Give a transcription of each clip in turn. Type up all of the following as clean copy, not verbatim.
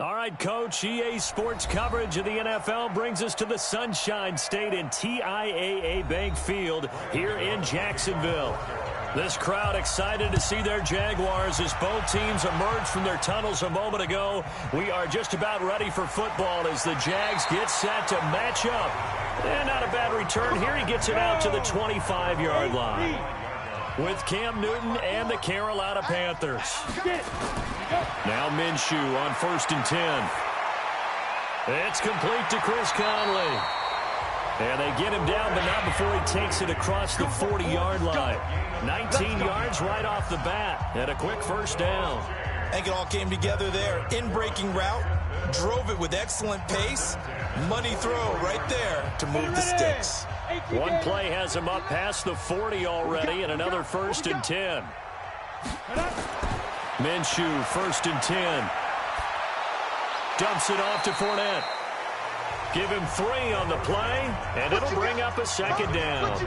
All right, Coach, EA Sports coverage of the NFL brings us to the Sunshine State in TIAA Bank Field here in Jacksonville. This crowd excited to see their Jaguars as both teams emerged from their tunnels a moment ago. We are just about ready for football as the Jags get set to match up. And not a bad return here. He gets it out to the 25-yard line with Cam Newton and the Carolina Panthers. Now Minshew on 1st and 10. It's complete to Chris Conley. And they get him down, but not before he takes it across the 40-yard line. 19 yards right off the bat, and a quick first down. I think it all came together there. In-breaking route, drove it with excellent pace. Money throw right there to move the sticks. One play has him up past the 40 already, and another 1st and 10. Minshew, 1st and 10. Dumps it off to Fournette. Give him 3 on the play, and it'll bring up a second down.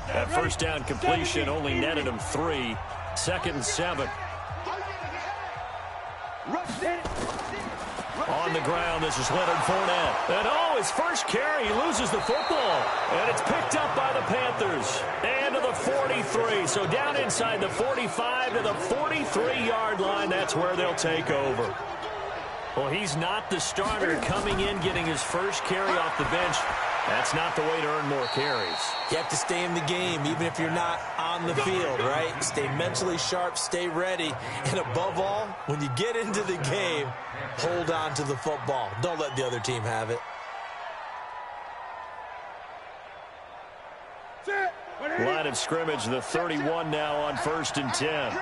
That first down completion only netted him 3. 2nd and 7. On the ground, this is Leonard Fournette. And his first carry, he loses the football. And it's picked up by the Panthers. And to the 43. So down inside the 45 to the 43-yard line. That's where they'll take over. Well, he's not the starter coming in, getting his first carry off the bench. That's not the way to earn more carries. You have to stay in the game, even if you're not on the field, right? Stay mentally sharp, stay ready. And above all, when you get into the game, hold on to the football. Don't let the other team have it. Line of scrimmage, the 31 now on 1st and 10.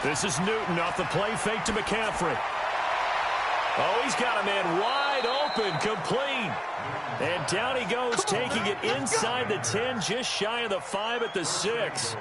This is Newton off the play fake to McCaffrey. Oh, he's got a man wide open, complete. And down he goes, taking it inside the 10, just shy of the 5 at the 6.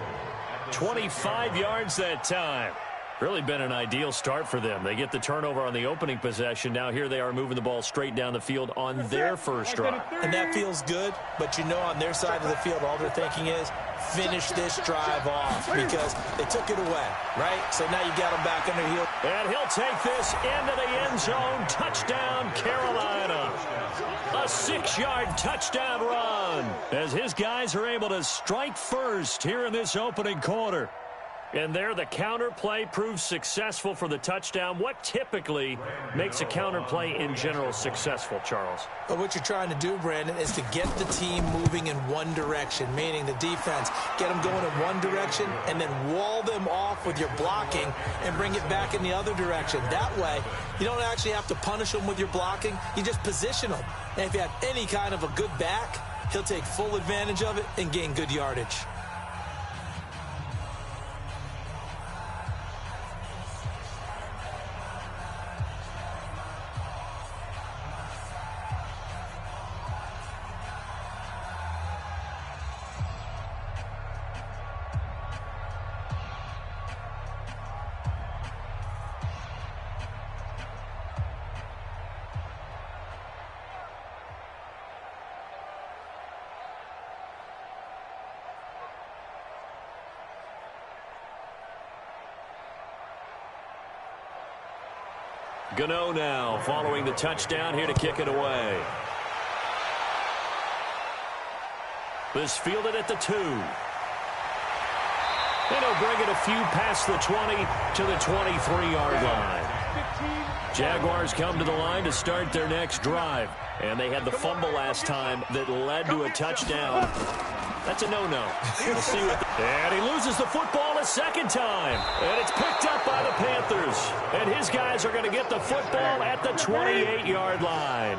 25 yards that time. Really been an ideal start for them. They get the turnover on the opening possession. Now here they are moving the ball straight down the field on their first drive. And that feels good, but you know on their side of the field, all they're thinking is, finish this drive off because they took it away, right? So now you got them back on their heel. And he'll take this into the end zone. Touchdown, Carolina. A 6-yard touchdown run as his guys are able to strike first here in this opening quarter. And there the counter play proves successful for the touchdown. What typically makes a counter play in general successful, Charles? But what you're trying to do, Brandon, is to get the team moving in one direction, meaning the defense, get them going in one direction and then wall them off with your blocking and bring it back in the other direction. That way, you don't actually have to punish them with your blocking. You just position them. And if you have any kind of a good back, he'll take full advantage of it and gain good yardage. Gano now following the touchdown here to kick it away. This fielded at the 2. And he'll bring it a few past the 20 to the 23-yard line. Jaguars come to the line to start their next drive. And they had the fumble last time that led to a touchdown. That's a no-no. We'll see what. And he loses the football a second time. And it's picked up by the Panthers. And his guys are going to get the football at the 28-yard line.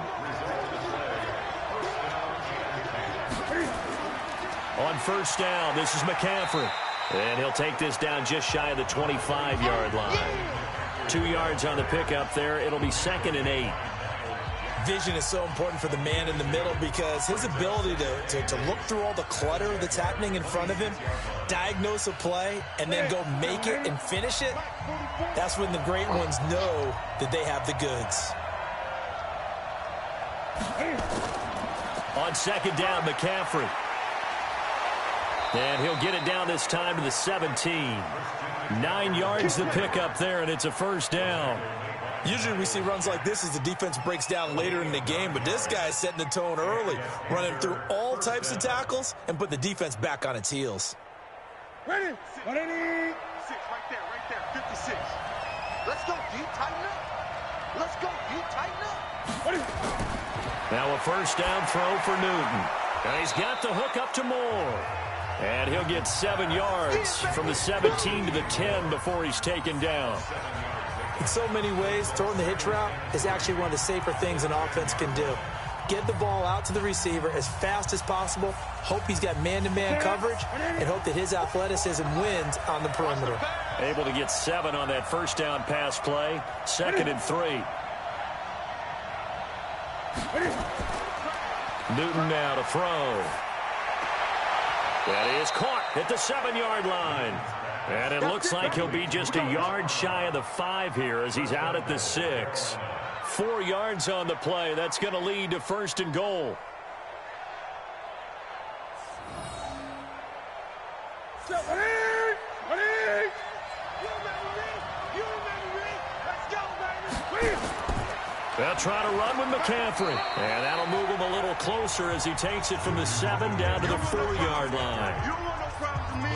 On first down, this is McCaffrey. And he'll take this down just shy of the 25-yard line. 2 yards on the pickup there. It'll be 2nd and 8. Vision is so important for the man in the middle because his ability to look through all the clutter that's happening in front of him, diagnose a play, and then go make it and finish it, that's when the great ones know that they have the goods. On second down, McCaffrey. And he'll get it down this time to the 17. 9 yards to pick up there, and it's a first down. Usually we see runs like this as the defense breaks down later in the game, but this guy's setting the tone early, running through all types of tackles and put the defense back on its heels. Ready? Ready? 6, right there, 56. Let's go, D, tighten up. Let's go, D, tighten up. Ready? Now a first down throw for Newton. And he's got the hook up to Moore. And he'll get 7 yards from the 17 to the 10 before he's taken down. In so many ways, throwing the hitch route is actually one of the safer things an offense can do. Get the ball out to the receiver as fast as possible, hope he's got man-to-man coverage, and hope that his athleticism wins on the perimeter. Able to get 7 on that first down pass play. 2nd and 3. Newton now to throw. That is caught at the 7-yard line. And it looks like he'll be just a yard shy of the 5 here as he's out at the 6. 4 yards on the play. That's going to lead to 1st and goal. They'll try to run with McCaffrey. And that'll move him a little closer as he takes it from the 7 down to the 4-yard line.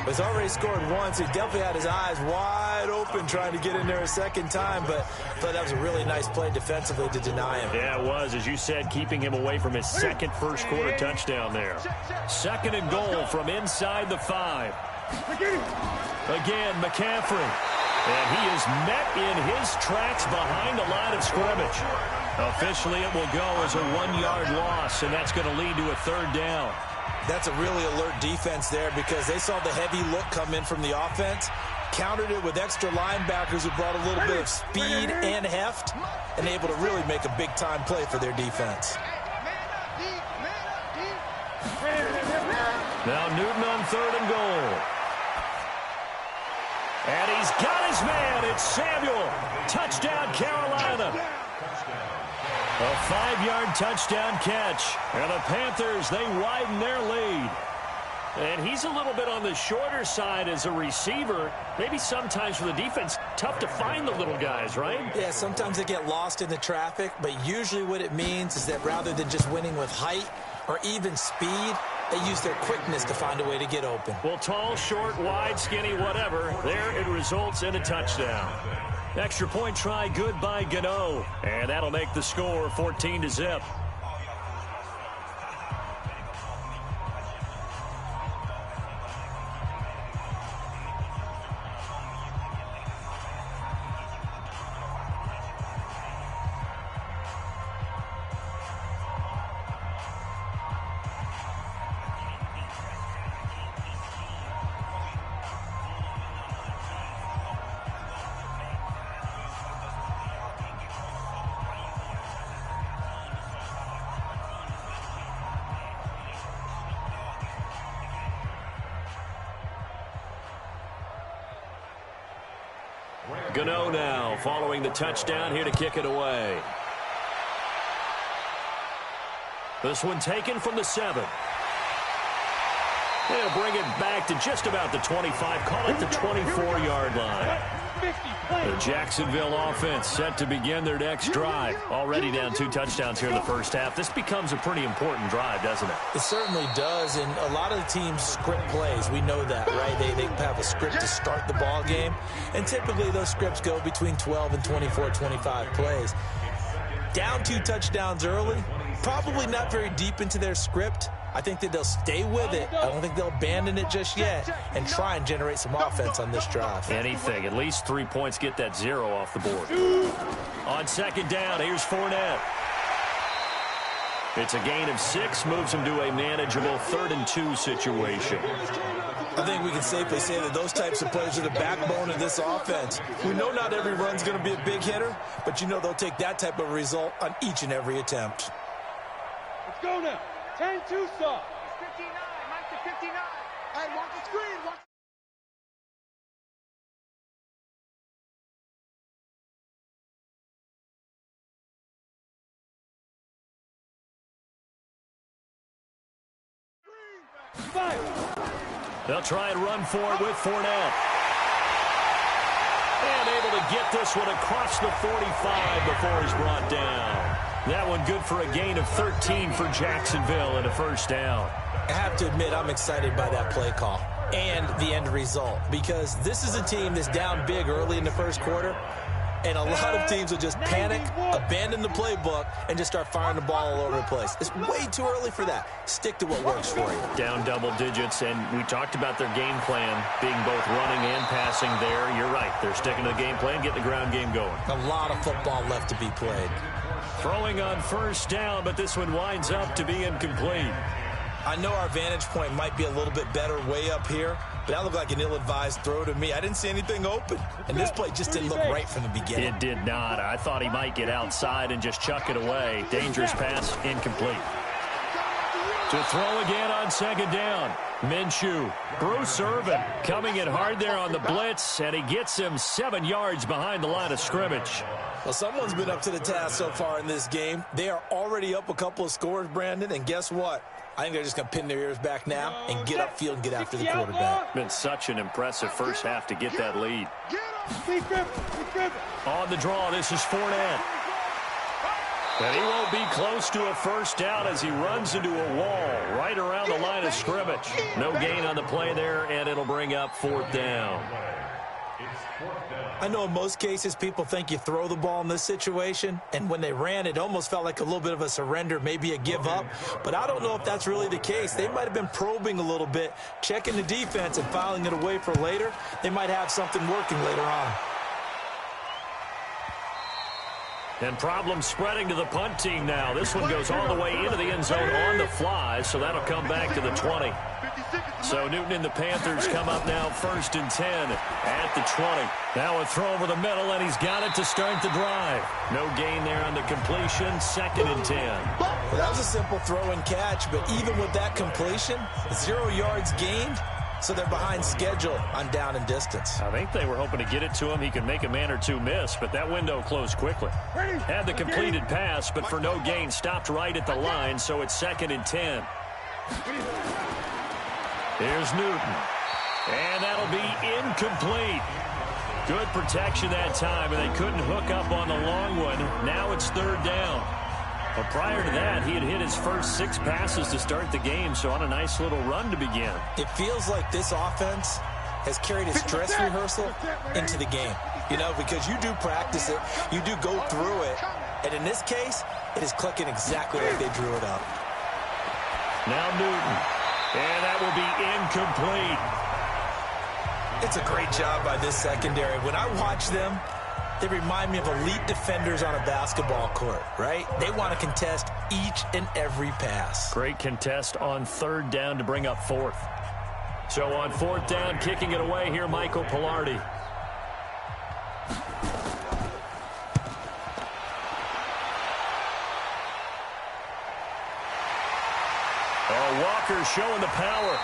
He's already scored once. He definitely had his eyes wide open trying to get in there a second time, but I thought that was a really nice play defensively to deny him. Yeah, it was, as you said, keeping him away from his second first-quarter touchdown there. 2nd and goal from inside the 5. Again, McCaffrey. And he is met in his tracks behind the line of scrimmage. Officially, it will go as a 1-yard loss, and that's going to lead to a 3rd down. That's a really alert defense there because they saw the heavy look come in from the offense, countered it with extra linebackers who brought a little bit of speed and heft, and able to really make a big-time play for their defense. Now Newton on 3rd and goal. And he's got his man. It's Samuel. Touchdown, Carolina. A 5-yard touchdown catch. And the Panthers, they widen their lead. And he's a little bit on the shorter side as a receiver. Maybe sometimes for the defense, tough to find the little guys, right? Yeah, sometimes they get lost in the traffic, but usually what it means is that rather than just winning with height or even speed, they use their quickness to find a way to get open. Well, tall, short, wide, skinny, whatever, there it results in a touchdown. Extra point try good by Gano. And that'll make the score 14-0. Gano now following the touchdown here to kick it away. This one taken from the 7. They'll bring it back to just about the 25. Call it the 24-yard line. The Jacksonville offense set to begin their next drive. Already down 2 touchdowns here in the first half. This becomes a pretty important drive, doesn't it? It certainly does, and a lot of the teams script plays. We know that, right? They have a script to start the ball game, and typically those scripts go between 12 and 24, 25 plays. Down 2 touchdowns early, probably not very deep into their script. I think that they'll stay with it. I don't think they'll abandon it just yet and try and generate some offense on this drive. Anything. At least 3 points, get that 0 off the board. On second down, here's Fournette. It's a gain of 6, moves him to a manageable 3rd and 2 situation. I think we can safely say that those types of plays are the backbone of this offense. We know not every run's going to be a big hitter, but you know they'll take that type of result on each and every attempt. Let's go now. 10-2 soft. 59. Mike to 59. Hey, watch the screen. Watch They'll try and run for it with Fournette. And able to get this one across the 45 before he's brought down. That one good for a gain of 13 for Jacksonville and a first down. I have to admit, I'm excited by that play call and the end result, because this is a team that's down big early in the first quarter, and a lot of teams will just panic, abandon the playbook, and just start firing the ball all over the place. It's way too early for that. Stick to what works for you. Down double digits, and we talked about their game plan being both running and passing there. You're right. They're sticking to the game plan, getting the ground game going. A lot of football left to be played. Throwing on first down, but this one winds up to be incomplete. I know our vantage point might be a little bit better way up here, but that looked like an ill-advised throw to me. I didn't see anything open, and this play just didn't look right from the beginning. It did not. I thought he might get outside and just chuck it away. Dangerous pass, incomplete. To throw again on second down. Minshew. Bruce Irvin coming in hard there on the blitz, and he gets him 7 yards behind the line of scrimmage. Well, someone's been up to the task so far in this game. They are already up a couple of scores, Brandon, and guess what? I think they're just going to pin their ears back now and get upfield and get after the quarterback. Been such an impressive first half to get that lead. On the draw, this is Fournette. And he won't be close to a first down as he runs into a wall right around the line of scrimmage. No gain on the play there, and it'll bring up fourth down. I know in most cases people think you throw the ball in this situation, and when they ran, it almost felt like a little bit of a surrender, maybe a give up. But I don't know if that's really the case. They might have been probing a little bit, checking the defense and filing it away for later. They might have something working later on. And problems spreading to the punt team now. This one goes all the way into the end zone on the fly, so that'll come back to the 20. So Newton and the Panthers come up now 1st and 10 at the 20. Now a throw over the middle, and he's got it to start the drive. No gain there on the completion, 2nd and 10. Well, that was a simple throw and catch, but even with that completion, 0 yards gained. So they're behind schedule on down and distance. I think they were hoping to get it to him. He could make a man or two miss, but that window closed quickly. Had the completed pass, but for no gain, stopped right at the line, so it's 2nd and 10. Here's Newton. And that'll be incomplete. Good protection that time, and they couldn't hook up on the long one. Now it's 3rd down. But prior to that, he had hit his first 6 passes to start the game, so on a nice little run to begin. It feels like this offense has carried its dress rehearsal into the game. You know, because you do practice it, you do go through it, and in this case, it is clicking exactly like they drew it up. Now Newton, and that will be incomplete. It's a great job by this secondary. When I watch them, they remind me of elite defenders on a basketball court, right? They want to contest each and every pass. Great contest on 3rd down to bring up 4th. So on 4th down, kicking it away here, Michael Palardy. Walker showing the power.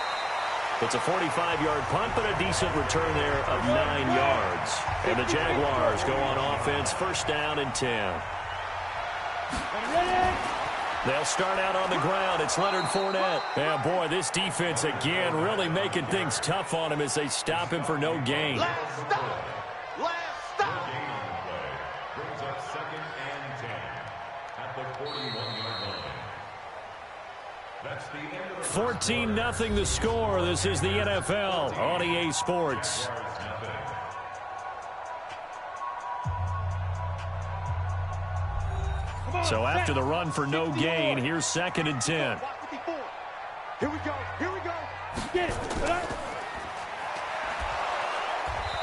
It's a 45-yard punt, but a decent return there of 9 yards. And the Jaguars go on offense, 1st down and 10. They'll start out on the ground. It's Leonard Fournette. Yeah, boy, this defense again really making things tough on him as they stop him for no gain. Last stop. Last stop. Brings up 2nd and 10 at the 41-yard line. That's the end of 14-0 the score. This is the NFL on EA Sports. So after the run for no gain, here's 2nd and 10. Here we go. Here we go. Get it.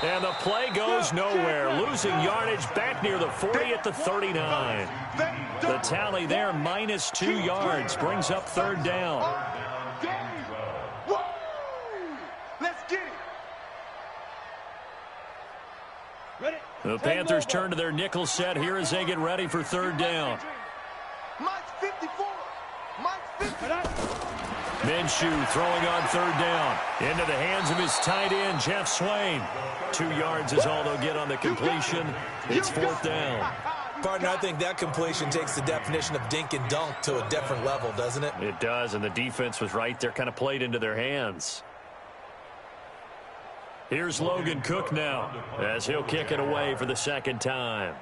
And the play goes nowhere. Losing yardage back near the 40 at the 39. The tally there, -2 yards, brings up 3rd down. Let's get it. The Panthers turn to their nickel set here as they get ready for 3rd down. Mike's 54. Mike's 54. Minshew throwing on 3rd down. Into the hands of his tight end, Jeff Swain. 2 yards is all they'll get on the completion. It's 4th down. Partner, I think that completion takes the definition of dink and dunk to a different level, doesn't it? It does, and the defense was right there, kind of played into their hands. Here's Logan Cook now, as he'll kick it away for the second time.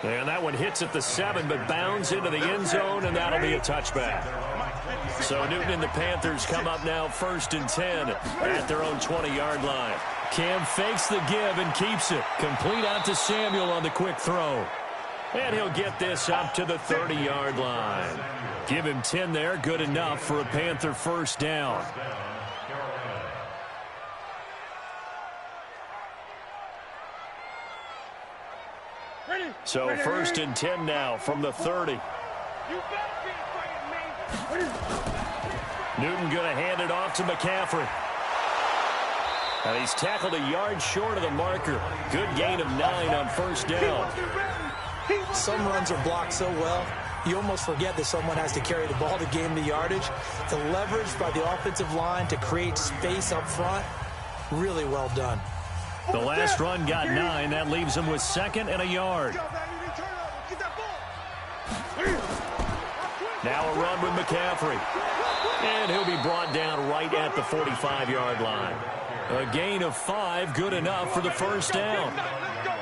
And that one hits at the 7, but bounds into the end zone, and that'll be a touchback. So Newton and the Panthers come up now 1st and 10 at their own 20-yard line. Cam fakes the give and keeps it. Complete out to Samuel on the quick throw. And he'll get this up to the 30-yard line. Give him 10 there, good enough for a Panther first down. So 1st and 10 now from the 30. Newton going to hand it off to McCaffrey. And he's tackled a yard short of the marker. Good gain of 9 on first down. Some runs are blocked so well, you almost forget that someone has to carry the ball to gain the yardage. The leverage by the offensive line to create space up front, really well done. The last run got 9. That leaves him with 2nd and a yard. Now a run with McCaffrey. And he'll be brought down right at the 45-yard line. A gain of 5, good enough for the first down.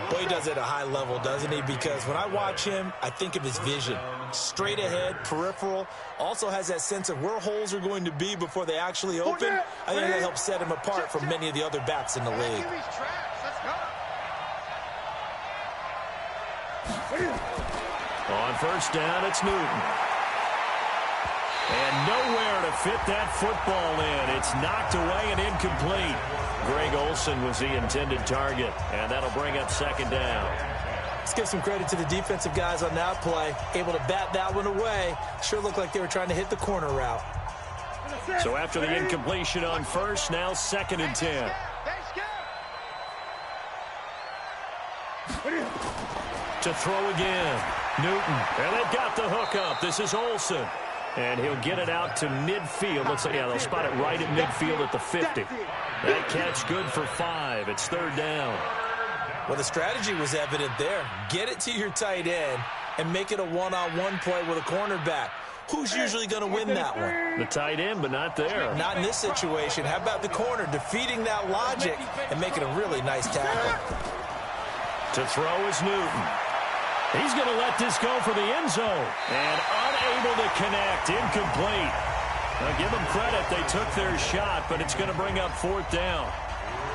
Well, he does it at a high level, doesn't he? Because when I watch him, I think of his vision. Straight ahead, peripheral. Also has that sense of where holes are going to be before they actually open. I think that helps set him apart from many of the other backs in the league. On first down, it's Newton. And nowhere to fit that football in. It's knocked away and incomplete. Greg Olsen was the intended target, and that'll bring up 2nd down. Let's give some credit to the defensive guys on that play. Able to bat that one away. Sure looked like they were trying to hit the corner route. So after the incompletion on first, now 2nd and 10. To throw again. Newton. And they've got the hook up. This is Olsen. And he'll get it out to midfield. Looks like, yeah, they'll spot it right at midfield at the 50. That catch good for 5. It's 3rd down. Well, the strategy was evident there. Get it to your tight end and make it a one-on-one play with a cornerback. Who's usually going to win that one? The tight end, but not there. Not in this situation. How about the corner defeating that logic and making a really nice tackle? To throw is Newton. He's going to let this go for the end zone. And unable to connect. Incomplete. Now give them credit. They took their shot, but it's going to bring up 4th down.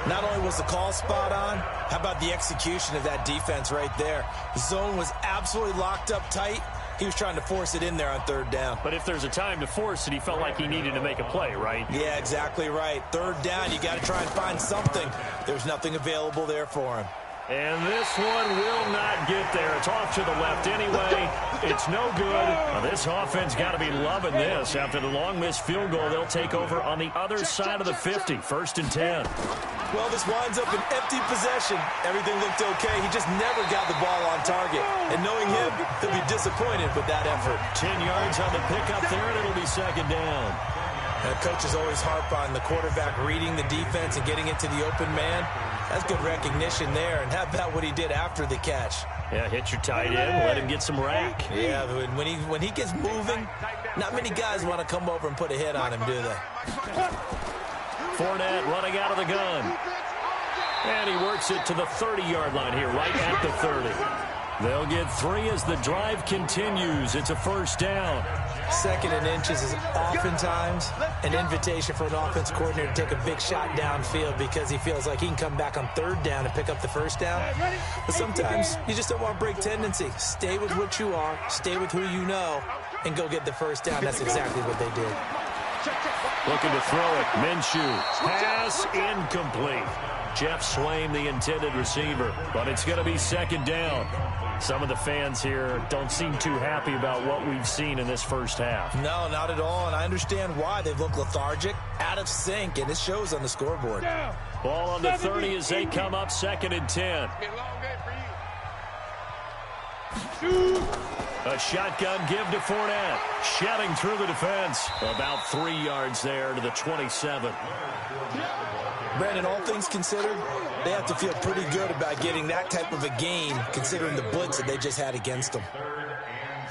Not only was the call spot on, how about the execution of that defense right there? The zone was absolutely locked up tight. He was trying to force it in there on 3rd down. But if there's a time to force it, he felt like he needed to make a play, right? Yeah, exactly right. 3rd down, you got to try and find something. There's nothing available there for him. And this one will not get there. It's off to the left anyway. It's no good. Now, this offense got to be loving this. After the long missed field goal, they'll take over on the other side of the 50. 1st and 10. Well, this winds up an empty possession. Everything looked okay. He just never got the ball on target. And knowing him, he'll be disappointed with that effort. 10 yards on the pickup there, and it'll be 2nd down. And coaches always harp on the quarterback reading the defense and getting into the open man. That's good recognition there. And how about what he did after the catch? Yeah, hit your tight end, let him get some rack. Yeah, when he gets moving, not many guys want to come over and put a hit on him, do they? Fournette running out of the gun. And he works it to the 30-yard line here, right at the 30. They'll get 3 as the drive continues. It's a 1st down. 2nd and inches is oftentimes an invitation for an offense coordinator to take a big shot downfield because he feels like he can come back on 3rd down and pick up the 1st down. But sometimes you just don't want to break tendency. Stay with what you are, stay with who you know, and go get the 1st down. That's exactly what they did. Looking to throw it. Minshew. Pass incomplete. Jeff Swain, the intended receiver. But it's going to be 2nd down. Some of the fans here don't seem too happy about what we've seen in this first half. No, not at all, and I understand why. They've looked lethargic, out of sync, and it shows on the scoreboard. Ball on the 30 as they come up 2nd and 10. A shotgun give to Fournette. Shedding through the defense. About 3 yards there to the 27. Brandon, all things considered, they have to feel pretty good about getting that type of a game, considering the blitz that they just had against them. 3rd and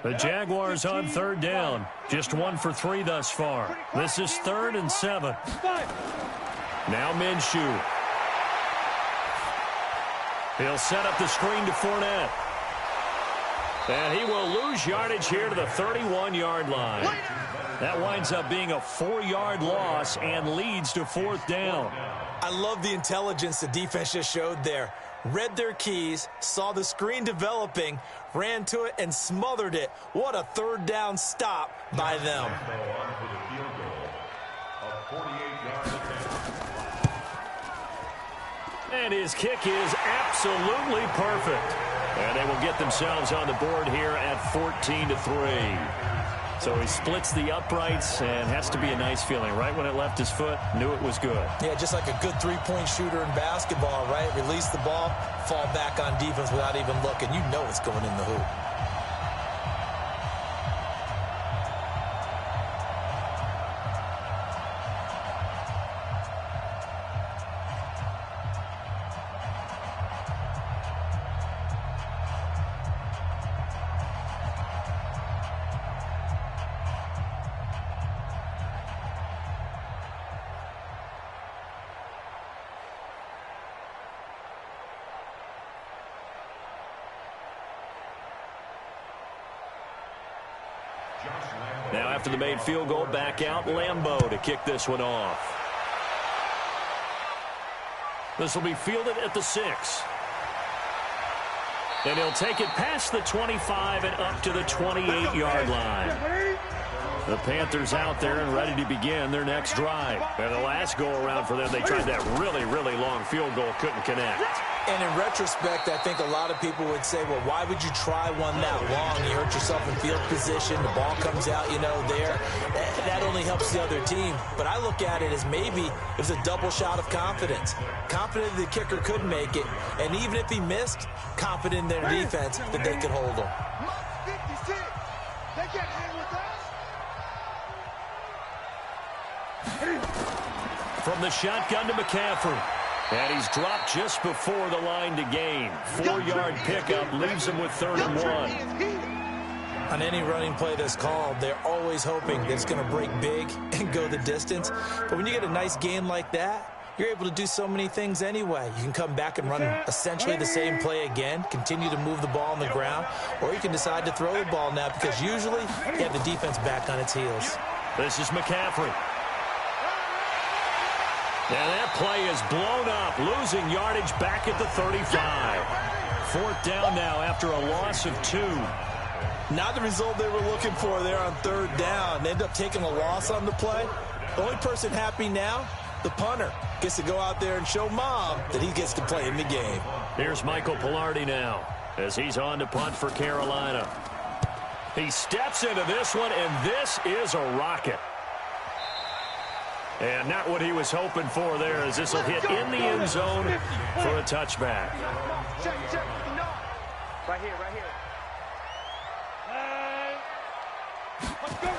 7. The Jaguars on 3rd down. Just 1 for 3 thus far. This is 3rd and 7. Now Minshew. He'll set up the screen to Fournette. And he will lose yardage here to the 31-yard line. That winds up being a 4-yard loss and leads to 4th down. I love the intelligence the defense just showed there. Read their keys, saw the screen developing, ran to it, and smothered it. What a 3rd down stop by them. And his kick is absolutely perfect. And they will get themselves on the board here at 14-3. So he splits the uprights and has to be a nice feeling. Right when it left his foot, knew it was good. Yeah, just like a good three-point shooter in basketball, right? Release the ball, fall back on defense without even looking. You know it's going in the hoop. Now after the made field goal, back out Lambeau to kick this one off. This will be fielded at the 6. And he'll take it past the 25 and up to the 28-yard line. The Panthers out there and ready to begin their next drive. And the last go-around for them, they tried that really, really long field goal, couldn't connect. And in retrospect, I think a lot of people would say, well, why would you try one that long? You hurt yourself in field position. The ball comes out, there. That only helps the other team. But I look at it as maybe it was a double shot of confidence. Confident the kicker could make it. And even if he missed, confident in their defense that they could hold him. They can't hang with us. From the shotgun to McCaffrey. And he's dropped just before the line to gain. 4-yard pickup leaves him with 3rd and 1. On any running play that's called, they're always hoping that it's going to break big and go the distance. But when you get a nice gain like that, you're able to do so many things anyway. You can come back and run essentially the same play again, continue to move the ball on the ground, or you can decide to throw the ball now because usually you have the defense back on its heels. This is McCaffrey. And that play is blown up, losing yardage back at the 35. 4th down now after a loss of 2. Not the result they were looking for there on 3rd down. They end up taking a loss on the play. The only person happy now, the punter, gets to go out there and show Mom that he gets to play in the game. Here's Michael Pilardi now as he's on to punt for Carolina. He steps into this one, and this is a rocket. And not what he was hoping for there, as this will hit in the end zone for a touchback. Check. No. Right here. Let's go.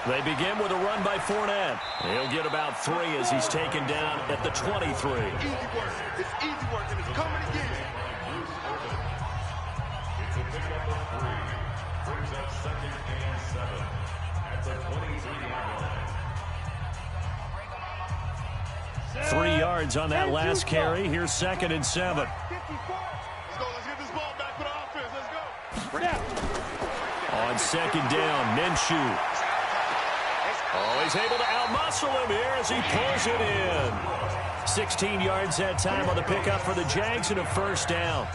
They begin with a run by Fournette. He'll get about 3 as he's taken down at the 23. Easy work. It's easy work, and it's coming again. It's a pickup of 3. Brings up 2nd and 7 at the 23-yard line. 3 yards on that last carry. Here's 2nd and 7. Let's go. Let's get this ball back for the offense. Let's go. On 2nd down, Minshew. Oh, he's able to outmuscle him here as he pulls it in. 16 yards that time on the pickup for the Jags and a 1st down.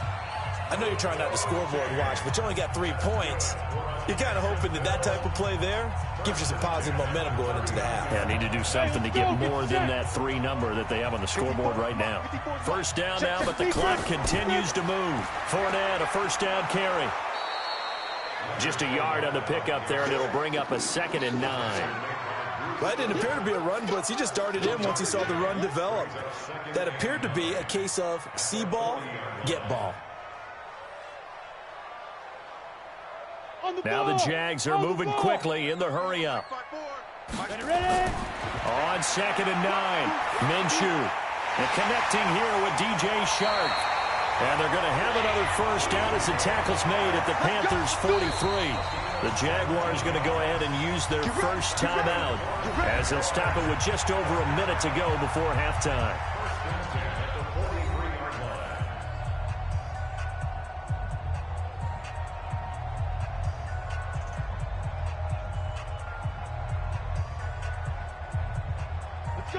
I know you're trying not to scoreboard watch, but you only got 3 points. You're kind of hoping that type of play there gives you some positive momentum going into the half. Yeah, need to do something to get more than that 3 number that they have on the scoreboard right now. 1st down now, but the clock continues to move. Fournette, a 1st down carry. Just a yard on the pickup there, and it'll bring up a 2nd and 9. Well, that didn't appear to be a run blitz. He just darted in once he saw the run develop. That appeared to be a case of see ball, get ball. Now the Jags are moving quickly in the hurry-up. On 2nd and 9, Minshew. And connecting here with DJ Shark. And they're going to have another first down as the tackle's made at the Panthers' 43. The Jaguars going to go ahead and use their first timeout as they'll stop it with just over a minute to go before halftime.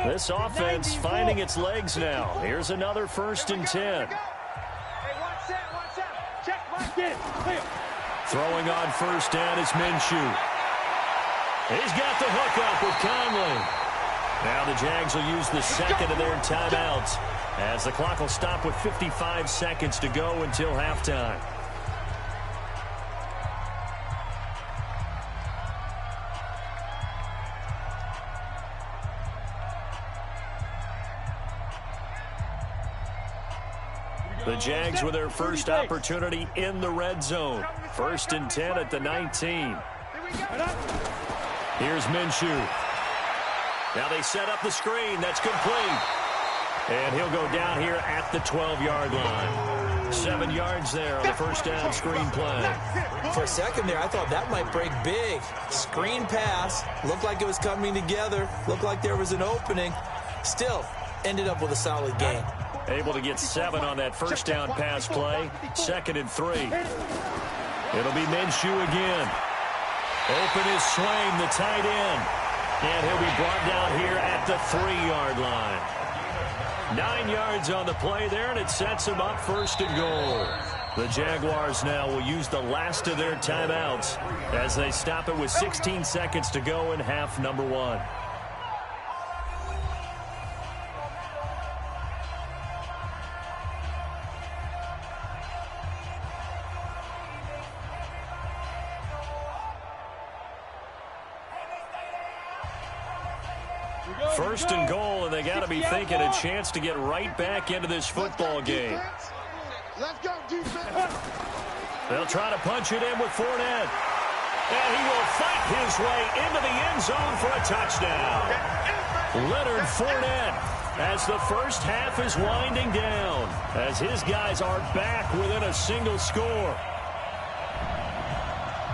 This offense finding its legs now. Here's another 1st and 10. Throwing on first down is Minshew. He's got the hook up with Conley. Now the Jags will use the second of their timeouts as the clock will stop with 55 seconds to go until halftime. The Jags with their first opportunity in the red zone. 1st and 10 at the 19. Here's Minshew. Now they set up the screen. That's complete. And he'll go down here at the 12-yard line. 7 yards there on the first down screen play. For a second there, I thought that might break big. Screen pass. Looked like it was coming together. Looked like there was an opening. Still, ended up with a solid gain. Able to get 7 on that first down pass play. 2nd and 3. It'll be Minshew again. Open is Swain, the tight end. And he'll be brought down here at the 3-yard line. 9 yards on the play there, and it sets him up 1st and goal. The Jaguars now will use the last of their timeouts as they stop it with 16 seconds to go in half number 1. First and goal, and they got to be thinking a chance to get right back into this football game. Let's go, defense. They'll try to punch it in with Fournette. And he will fight his way into the end zone for a touchdown. Leonard Fournette, as the first half is winding down, as his guys are back within a single score.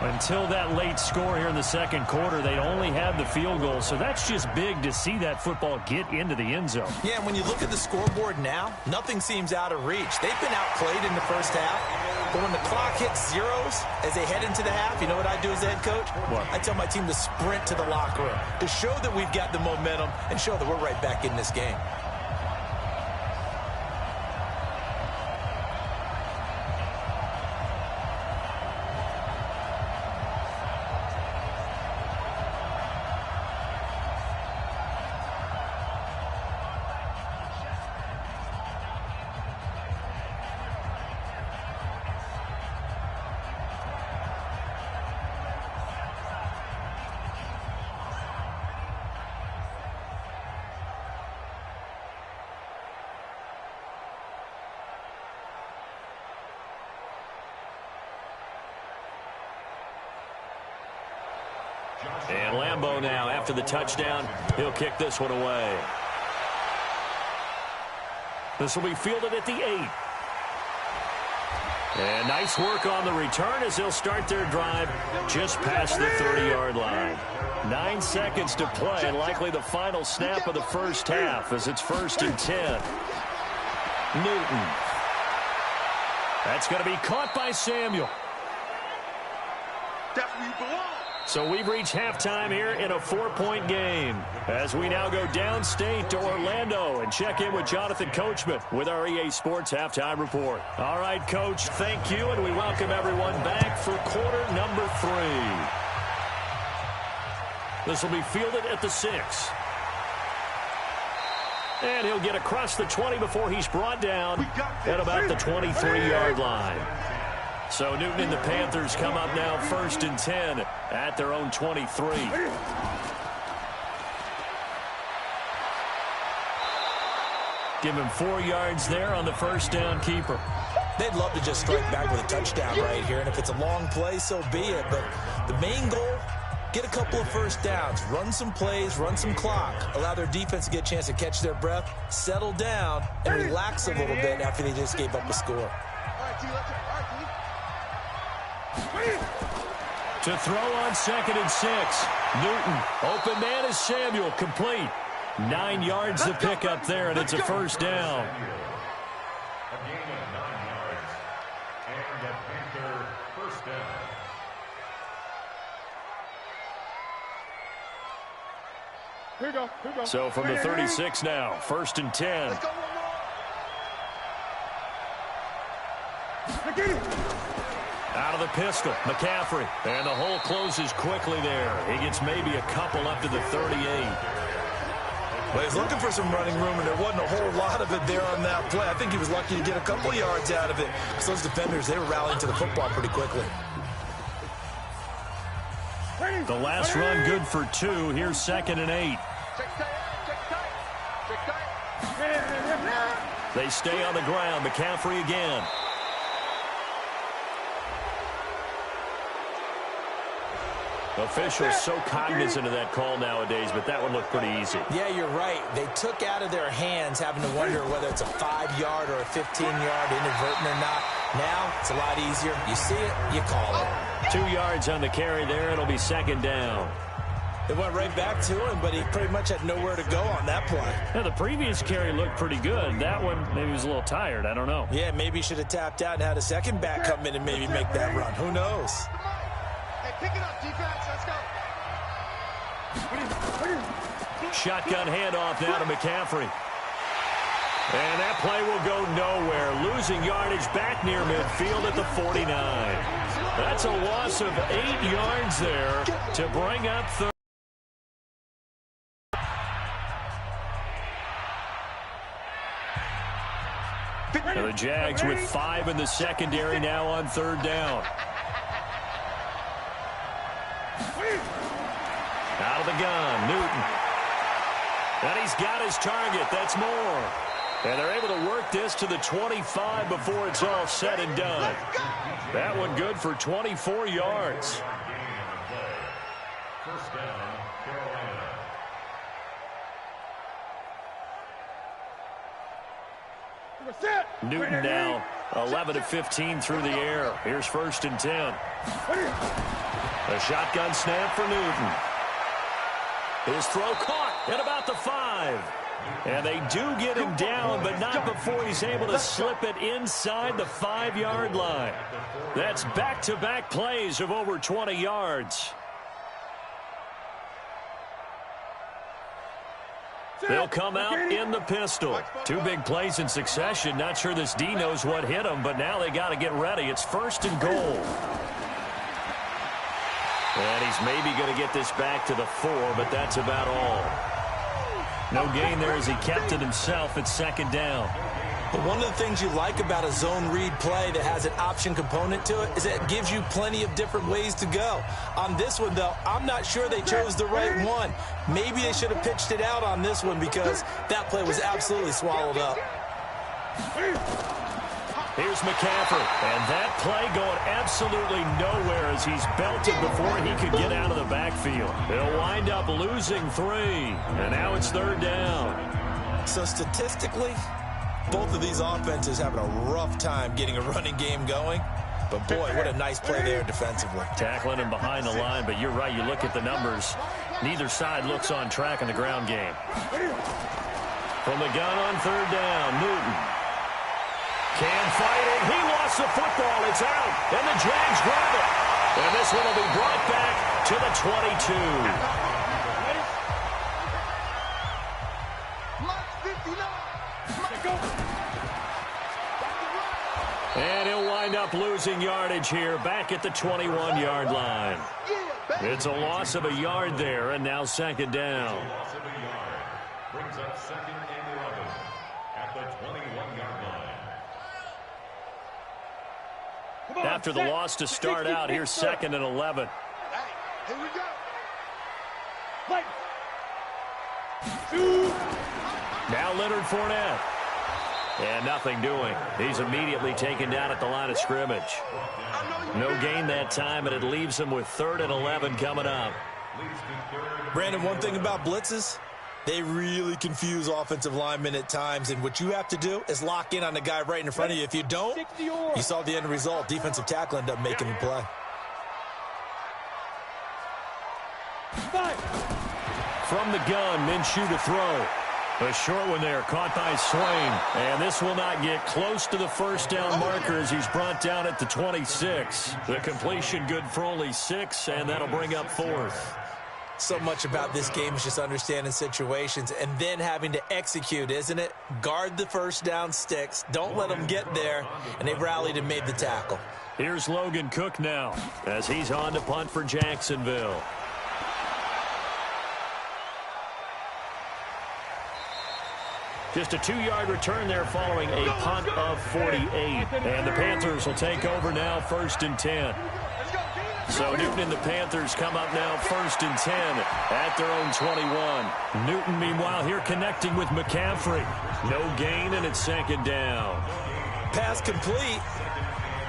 Until that late score here in the second quarter, they only had the field goal, so that's just big to see that football get into the end zone. Yeah, and when you look at the scoreboard now, nothing seems out of reach. They've been outplayed in the first half, but when the clock hits zeros as they head into the half, you know what I do as the head coach? What? I tell my team to sprint to the locker room to show that we've got the momentum and show that we're right back in this game. And Lambeau now, after the touchdown, he'll kick this one away. This will be fielded at the 8. And nice work on the return as they'll start their drive just past the 30-yard line. 9 seconds to play, and likely the final snap of the first half as it's 1st and 10. Newton. That's going to be caught by Samuel. That's where you belong. So we've reached halftime here in a 4-point game as we now go downstate to Orlando and check in with Jonathan Coachman with our EA Sports Halftime Report. All right, Coach, thank you, and we welcome everyone back for quarter number 3. This will be fielded at the 6. And he'll get across the 20 before he's brought down at about the 23-yard line. So Newton and the Panthers come up now 1st and 10 at their own 23. Give him 4 yards there on the first down keeper. They'd love to just strike back with a touchdown right here, and if it's a long play, so be it. But the main goal, get a couple of first downs, run some plays, run some clock, allow their defense to get a chance to catch their breath, settle down, and relax a little bit after they just gave up a score. To throw on 2nd and 6. Newton, open man is Samuel, complete. 9 yards to pick up there, and it's a first down. A gain of 9 yards. And a Panther first down. Here you go. So from the 36 now, 1st and 10. Let's go one more. Out of the pistol, McCaffrey. And the hole closes quickly there. He gets maybe a couple up to the 38. Well, he's looking for some running room, and there wasn't a whole lot of it there on that play. I think he was lucky to get a couple of yards out of it. Because those defenders, they were rallying to the football pretty quickly. The last run good for 2. Here's 2nd and 8. They stay on the ground. McCaffrey again. Officials so cognizant of that call nowadays, but that one looked pretty easy. Yeah, you're right. They took out of their hands having to wonder whether it's a 5-yard or a 15-yard inadvertent or not. Now, it's a lot easier. You see it, you call it. 2 yards on the carry there. It'll be 2nd down. It went right back to him, but he pretty much had nowhere to go on that play. Yeah, the previous carry looked pretty good. That one, maybe he was a little tired. I don't know. Yeah, maybe he should have tapped out and had a second back come in and maybe make that run. Who knows? Hey, pick it up, defense. Let's go. Shotgun handoff now to McCaffrey. And that play will go nowhere. Losing yardage back near midfield at the 49. That's a loss of 8 yards there to bring up third. The Jags with 5 in the secondary now on 3rd down. Out of the gun, Newton. And he's got his target. That's more. And they're able to work this to the 25 before it's all said and done. That one good for 24 yards. First down, Carolina. Newton now 11 of 15 through the air. Here's 1st and 10. A shotgun snap for Newton. His throw caught at about the 5. And they do get him down, but not before he's able to slip it inside the 5-yard line. That's back-to-back plays of over 20 yards. They'll come out in the pistol. 2 big plays in succession. Not sure this D knows what hit him, but now they got to get ready. It's 1st and goal. And he's maybe going to get this back to the 4, but that's about all. No gain there as he kept it himself at 2nd down. But one of the things you like about a zone read play that has an option component to it is that it gives you plenty of different ways to go. On this one, though, I'm not sure they chose the right one. Maybe they should have pitched it out on this one because that play was absolutely swallowed up. Here's McCaffrey, and that play going absolutely nowhere as he's belted before he could get out of the backfield. They'll wind up losing 3, and now it's 3rd down. So statistically, both of these offenses having a rough time getting a running game going. But, boy, what a nice play there defensively. Tackling him behind the line, but you're right. You look at the numbers. Neither side looks on track in the ground game. From the gun on 3rd down, Newton. Can fight it. He lost the football. It's out. And the Jags grab it. And this one will be brought back to the 22. And he'll wind up losing yardage here back at the 21-yard line. It's a loss of a yard there, and now 2nd down. Loss of a yard. Brings up 2nd and 11 at the 21-yard line. After the loss to start out, here's 2nd and 11. Here we go. Now Leonard Fournette. And nothing doing. He's immediately taken down at the line of scrimmage. No gain that time, and it leaves him with 3rd and 11 coming up. Brandon, one thing about blitzes, they really confuse offensive linemen at times, and what you have to do is lock in on the guy right in front of you. If you don't, you saw the end result. Defensive tackle ended up making the play. From the gun, Minshew to throw. A short one there, caught by Swain. And this will not get close to the first down marker as he's brought down at the 26. The completion good for only 6, and that'll bring up 4th. So much about this game is just understanding situations and then having to execute, isn't it? Guard the first down sticks. Don't let them get there. And they rallied and made the tackle. Here's Logan Cook now as he's on to punt for Jacksonville. Just a 2-yard return there following a punt of 48. And the Panthers will take over now, 1st and 10. So Newton and the Panthers come up now 1st and 10 at their own 21. Newton, meanwhile, here connecting with McCaffrey. No gain, and it's 2nd down. Pass complete,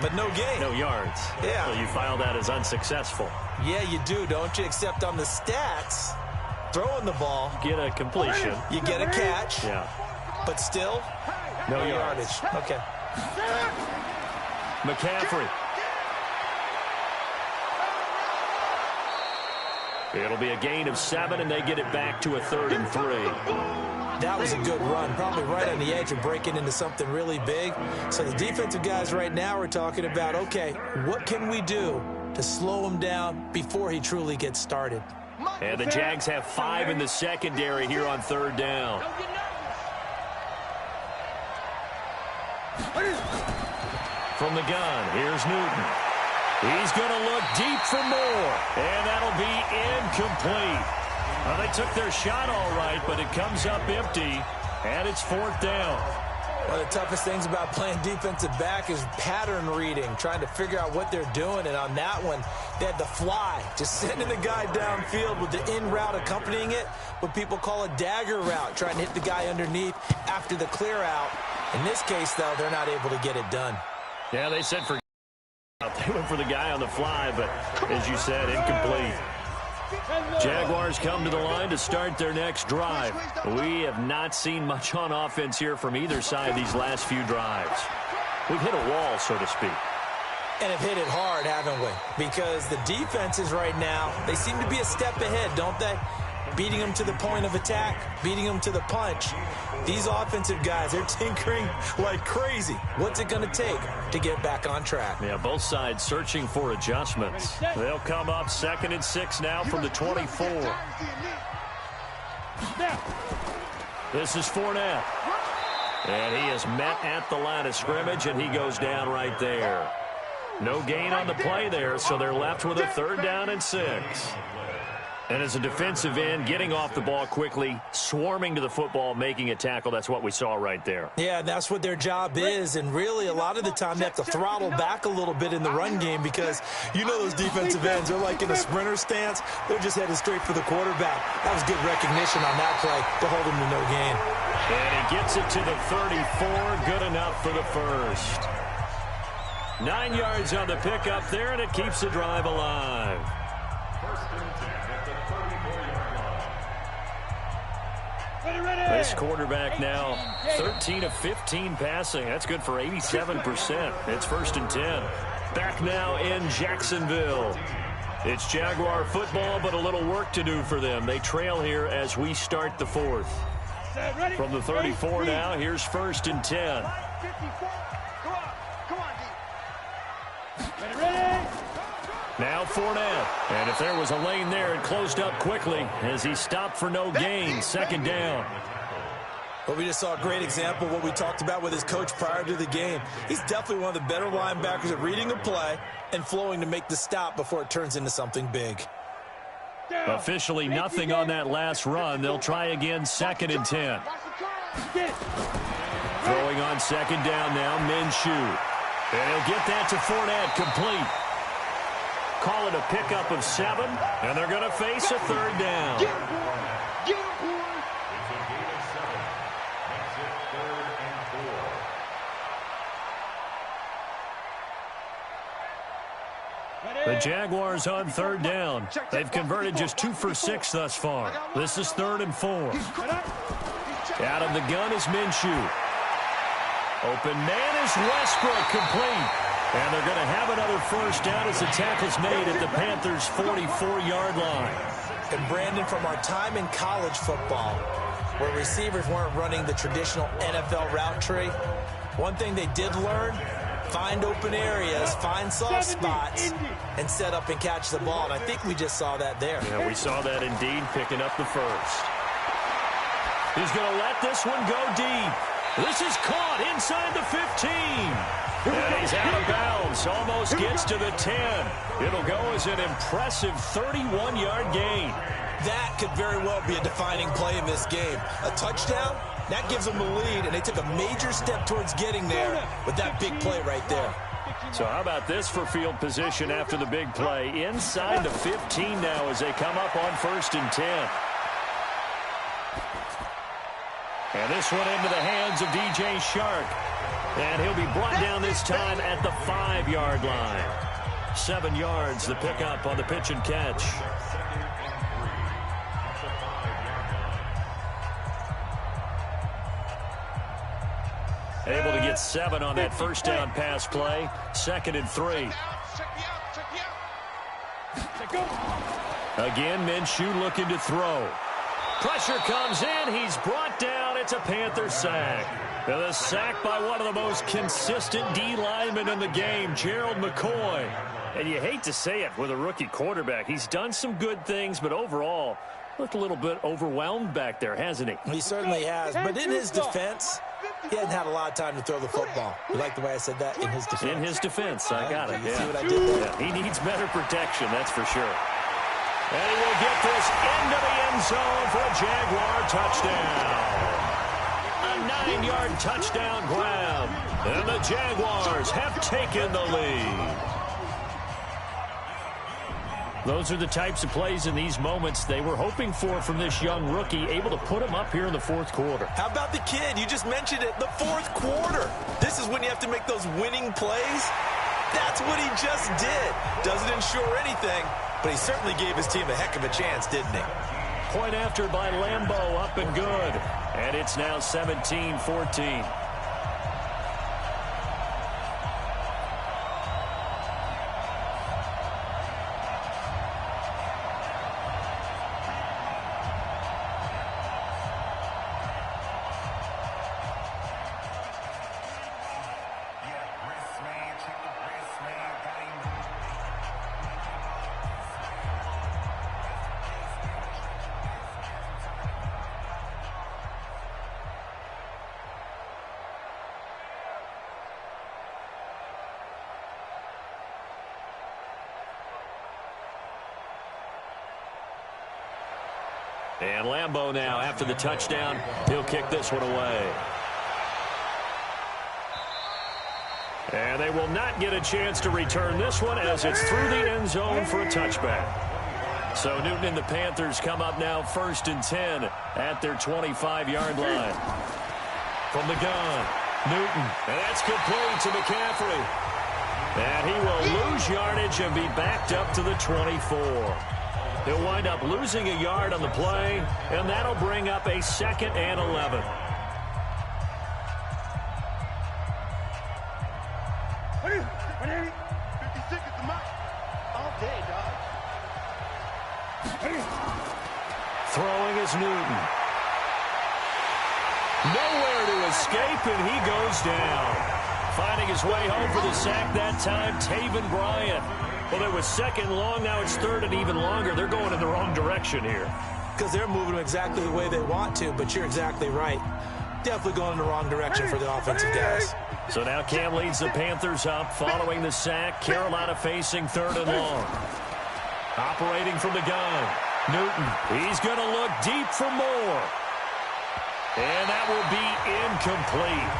but no gain. No yards. Yeah. So you file that as unsuccessful. Yeah, you do, don't you? Except on the stats, throwing the ball. Get a completion. You get a catch. Yeah. But still, no yardage. Okay. McCaffrey. It'll be a gain of 7, and they get it back to a 3rd and 3. That was a good run, probably right on the edge of breaking into something really big. So the defensive guys right now are talking about, okay, what can we do to slow him down before he truly gets started? And the Jags have 5 in the secondary here on 3rd down. From the gun, here's Newton. He's going to look deep for more, and that'll be incomplete. Well, they took their shot all right, but it comes up empty, and it's 4th down. One of the toughest things about playing defensive back is pattern reading, trying to figure out what they're doing, and on that one, they had the fly, just sending the guy downfield with the in route accompanying it, what people call a dagger route, trying to hit the guy underneath after the clear out. In this case, though, they're not able to get it done. Yeah, they said for they went for the guy on the fly, but as you said, incomplete. Jaguars come to the line to start their next drive. We have not seen much on offense here from either side these last few drives. We've hit a wall, so to speak. And have hit it hard, haven't we? Because the defenses right now, they seem to be a step ahead, don't they? Beating them to the point of attack, beating them to the punch. These offensive guys, they're tinkering like crazy. What's it going to take to get back on track? Yeah, both sides searching for adjustments. They'll come up 2nd and 6 now from the 24. This is Fournette. And he is met at the line of scrimmage, and he goes down right there. No gain on the play there, so they're left with a 3rd down and 6. And as a defensive end, getting off the ball quickly, swarming to the football, making a tackle, that's what we saw right there. Yeah, that's what their job is, and really a lot of the time they have to throttle back a little bit in the run game because you know those defensive ends, they're like in a sprinter stance. They're just headed straight for the quarterback. That was good recognition on that play to hold him to no gain. And he gets it to the 34, good enough for the first. 9 yards on the pickup there, and it keeps the drive alive. This quarterback now 13 of 15 passing. That's good for 87%. It's 1st and 10. Back now in Jacksonville. It's Jaguar football, but a little work to do for them. They trail here as we start the 4th. From the 34 now, here's 1st and 10. Now Fournette. And if there was a lane there, it closed up quickly as he stopped for no gain. 2nd down. Well, we just saw a great example of what we talked about with his coach prior to the game. He's definitely one of the better linebackers at reading a play and flowing to make the stop before it turns into something big. Officially nothing on that last run. They'll try again, 2nd and 10. Throwing on 2nd down now, Minshew. And he'll get that to Fournette, complete. Call it a pickup of 7, and they're going to face a 3rd down. The Jaguars on third down. They've converted just 2 for 6 thus far. This is 3rd and 4. Out of the gun is Minshew. Open man is Westbrook, complete. And they're going to have another first down as the tackle's made at the Panthers' 44-yard line. And Brandon, from our time in college football, where receivers weren't running the traditional NFL route tree, one thing they did learn: find open areas, find soft spots, and set up and catch the ball. And I think we just saw that there. Yeah, we saw that indeed, picking up the first. He's going to let this one go deep. This is caught inside the 15. And he's out of bounds. Almost gets to the 10. It'll go as an impressive 31-yard gain. That could very well be a defining play in this game. A touchdown, that gives them the lead, and they took a major step towards getting there with that big play right there. So how about this for field position after the big play? Inside the 15 now as they come up on 1st and 10. And this one into the hands of DJ Shark. And he'll be brought down this time at the 5-yard line. 7 yards, the pickup on the pitch and catch. Able to get 7 on that first down pass play. 2nd and 3. Again, Minshew looking to throw. Pressure comes in. He's brought down. It's a Panther sack. And a sack by one of the most consistent D linemen in the game, Gerald McCoy. And you hate to say it with a rookie quarterback. He's done some good things, but overall, looked a little bit overwhelmed back there, hasn't he? He certainly has. But in his defense, he hadn't had a lot of time to throw the football. You like the way I said that? In his defense. In his defense. I got it. You yeah. see what I did there? Yeah, he needs better protection, that's for sure. And he will get this into the end zone for a Jaguar touchdown. A 9-yard touchdown grab. And the Jaguars have taken the lead. Those are the types of plays in these moments they were hoping for from this young rookie, able to put him up here in the 4th quarter. How about the kid? You just mentioned it, the 4th quarter. This is when you have to make those winning plays. That's what he just did. Doesn't ensure anything, but he certainly gave his team a heck of a chance, didn't he? Point after by Lambeau, up and good. And it's now 17-14. And Lambeau now, after the touchdown, he'll kick this one away. And they will not get a chance to return this one as it's through the end zone for a touchback. So Newton and the Panthers come up now 1st and 10 at their 25-yard line. From the gun, Newton. And that's complete to McCaffrey. And he will lose yardage and be backed up to the 24. He'll wind up losing a yard on the play, and that'll bring up a 2nd and 11. Throwing is Newton. Nowhere to escape, and he goes down. Finding his way home for the sack that time, Taven Bryan. Well, it was 2nd long, now it's 3rd and even longer. They're going in the wrong direction here. Because they're moving them exactly the way they want to, but you're exactly right. Definitely going in the wrong direction for the offensive guys. So now Cam leads the Panthers up following the sack. Carolina facing 3rd and long. Operating from the gun. Newton, he's going to look deep for more. And that will be incomplete.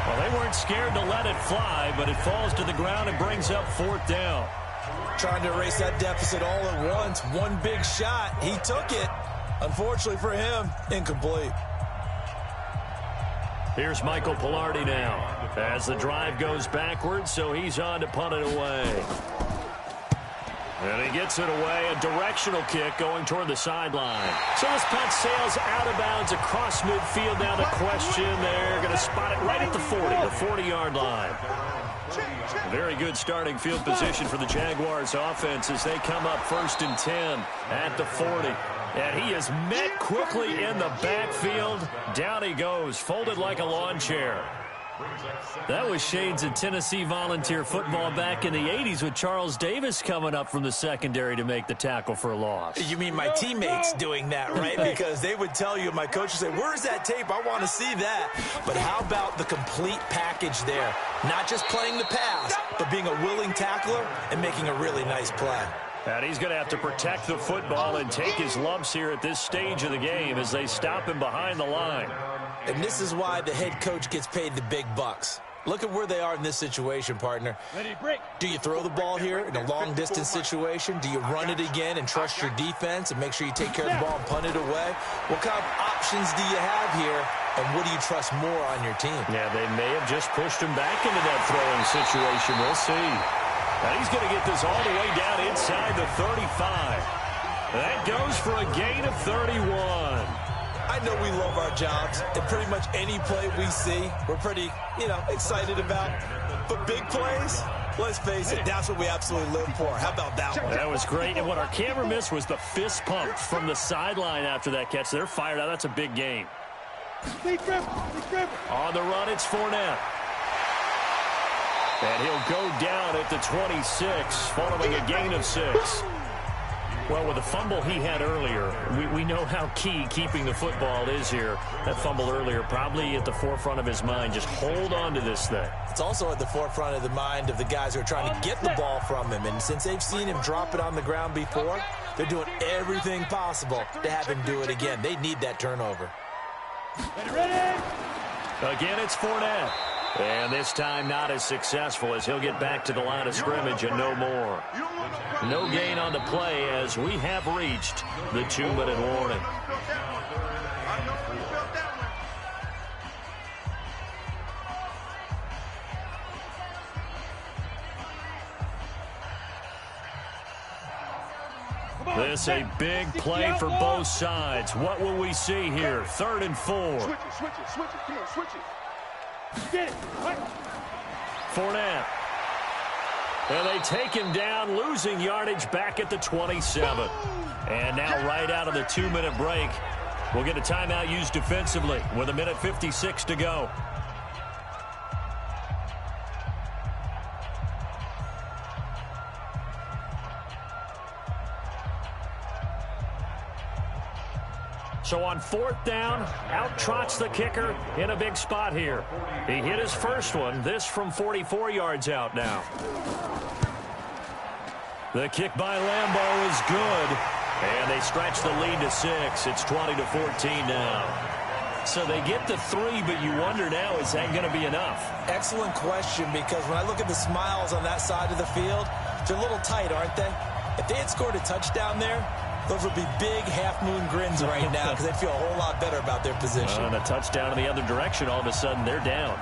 Well, they weren't scared to let it fly, but it falls to the ground and brings up 4th down. Trying to erase that deficit all at once. One big shot. He took it. Unfortunately for him, incomplete. Here's Michael Palardy now as the drive goes backwards, so he's on to punt it away. And he gets it away, a directional kick going toward the sideline. So this punt sails out of bounds across midfield. Now the question, they're going to spot it right at the 40, the 40-yard line. Very good starting field position for the Jaguars offense as they come up 1st and 10 at the 40. And he is met quickly in the backfield. Down he goes, folded like a lawn chair. That was shades of Tennessee Volunteer football back in the 80s with Charles Davis coming up from the secondary to make the tackle for a loss. You mean my teammates doing that, right? Because they would tell you, my coach would say, where's that tape? I want to see that. But how about the complete package there? Not just playing the pass, but being a willing tackler and making a really nice play. And he's going to have to protect the football and take his lumps here at this stage of the game as they stop him behind the line. And this is why the head coach gets paid the big bucks. Look at where they are in this situation, partner. Do you throw the ball here in a long-distance situation? Do you run it again and trust your defense and make sure you take care of the ball and punt it away? What kind of options do you have here, and what do you trust more on your team? Yeah, they may have just pushed him back into that throwing situation. We'll see. And he's going to get this all the way down inside the 35. That goes for a gain of 31. I know we love our jobs, and pretty much any play we see, we're pretty, excited about. But big plays, let's face it, that's what we absolutely live for. How about that one? That was great, and what our camera missed was the fist pump from the sideline after that catch. They're fired out. That's a big game. On the run, it's Fournette. And he'll go down at the 26, following a gain of 6. Well, with the fumble he had earlier, we know how key keeping the football is here. That fumble earlier probably at the forefront of his mind. Just hold on to this thing. It's also at the forefront of the mind of the guys who are trying to get the ball from him. And since they've seen him drop it on the ground before, they're doing everything possible to have him do it again. They need that turnover. Again, it's Fournette. And this time not as successful as he'll get back to the line of scrimmage and no more. No gain on the play as we have reached the 2-minute warning. This a big play for both sides. What will we see here? 3rd and 4. Switch it. Come on, switch it. Get it. Fournette. And they take him down, losing yardage back at the 27. And now right out of the 2-minute break, we'll get a timeout used defensively with 1:56 to go. So on 4th down, out trots the kicker in a big spot here. He hit his first one, this from 44 yards out now. The kick by Lambeau is good, and they stretch the lead to 6. It's 20-14 now. So they get the 3, but you wonder now, is that going to be enough? Excellent question, because when I look at the smiles on that side of the field, they're a little tight, aren't they? If they had scored a touchdown there, those would be big half-moon grins right now because they'd feel a whole lot better about their position. And a touchdown in the other direction, all of a sudden they're down.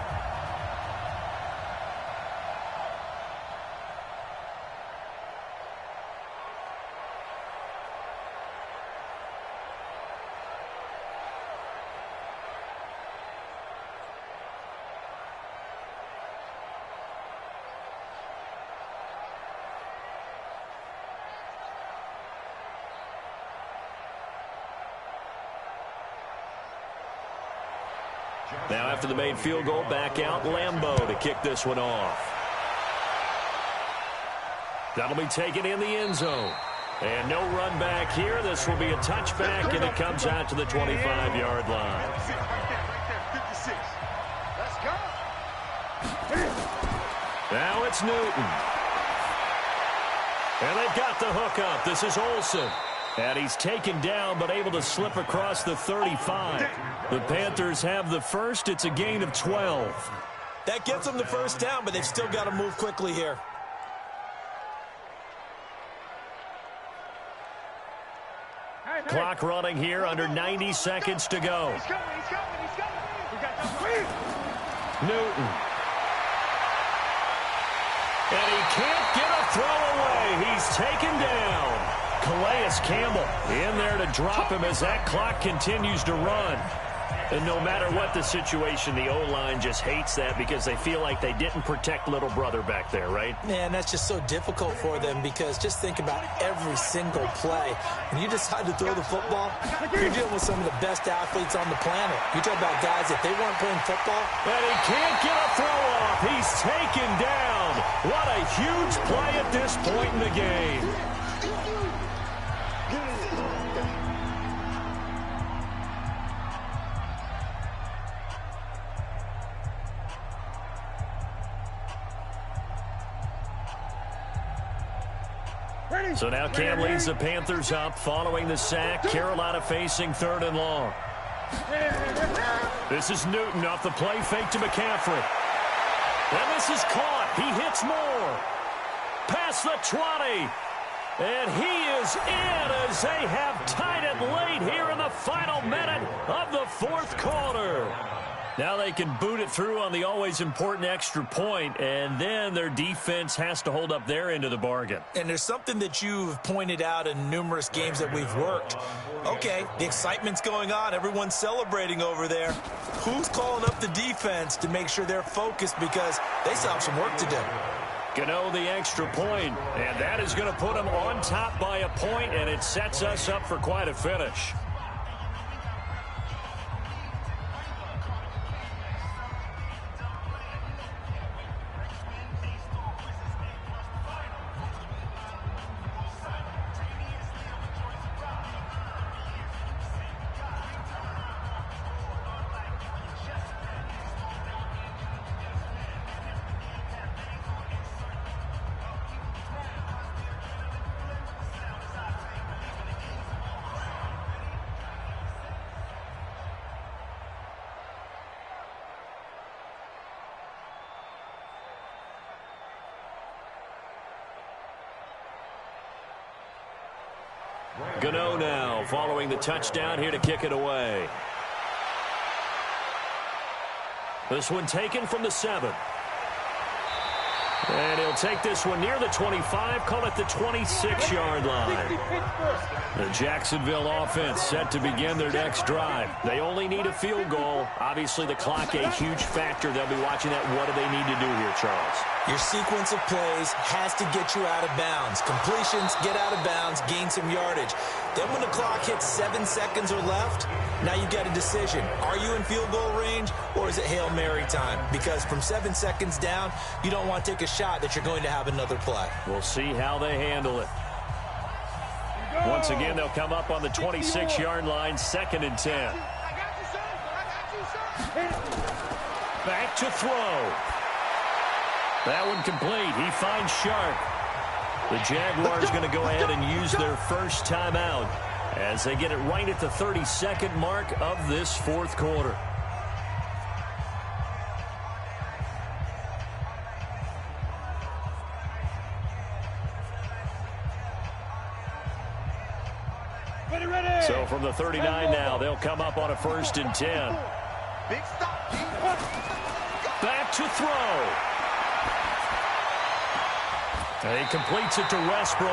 Now after the made field goal, back out Lambeau to kick this one off. That'll be taken in the end zone. And no run back here. This will be a touchback, and it comes out to the 25-yard line. Right there, 56. Let's go. Now it's Newton. And they've got the hook up. This is Olsen. And he's taken down, but able to slip across the 35. The Panthers have the first. It's a gain of 12. That gets them the first down, but they've still got to move quickly here. Clock running here, under 90 seconds to go. He's coming. We got the Newton. And he can't get a throw away. He's taken down. Calais Campbell in there to drop him as that clock continues to run. And no matter what the situation, the O-line just hates that because they feel like they didn't protect little brother back there, right? Man, that's just so difficult for them because just think about every single play. When you decide to throw the football, you're dealing with some of the best athletes on the planet. You talk about guys, if they weren't playing football. And he can't get a throw off. He's taken down. What a huge play at this point in the game. So now Cam leads the Panthers up following the sack. Carolina facing 3rd and long. This is Newton off the play fake to McCaffrey. And this is caught. He hits Moore. Past the 20. And he is in as they have tied it late here in the final minute of the 4th quarter. Now they can boot it through on the always important extra point, and then their defense has to hold up their end of the bargain. And there's something that you've pointed out in numerous games that we've worked. Okay, the excitement's going on. Everyone's celebrating over there. Who's calling up the defense to make sure they're focused because they still have some work to do? Gano the extra point, and that is going to put them on top by a point, and it sets us up for quite a finish. Gano now following the touchdown here to kick it away. This one taken from the 7. And he'll take this one near the 25, call it the 26-yard line. The Jacksonville offense set to begin their next drive. They only need a field goal. Obviously, the clock a huge factor. They'll be watching that. What do they need to do here, Charles? Your sequence of plays has to get you out of bounds. Completions, get out of bounds, gain some yardage. Then when the clock hits 7 seconds or left, now you've got a decision. Are you in field goal range or is it Hail Mary time? Because from 7 seconds down, you don't want to take a shot that you're going to have another play. We'll see how they handle it. Once again, they'll come up on the 26-yard line, 2nd and 10. Back to throw. That one complete. He finds Sharp. The Jaguars going to go ahead and use their first timeout as they get it right at the 32nd mark of this 4th quarter. So from the 39 now, they'll come up on a 1st and 10. Back to throw. And he completes it to Westbrook.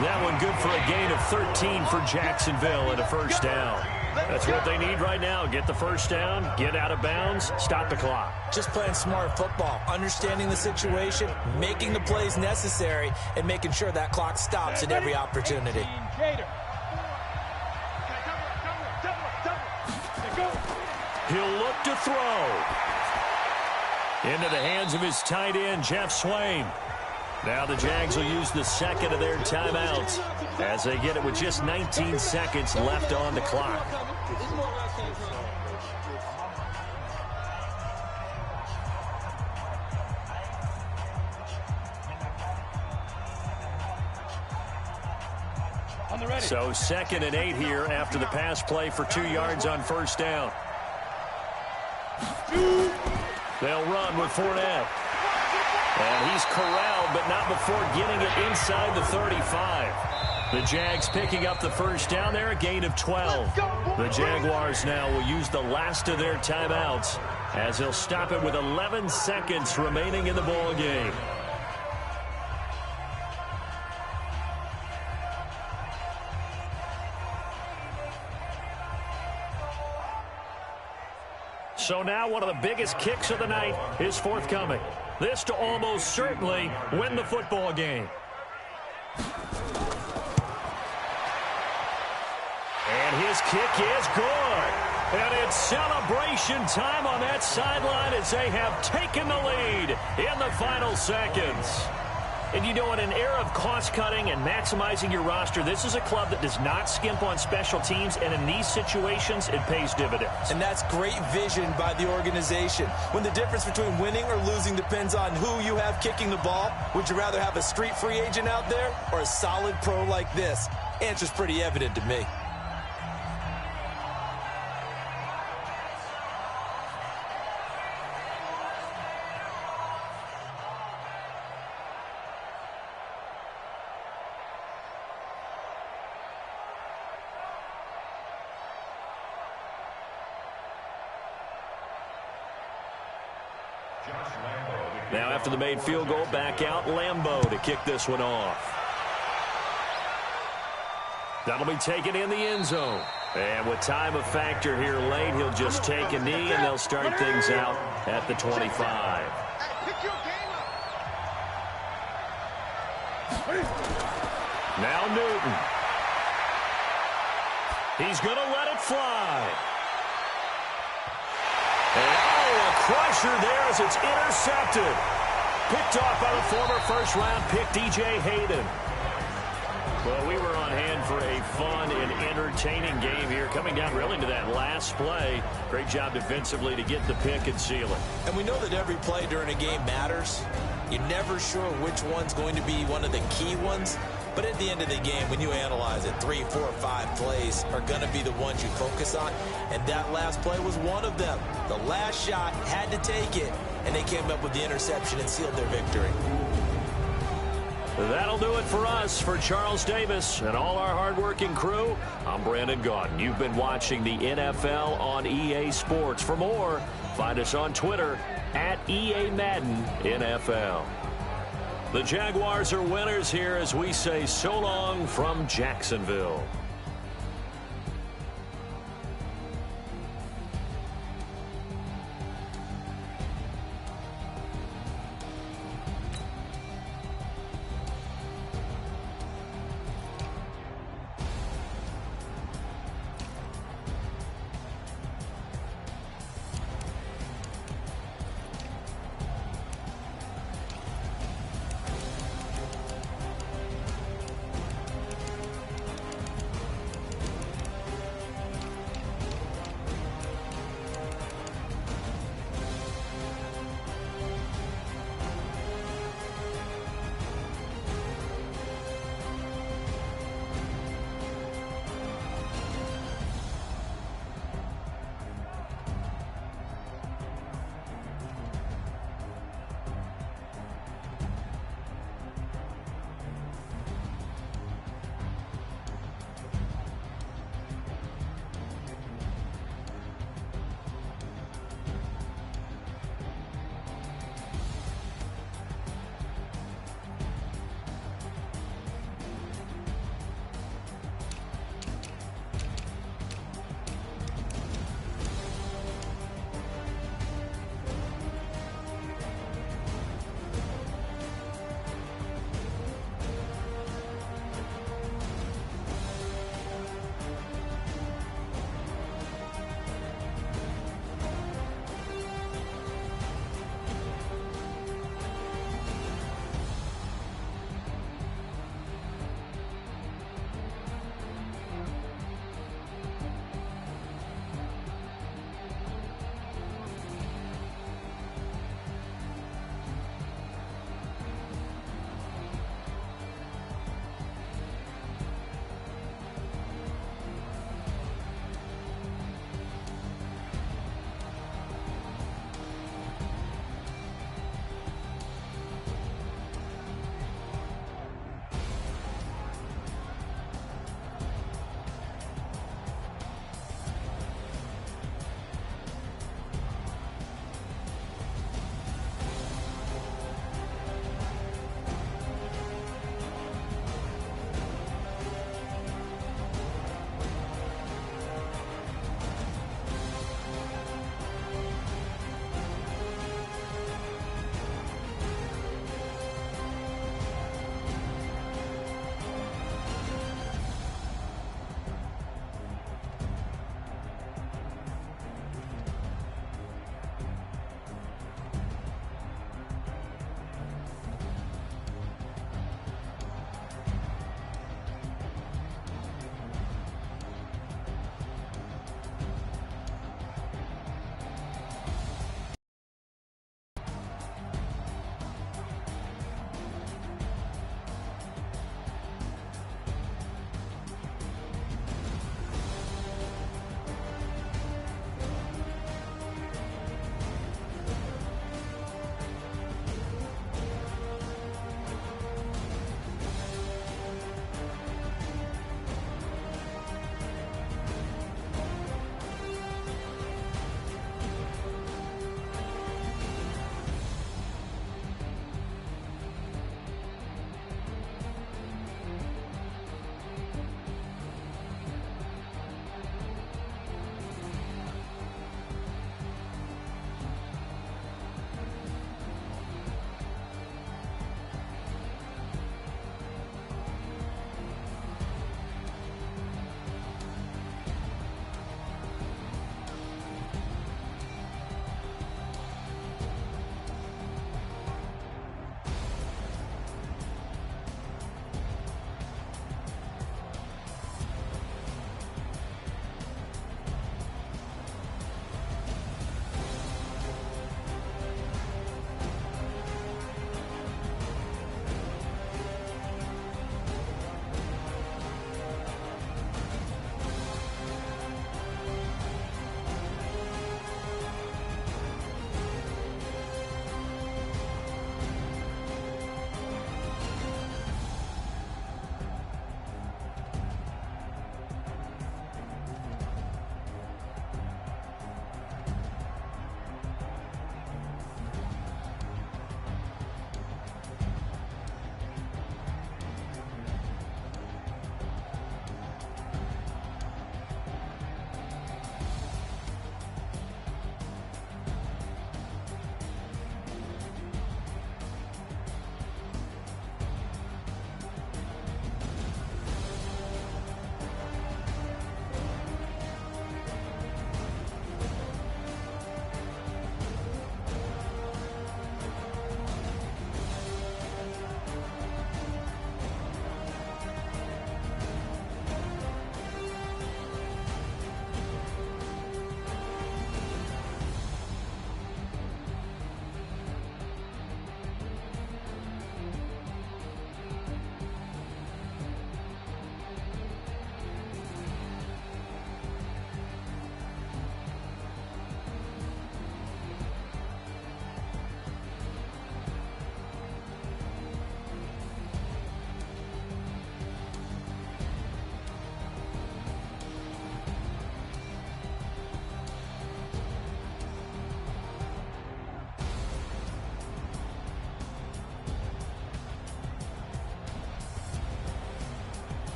That one good for a gain of 13 for Jacksonville and a first down. That's what they need right now. Get the first down, get out of bounds, stop the clock. Just playing smart football, understanding the situation, making the plays necessary, and making sure that clock stops at every opportunity. He'll look to throw. Into the hands of his tight end, Jeff Swain. Now the Jags will use the second of their timeouts as they get it with just 19 seconds left on the clock. So 2nd and 8 here after the pass play for 2 yards on first down. They'll run with Fournette. And he's corralled, but not before getting it inside the 35. The Jags picking up the first down there, a gain of 12. The Jaguars now will use the last of their timeouts as they'll stop it with 11 seconds remaining in the ball game. So now one of the biggest kicks of the night is forthcoming. This to almost certainly win the football game. And his kick is good. And it's celebration time on that sideline as they have taken the lead in the final seconds. And you know, in an era of cost-cutting and maximizing your roster, this is a club that does not skimp on special teams, and in these situations, it pays dividends. And that's great vision by the organization. When the difference between winning or losing depends on who you have kicking the ball, would you rather have a street free agent out there or a solid pro like this? Answer's pretty evident to me. Now after the made field goal, back out Lambeau to kick this one off. That'll be taken in the end zone. And with time a factor here late, he'll just take a knee and they'll start things out at the 25. Now Newton. He's going to let it fly. A crusher there as it's intercepted. Picked off by the former first-round pick, DJ Hayden. Well, we were on hand for a fun and entertaining game here, coming down really to that last play. Great job defensively to get the pick and seal it. And we know that every play during a game matters. You're never sure which one's going to be one of the key ones. But at the end of the game, when you analyze it, 3, 4, 5 plays are going to be the ones you focus on. And that last play was one of them. The last shot had to take it, and they came up with the interception and sealed their victory. That'll do it for us. For Charles Davis and all our hardworking crew, I'm Brandon Gaudin. You've been watching the NFL on EA Sports. For more, find us on Twitter at EA Madden NFL. The Jaguars are winners here as we say so long from Jacksonville.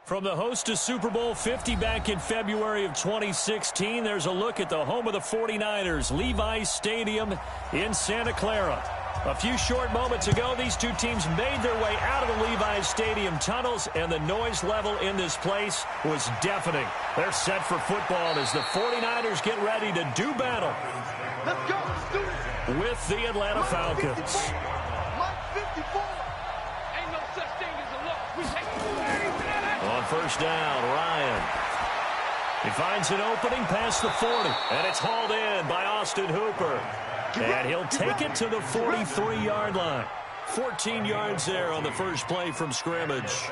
From the host to Super Bowl 50 back in February of 2016, there's a look at the home of the 49ers, Levi's Stadium in Santa Clara. A few short moments ago, these two teams made their way out of the Levi's Stadium tunnels, and the noise level in this place was deafening. They're set for football as the 49ers get ready to do battle. Let's go, let's do it. With the Atlanta Falcons. Mike 54. Ain't no such thing as a loss. We take On first down, Ryan. He finds an opening past the 40, and it's hauled in by Austin Hooper. And he'll take it to the 43-yard line. 14 yards there on the first play from scrimmage.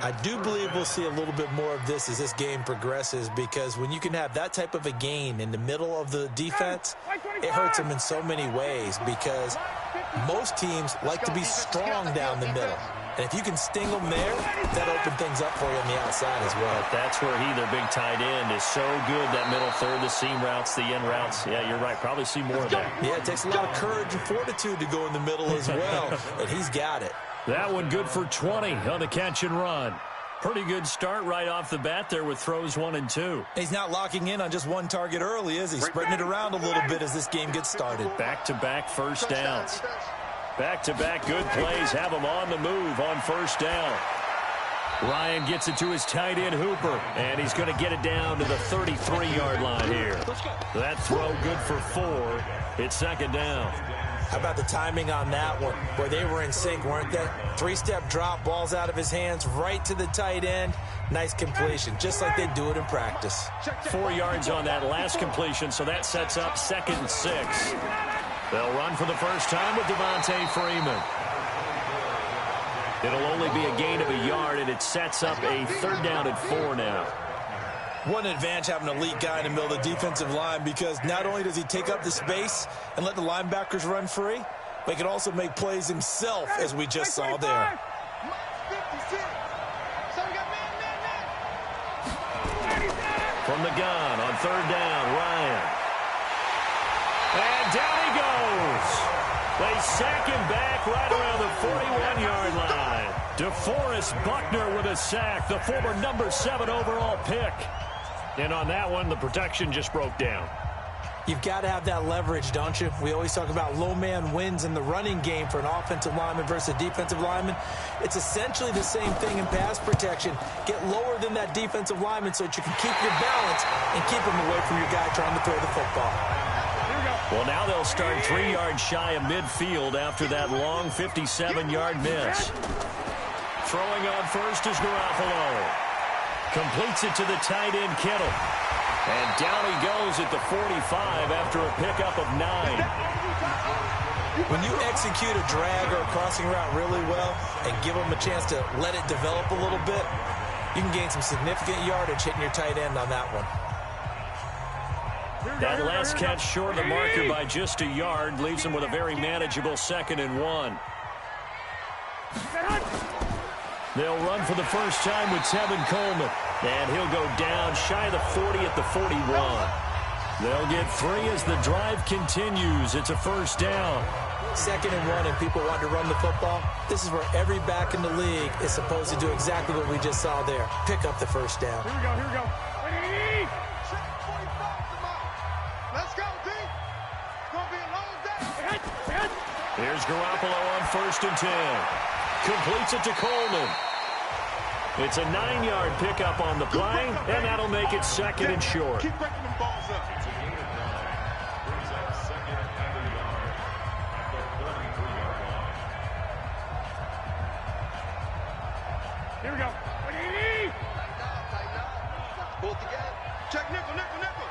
I do believe we'll see a little bit more of this as this game progresses, because when you can have that type of a gain in the middle of the defense, it hurts them in so many ways, because most teams like to be strong down the middle. And if you can sting them there, that'll open things up for you on the outside as well. But that's where their big tight end, is so good. That middle third, the seam routes, the in routes. Yeah, you're right. Probably see more of that. Yeah, it takes a lot of courage and fortitude to go in the middle as well. And he's got it. That one good for 20 on the catch and run. Pretty good start right off the bat there with throws 1 and 2. He's not locking in on just one target early, is he? Spreading it around a little bit as this game gets started. Back-to-back first downs. Back-to-back good plays have him on the move on first down. Ryan gets it to his tight end, Hooper, and he's going to get it down to the 33-yard line here. That throw good for 4. It's second down. How about the timing on that one, where they were in sync, weren't they? 3-step drop, balls out of his hands, right to the tight end. Nice completion, just like they do it in practice. 4 yards on that last completion, so that sets up 2nd and 6. They'll run for the first time with Devontae Freeman. It'll only be a gain of a yard, and it sets up a 3rd down and 4 now. What an advantage having an elite guy in the middle of the defensive line, because not only does he take up the space and let the linebackers run free, but he can also make plays himself, as we just saw there. From the gun on 3rd down, Ryan. And down he goes. They sack him back right around the 41-yard line. DeForest Buckner with a sack, the former number 7 overall pick. And on that one, the protection just broke down. You've got to have that leverage, don't you? We always talk about low man wins in the running game for an offensive lineman versus a defensive lineman. It's essentially the same thing in pass protection. Get lower than that defensive lineman so that you can keep your balance and keep him away from your guy trying to throw the football. Well, now they'll start 3 yards shy of midfield after that long 57-yard miss. Throwing on first is Garoppolo. Completes it to the tight end, Kittle. And down he goes at the 45 after a pickup of 9. When you execute a drag or a crossing route really well and give them a chance to let it develop a little bit, you can gain some significant yardage hitting your tight end on that one. That last catch short of the marker by just a yard leaves him with a very manageable 2nd and 1. They'll run for the first time with Tevin Coleman. And he'll go down shy of the 40 at the 41. They'll get 3 as the drive continues. It's a first down. 2nd and 1, and people want to run the football. This is where every back in the league is supposed to do exactly what we just saw there. Pick up the first down. Here we go, here we go. Let's go, D. It's going to be a long day. Here's Garoppolo on 1st and 10. Completes it to Coleman. It's a 9-yard pickup on the play, and that'll make it 2nd and short. Keep breaking them balls up. It's a gain of 9. Brings up 2nd and a yard at the 43-yard line. Here we go. Pull it together. Check nickel, nickel, nickel.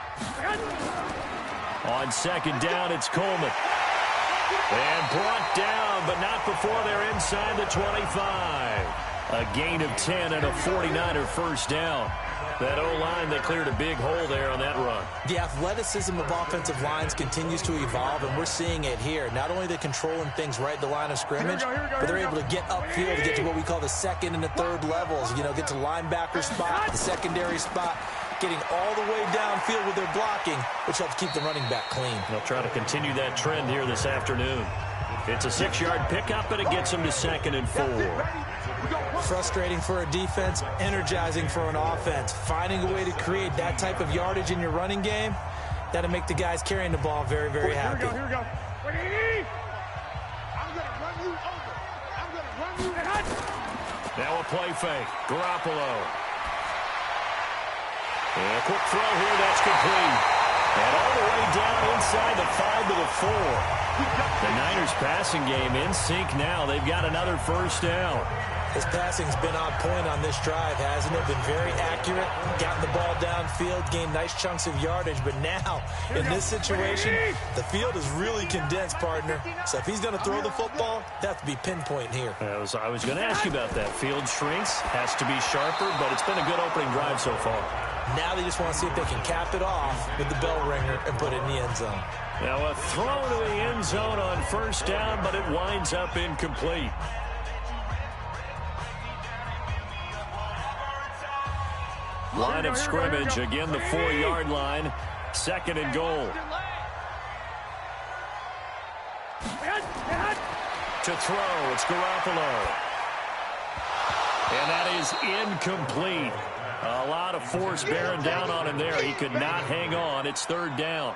On 2nd down, it's Coleman. And brought down, but not before they're inside the 25. A gain of 10 and a 49er first down. That O-line, they cleared a big hole there on that run. The athleticism of offensive lines continues to evolve, and we're seeing it here. Not only are they controlling things right at the line of scrimmage, but they're able to get upfield to get to what we call the 2nd and the 3rd levels. You know, get to linebacker spot, the secondary spot, getting all the way downfield with their blocking, which helps keep the running back clean. They'll try to continue that trend here this afternoon. It's a 6-yard pickup, and it gets them to 2nd and 4. Frustrating for a defense, energizing for an offense. Finding a way to create that type of yardage in your running game, that'll make the guys carrying the ball very, very happy. Here we go. I'm going to run you over. I'm going to run you and Now a play fake. Garoppolo. And a quick throw here. That's complete. And all the way down inside the 5 to the 4. The Niners passing game in sync now. They've got another first down. His passing's been on point on this drive, hasn't it? Been very accurate, gotten the ball downfield, gained nice chunks of yardage. But now, in this situation, the field is really condensed, partner. So if he's going to throw the football, that has to be pinpoint here. I was going to ask you about that. Field shrinks, has to be sharper, but it's been a good opening drive so far. Now they just want to see if they can cap it off with the bell ringer and put it in the end zone. Now a throw to the end zone on first down, but it winds up incomplete. Line of scrimmage, again the 4-yard line, 2nd and goal. To throw, it's Garoppolo. And that is incomplete. A lot of force bearing down on him there. He could not hang on. It's 3rd down.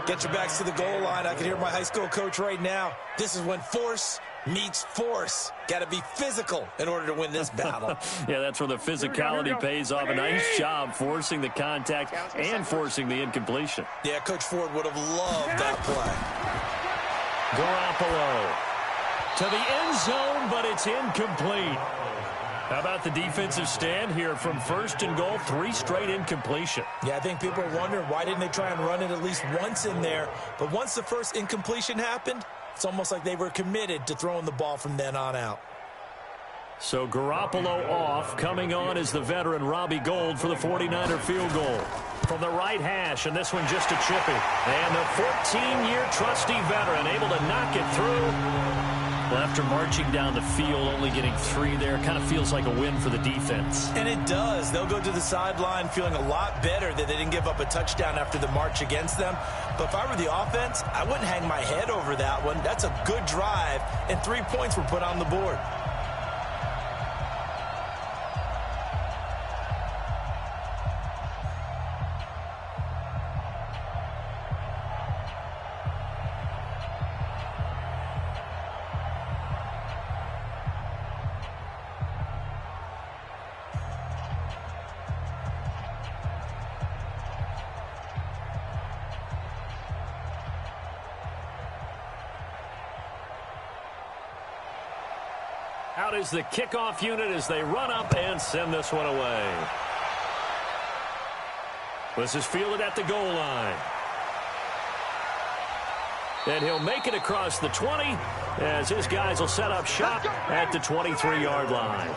Get your backs to the goal line. I can hear my high school coach right now. This is when force meets force. Got to be physical in order to win this battle. Yeah, that's where the physicality pays off. A nice job forcing the contact and forcing the incompletion. Yeah, Coach Ford would have loved that play. Garoppolo to the end zone, but it's incomplete. How about the defensive stand here from 1st and goal, 3 straight incompletion? Yeah, I think people are wondering why didn't they try and run it at least once in there. But once the first incompletion happened, it's almost like they were committed to throwing the ball from then on out. So Garoppolo off. Coming on is the veteran Robbie Gould for the 49er field goal. From the right hash, and this one just a chippy. And the 14-year trusty veteran able to knock it through. Well, after marching down the field, only getting 3 there, kind of feels like a win for the defense. And it does. They'll go to the sideline feeling a lot better that they didn't give up a touchdown after the march against them. But if I were the offense, I wouldn't hang my head over that one. That's a good drive, and 3 points were put on the board. Out is the kickoff unit as they run up and send this one away. This is fielded at the goal line. And he'll make it across the 20 as his guys will set up shop at the 23-yard line.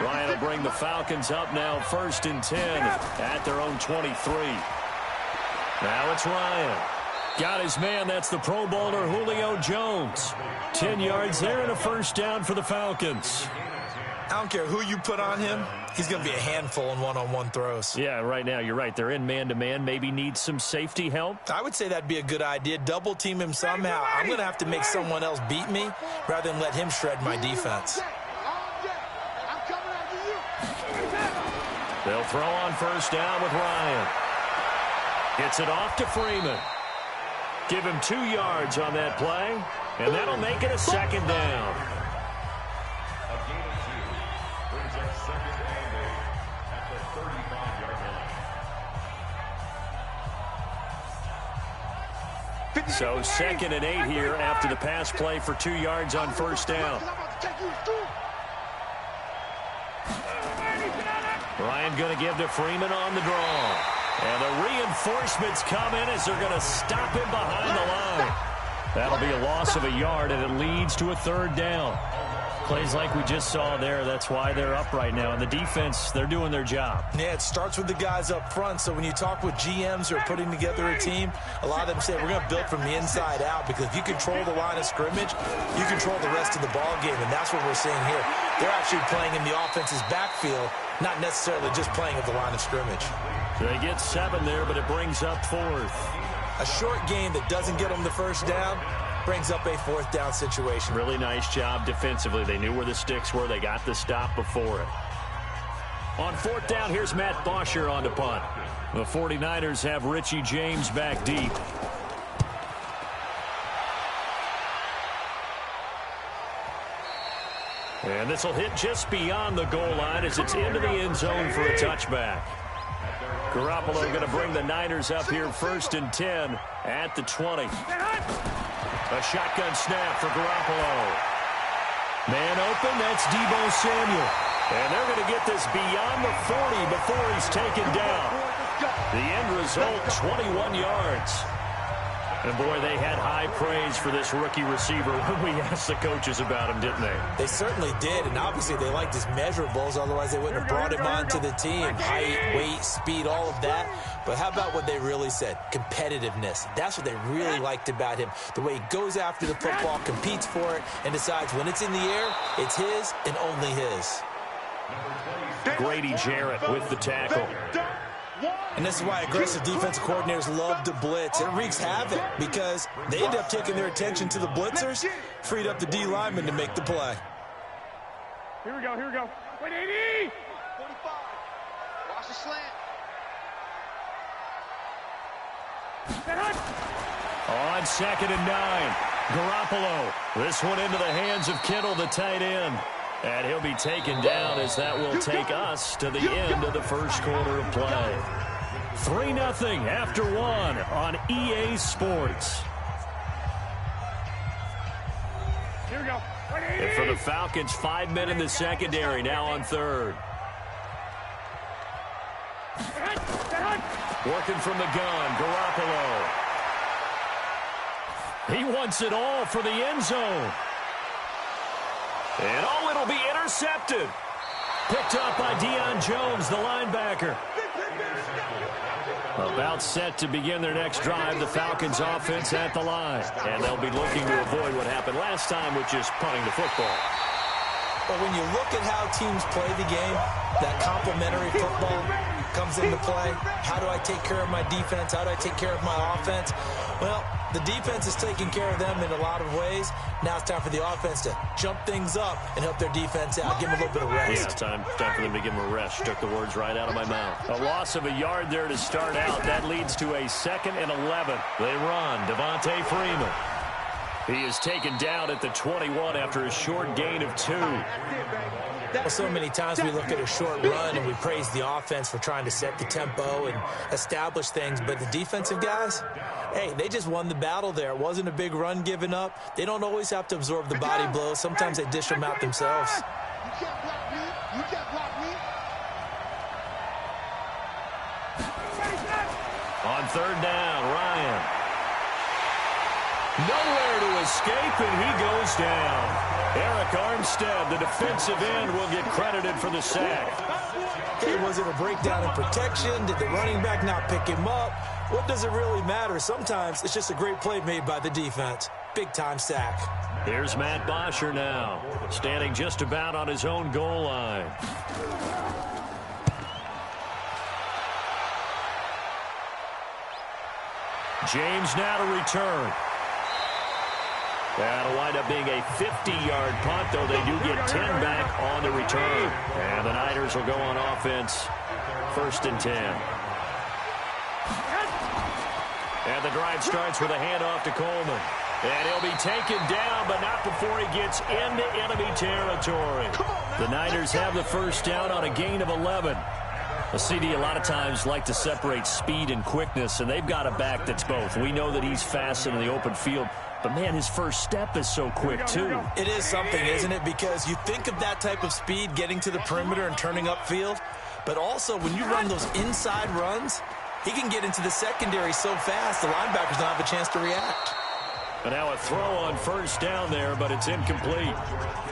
Ryan will bring the Falcons up now 1st and 10 at their own 23. Now it's Ryan. Got his man. That's the Pro Bowler Julio Jones. 10 yards there and a first down for the Falcons. I don't care who you put on him. He's going to be a handful in one-on-one throws. Yeah, right now you're right. They're in man-to-man. Maybe need some safety help. I would say that'd be a good idea. Double team him somehow. I'm going to have to make someone else beat me rather than let him shred my defense. They'll throw on first down with Ryan. Gets it off to Freeman. Give him 2 yards on that play, and that'll make it a 2nd down. A gain of 2 brings up 2nd and 8 at the 35-yard line. So 2nd and 8 here after the pass play for 2 yards on first down. Ryan going to give to Freeman on the draw. And the reinforcements come in as they're going to stop him behind the line. That'll be a loss of a yard, and it leads to a 3rd down. Plays like we just saw there, that's why they're up right now. And the defense, they're doing their job. Yeah, it starts with the guys up front. So when you talk with GMs who are putting together a team, a lot of them say we're going to build from the inside out, because if you control the line of scrimmage, you control the rest of the ball game, and that's what we're seeing here. They're actually playing in the offense's backfield, not necessarily just playing at the line of scrimmage. They get 7 there, but it brings up 4th. A short game that doesn't get them the first down, brings up a 4th down situation. Really nice job defensively. They knew where the sticks were. They got the stop before it. On 4th down, here's Matt Bosher on the punt. The 49ers have Richie James back deep. And this will hit just beyond the goal line as it's into the end zone for a touchback. Garoppolo going to bring the Niners up here 1st and 10 at the 20. A shotgun snap for Garoppolo. Man open, that's Deebo Samuel. And they're going to get this beyond the 40 before he's taken down. The end result, 21 yards. And, boy, they had high praise for this rookie receiver when we asked the coaches about him, didn't they? They certainly did, and obviously they liked his measurables. Otherwise, they wouldn't have brought him onto the team. Height, weight, speed, all of that. But how about what they really said? Competitiveness. That's what they really liked about him. The way he goes after the football, competes for it, and decides when it's in the air, it's his and only his. Grady Jarrett with the tackle. And this is why aggressive defensive coordinators love to blitz. It wreaks havoc because they end up taking their attention to the blitzers, freed up the D lineman to make the play. Here we go, here we go. Wait, 80! 45. Watch the slant. On 2nd and 9, Garoppolo. This one into the hands of Kittle, the tight end. And he'll be taken down as that will take us to the end of the first quarter of play. 3-0 after 1 on EA Sports. Here we go. And for the Falcons, 5 men in the secondary, now on 3rd. Working from the gun, Garoppolo. He wants it all for the end zone. And it'll be intercepted. Picked up by Deion Jones, the linebacker. About set to begin their next drive, the Falcons offense at the line. And they'll be looking to avoid what happened last time, which is punting the football. But when you look at how teams play the game, that complementary football comes into play. How do I take care of my defense? How do I take care of my offense? Well, the defense is taking care of them in a lot of ways. Now it's time for the offense to jump things up and help their defense out. Give them a little bit of rest. Yeah, time for them to give them a rest. You took the words right out of my mouth. A loss of a yard there to start out. That leads to a 2nd and 11. They run. Devontae Freeman. He is taken down at the 21 after a short gain of 2. Well, so many times we look at a short run and we praise the offense for trying to set the tempo and establish things. But the defensive guys, hey, they just won the battle there. It wasn't a big run given up. They don't always have to absorb the body blows. Sometimes they dish them out themselves. You can't block me. You can't block me. On 3rd down, Ryan. Nowhere to escape, and he goes down. Eric Armstead, the defensive end, will get credited for the sack. Hey, was it a breakdown in protection? Did the running back not pick him up? What does it really matter? Sometimes it's just a great play made by the defense. Big-time sack. Here's Matt Bosher now, standing just about on his own goal line. James now to return. That'll wind up being a 50-yard punt, though they do get 10 back on the return. And the Niners will go on offense, 1st and 10. And the drive starts with a handoff to Coleman. And he'll be taken down, but not before he gets into enemy territory. The Niners have the 1st down on a gain of 11. A CD a lot of times like to separate speed and quickness, and they've got a back that's both. We know that he's fast in the open field, but, man, his first step is so quick, too. It is something, isn't it? Because you think of that type of speed getting to the perimeter and turning upfield, but also when you run those inside runs, he can get into the secondary so fast the linebackers don't have a chance to react. And now a throw on 1st down there, but it's incomplete.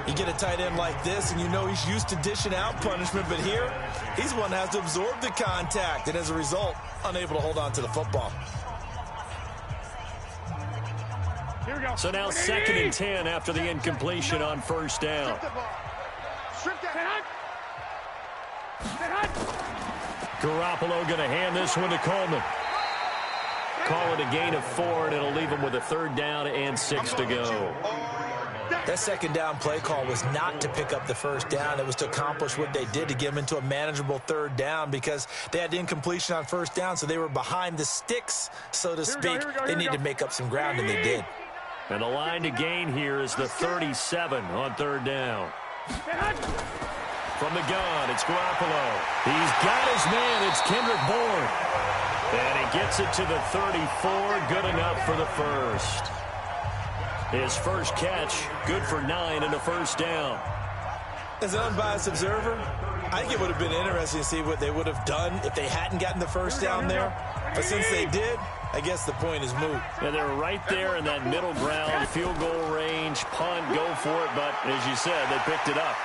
You get a tight end like this, and you know he's used to dishing out punishment, but here, he's the one that has to absorb the contact, and as a result, unable to hold on to the football. So now 2nd and 10 after the incompletion on 1st down. Garoppolo going to hand this one to Coleman. call it a gain of 4, and it'll leave them with a 3rd down and 6 to go. That 2nd down play call was not to pick up the 1st down. It was to accomplish what they did, to get them into a manageable 3rd down, because they had incompletion on 1st down, so they were behind the sticks, so to speak. They needed to make up some ground, and they did. And the line to gain here is the 37 on 3rd down. From the gun, it's Garoppolo. He's got his man. It's Kendrick Bourne. And he gets it to the 34. Good enough for the first. His first catch, good for 9 and a 1st down. As an unbiased observer, I think it would have been interesting to see what they would have done if they hadn't gotten the 1st down there. But since they did, I guess the point is moot. Yeah, they're right there in that middle ground, field goal range, punt, go for it. But as you said, they picked it up.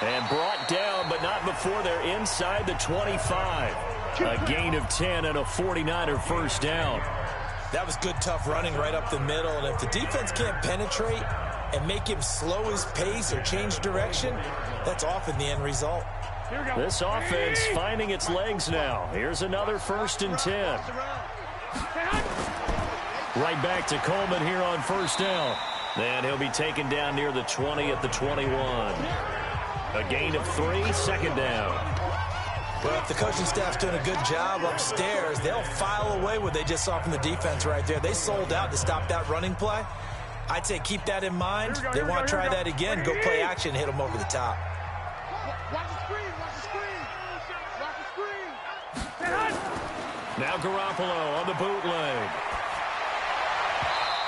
And brought down, but not before they're inside the 25. A gain of 10 and a 49er 1st down. That was good, tough running right up the middle. And if the defense can't penetrate and make him slow his pace or change direction, that's often the end result. This offense finding its legs now. Here's another 1st and 10. Right back to Coleman here on 1st down. Then he'll be taken down near the 20 at the 21. A gain of 3, 2nd down. Well, if the coaching staff's doing a good job upstairs, they'll file away what they just saw from the defense right there. They sold out to stop that running play. I'd say keep that in mind. They want to try that again. Go play action, hit them over the top. Watch the screen, watch the screen. Watch the screen. Now Garoppolo on the bootleg.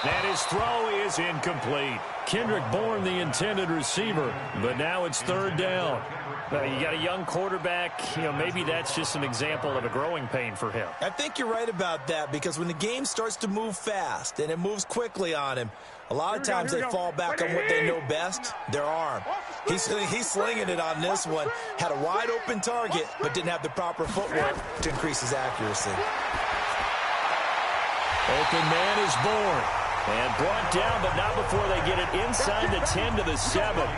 And his throw is incomplete. Kendrick Bourne, the intended receiver, but now it's 3rd down. You got a young quarterback. Maybe that's just an example of a growing pain for him. I think you're right about that, because when the game starts to move fast and it moves quickly on him, a lot of times they fall back on what they know best, their arm. He's slinging it on this one. Had a wide open target, but didn't have the proper footwork to increase his accuracy. Open man is Bourne. And brought down, but not before they get it inside the 10 to the 7.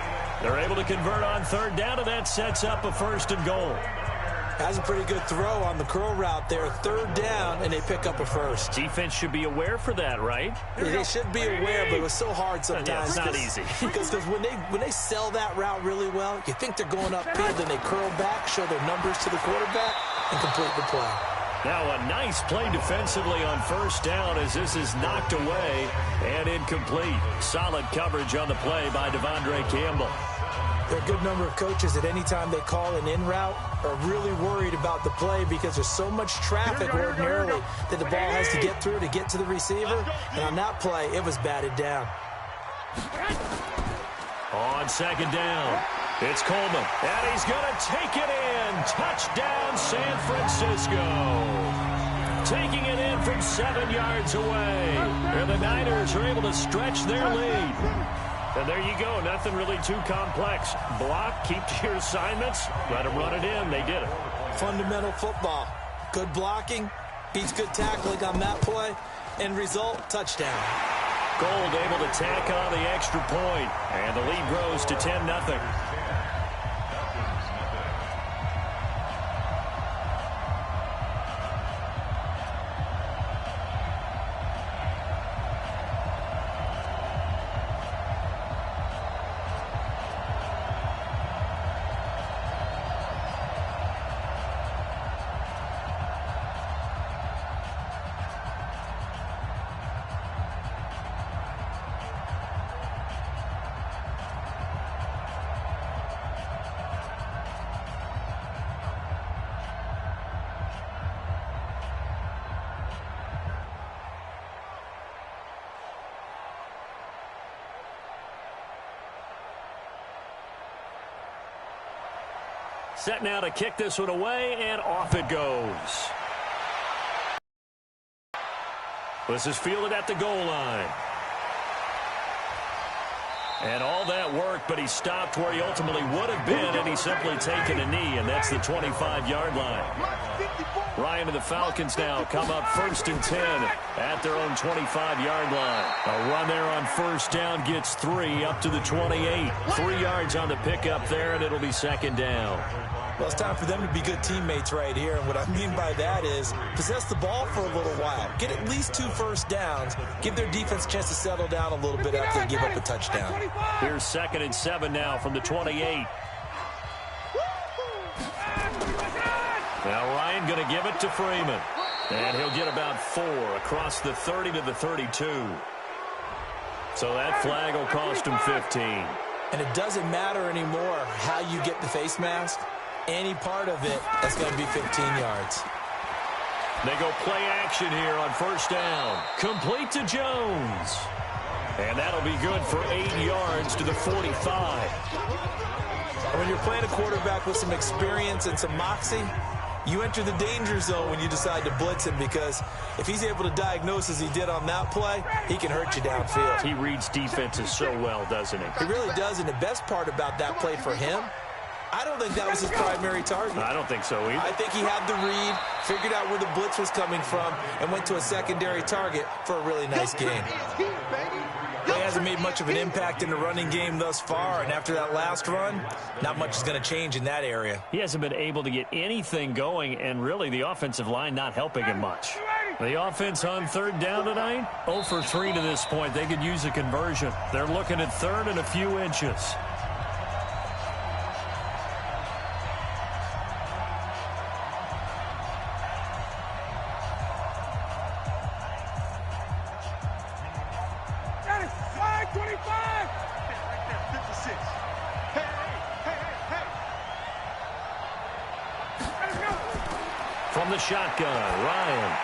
They're able to convert on 3rd down, and that sets up a 1st and goal. Has a pretty good throw on the curl route there. 3rd down, and they pick up a 1st. Defense should be aware for that, right? They should be aware, but it was so hard sometimes. Yeah, it's not easy. Because when they sell that route really well, you think they're going upfield, then they curl back, show their numbers to the quarterback, and complete the play. Now a nice play defensively on 1st down as this is knocked away and incomplete. Solid coverage on the play by Devondre Campbell. There are a good number of coaches at any time they call an in route are really worried about the play, because there's so much traffic ordinarily that the ball has to get through to get to the receiver. And on that play, it was batted down. On 2nd down, it's Coleman. And he's going to take it in. Touchdown, San Francisco. Taking it in from 7 yards away. And the Niners are able to stretch their lead. And there you go. Nothing really too complex. Block, keep to your assignments, let them run it in. They did it. Fundamental football. Good blocking, beats good tackling on that play. End result, touchdown. Gold able to tack on the extra point. And the lead grows to 10-0. Set now to kick this one away, and off it goes. This is fielded at the goal line. And all that work, but he stopped where he ultimately would have been, and he's simply taken a knee, and that's the 25-yard line. Ryan and the Falcons now come up 1st and 10 at their own 25-yard line. A run there on 1st down gets 3 up to the 28. 3 yards on the pickup there, and it'll be 2nd down. Well, it's time for them to be good teammates right here. And what I mean by that is possess the ball for a little while. Get at least 2 first downs. Give their defense a chance to settle down a little bit after they give up a touchdown. Here's 2nd and 7 now from the 28. Now Ryan going to give it to Freeman. And he'll get about 4 across the 30 to the 32. So that flag will cost him 15. And it doesn't matter anymore how you get the face mask. Any part of it, that's going to be 15 yards. They go play action here on 1st down. Complete to Jones. And that'll be good for 8 yards to the 45. When you're playing a quarterback with some experience and some moxie, you enter the danger zone when you decide to blitz him, because if he's able to diagnose as he did on that play, he can hurt you downfield. He reads defenses so well, doesn't he? He really does, and the best part about that play for him, I don't think that was his primary target. I don't think so either. I think he had the read, figured out where the blitz was coming from, and went to a secondary target for a really nice game. He hasn't made much of an impact in the running game thus far, and after that last run, not much is going to change in that area. He hasn't been able to get anything going, and really the offensive line not helping him much. The offense on 3rd down tonight, 0 for 3 to this point. They could use a conversion. They're looking at 3rd and a few inches. From the shotgun, Ryan.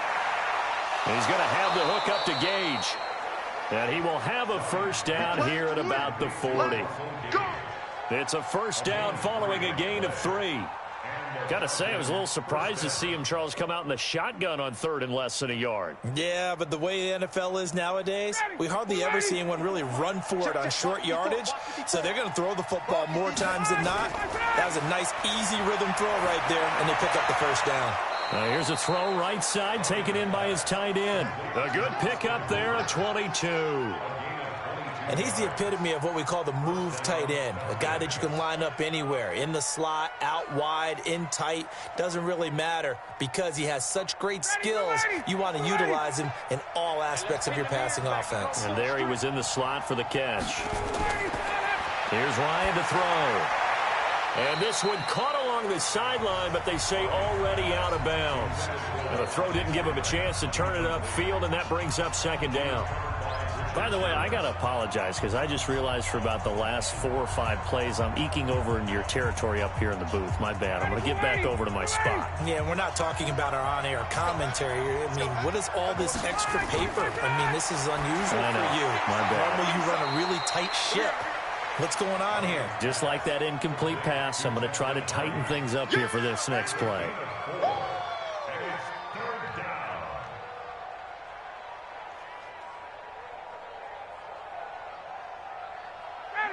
He's going to have the hook up to Gage. And he will have a 1st down here at about the 40. It's a 1st down following a gain of 3. Got to say, I was a little surprised to see him, Charles, come out in the shotgun on 3rd and less than a yard. Yeah, but the way the NFL is nowadays, we hardly ever see anyone really run for it on short yardage. So they're going to throw the football more times than not. That was a nice, easy rhythm throw right there, and they pick up the 1st down. Here's a throw right side, taken in by his tight end. A good pickup there at 22. And he's the epitome of what we call the move tight end, a guy that you can line up anywhere, in the slot, out wide, in tight, doesn't really matter, because he has such great skills. You want to utilize him in all aspects of your passing offense. And there he was in the slot for the catch. Here's Ryan to throw. And this one caught along the sideline, but they say already out of bounds. And the throw didn't give him a chance to turn it upfield, and that brings up 2nd down. By the way, I got to apologize, because I just realized for about the last 4 or 5 plays, I'm eking over into your territory up here in the booth. My bad. I'm going to get back over to my spot. Yeah, we're not talking about our on-air commentary. I mean, what is all this extra paper? I mean, this is unusual for you. My bad. Normally you run a really tight ship. What's going on here? Just like that incomplete pass, I'm going to try to tighten things up here for this next play.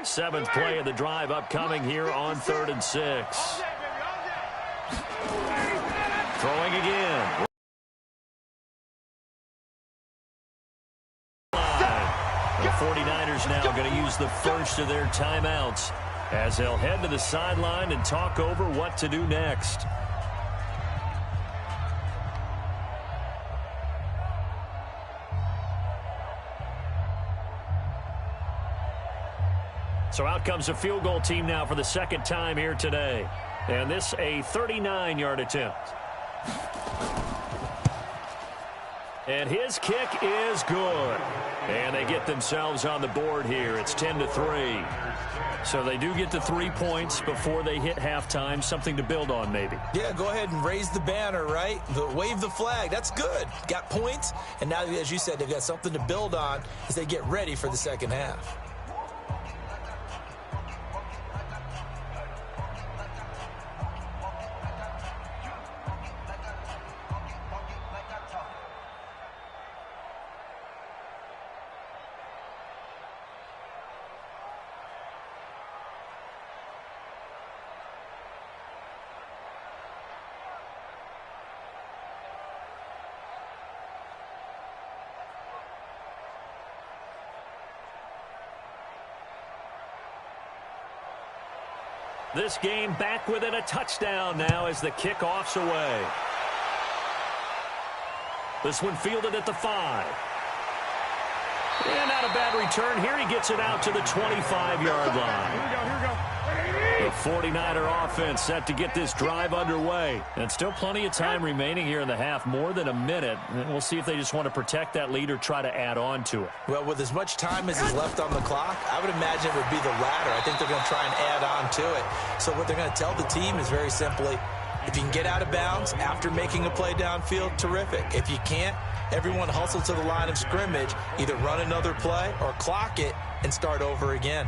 Seventh play of the drive upcoming here on 3rd and 6. Throwing again. The 49ers now going to use the first of their timeouts as they'll head to the sideline and talk over what to do next. So out comes a field goal team now for the 2nd time here today. And this a 39-yard attempt. And his kick is good. And they get themselves on the board here. It's 10-3. So they do get the 3 points before they hit halftime. Something to build on, maybe. Yeah, go ahead and raise the banner, right? Wave the flag. That's good. Got points. And now, as you said, they've got something to build on as they get ready for the 2nd half. This game back within a touchdown now as the kickoff's away. This one fielded at the 5. And not a bad return here. He gets it out to the 25-yard line. Here we go. The 49er offense set to get this drive underway. And still plenty of time remaining here in the half, more than a minute. And we'll see if they just want to protect that lead or try to add on to it. Well, with as much time as is left on the clock, I would imagine it would be the latter. I think they're going to try and add on to it. So what they're going to tell the team is very simply, if you can get out of bounds after making a play downfield, terrific. If you can't, everyone hustle to the line of scrimmage, either run another play or clock it and start over again.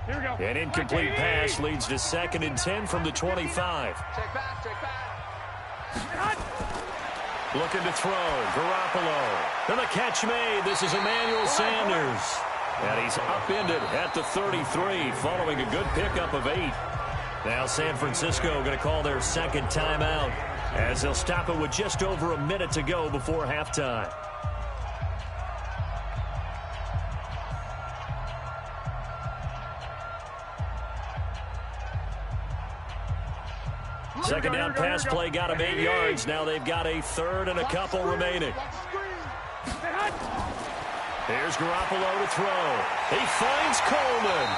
Here we go. An incomplete pass leads to 2nd and 10 from the 25. Check back. Looking to throw. Garoppolo. And the catch made. This is Emmanuel Sanders. And he's upended at the 33 following a good pickup of 8. Now San Francisco going to call their second timeout as they'll stop it with just over a minute to go before halftime. Second down pass play got him 8 yards. Now they've got a 3rd and a couple remaining. Here's Garoppolo to throw. He finds Coleman.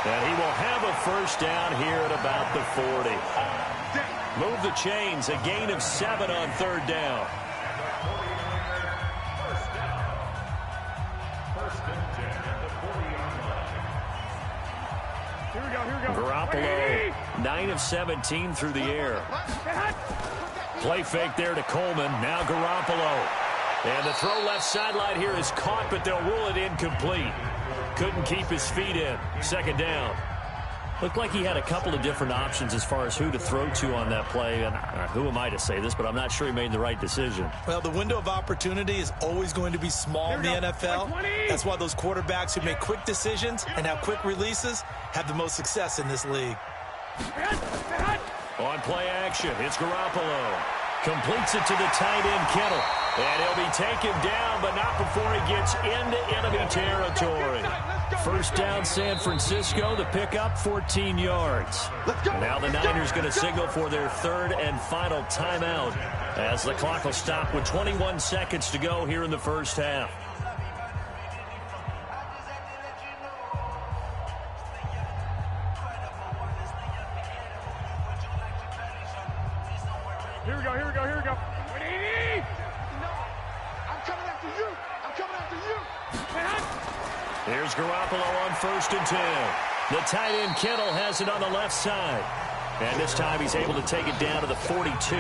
And he will have a first down here at about the 40. Move the chains. A gain of 7 on 3rd down. Here we go. Garoppolo, 9 of 17 through the air. Play fake there to Coleman. Now Garoppolo. And the throw left sideline here is caught, but they'll rule it incomplete. Couldn't keep his feet in. 2nd down. Looked like he had a couple of different options as far as who to throw to on that play. And who am I to say this, but I'm not sure he made the right decision. Well, the window of opportunity is always going to be small in the NFL. That's why those quarterbacks who make quick decisions and have quick releases have the most success in this league. On play action, it's Garoppolo. Completes it to the tight end, Kittle. And he'll be taken down, but not before he gets into enemy territory. First down, San Francisco. The pickup, 14 yards. Now the Niners going to signal for their 3rd and final timeout as the clock will stop with 21 seconds to go here in the first half. Here we go. I'm coming after you. Here's Garoppolo on 1st and 10. The tight end Kittle has it on the left side. And this time he's able to take it down to the 42.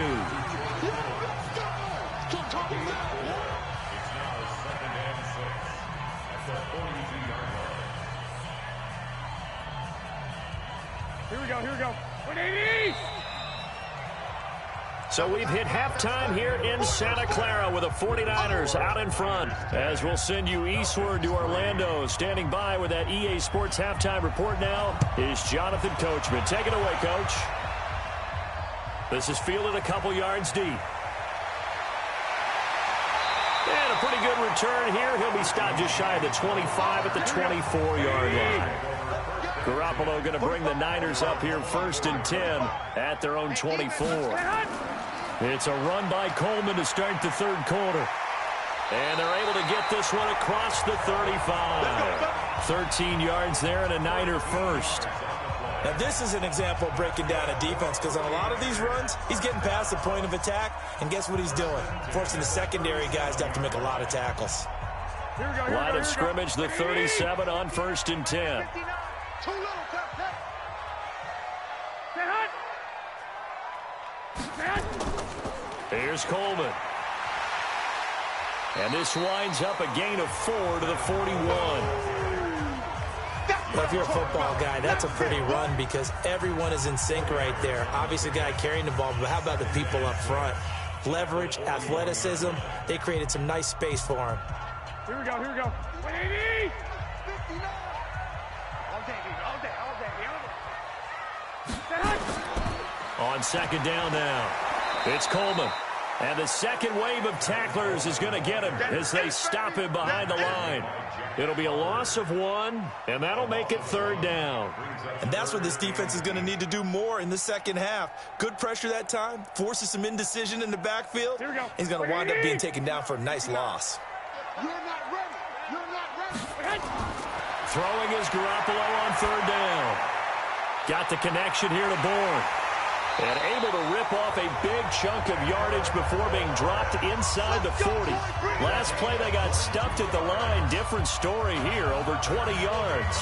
Here we go. 180. So we've hit halftime here in Santa Clara with the 49ers out in front. As we'll send you eastward to Orlando. Standing by with that EA Sports halftime report now is Jonathan Coachman. Take it away, Coach. This is fielded a couple yards deep. And a pretty good return here. He'll be stopped just shy of the 25 at the 24-yard line. Garoppolo going to bring the Niners up here 1st and 10 at their own 24. It's a run by Coleman to start the 3rd quarter. And they're able to get this one across the 35. 13 yards there and a Niner first. Now, this is an example of breaking down a defense because on a lot of these runs, he's getting past the point of attack, and guess what he's doing? Forcing the secondary guys to have to make a lot of tackles. Line of scrimmage, the 37 on 1st and 10. Here's Coleman. And this winds up a gain of 4 to the 41. Well, if you're a football guy, that's a pretty run because everyone is in sync right there. Obviously, the guy carrying the ball, but how about the people up front? Leverage, athleticism, they created some nice space for him. Here we go. 180. On 2nd down now, it's Coleman. And the second wave of tacklers is going to get him as they stop him behind the line. It'll be a loss of 1, and that'll make it 3rd down. And that's what this defense is going to need to do more in the second half. Good pressure that time, forces some indecision in the backfield. He's going to wind up being taken down for a nice loss. You're not ready. You're not ready. Throwing is Garoppolo on 3rd down. Got the connection here to Bourne. And able to rip off a big chunk of yardage before being dropped inside the 40. Last play, they got stuffed at the line. Different story here, over 20 yards.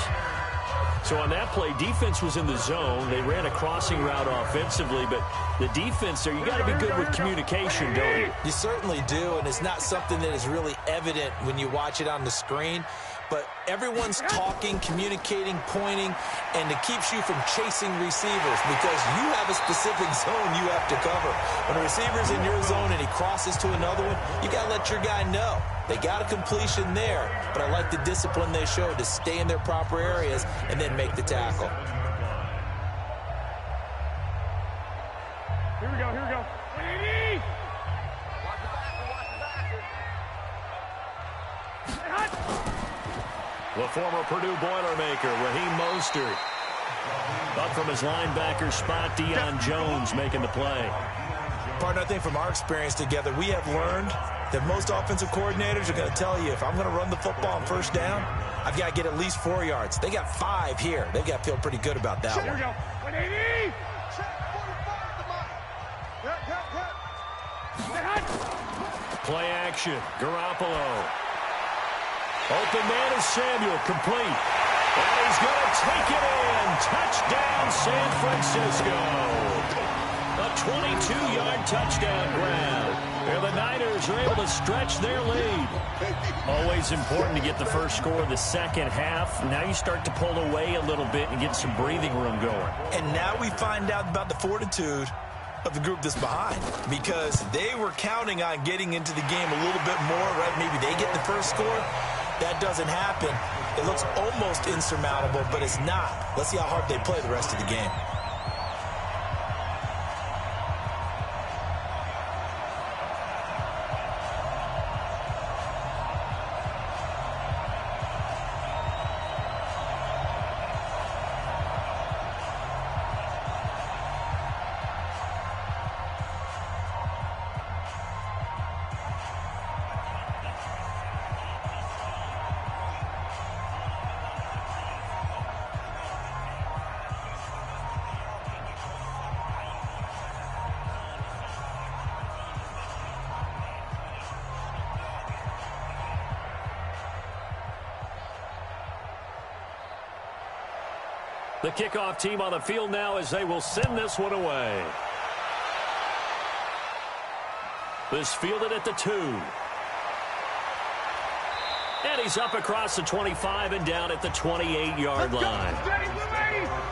So on that play, defense was in the zone. They ran a crossing route offensively, but the defense there, you got to be good with communication, don't you? You certainly do, and it's not something that is really evident when you watch it on the screen. But everyone's talking, communicating, pointing, and it keeps you from chasing receivers because you have a specific zone you have to cover. When a receiver's in your zone and he crosses to another one, you got to let your guy know. They got a completion there, but I like the discipline they showed to stay in their proper areas and then make the tackle. Here we go, here we go. The former Purdue Boilermaker, Raheem Mostert. Up from his linebacker spot, Deion Jones making the play. Partner, I think from our experience together, we have learned that most offensive coordinators are going to tell you, if I'm going to run the football on 1st down, I've got to get at least 4 yards. They got 5 here. They've got to feel pretty good about that one. Here we go. 180. Play action, Garoppolo. Open man is Samuel, complete. And he's going to take it in. Touchdown, San Francisco. A 22-yard touchdown grab. And the Niners are able to stretch their lead. Always important to get the first score of the second half. Now you start to pull away a little bit and get some breathing room going. And now we find out about the fortitude of the group that's behind, because they were counting on getting into the game a little bit more, right? Maybe they get the first score. That doesn't happen. It looks almost insurmountable, but it's not. Let's see how hard they play the rest of the game. The kickoff team on the field now as they will send this one away. This fielded at the 2. And he's up across the 25 and down at the 28-yard line.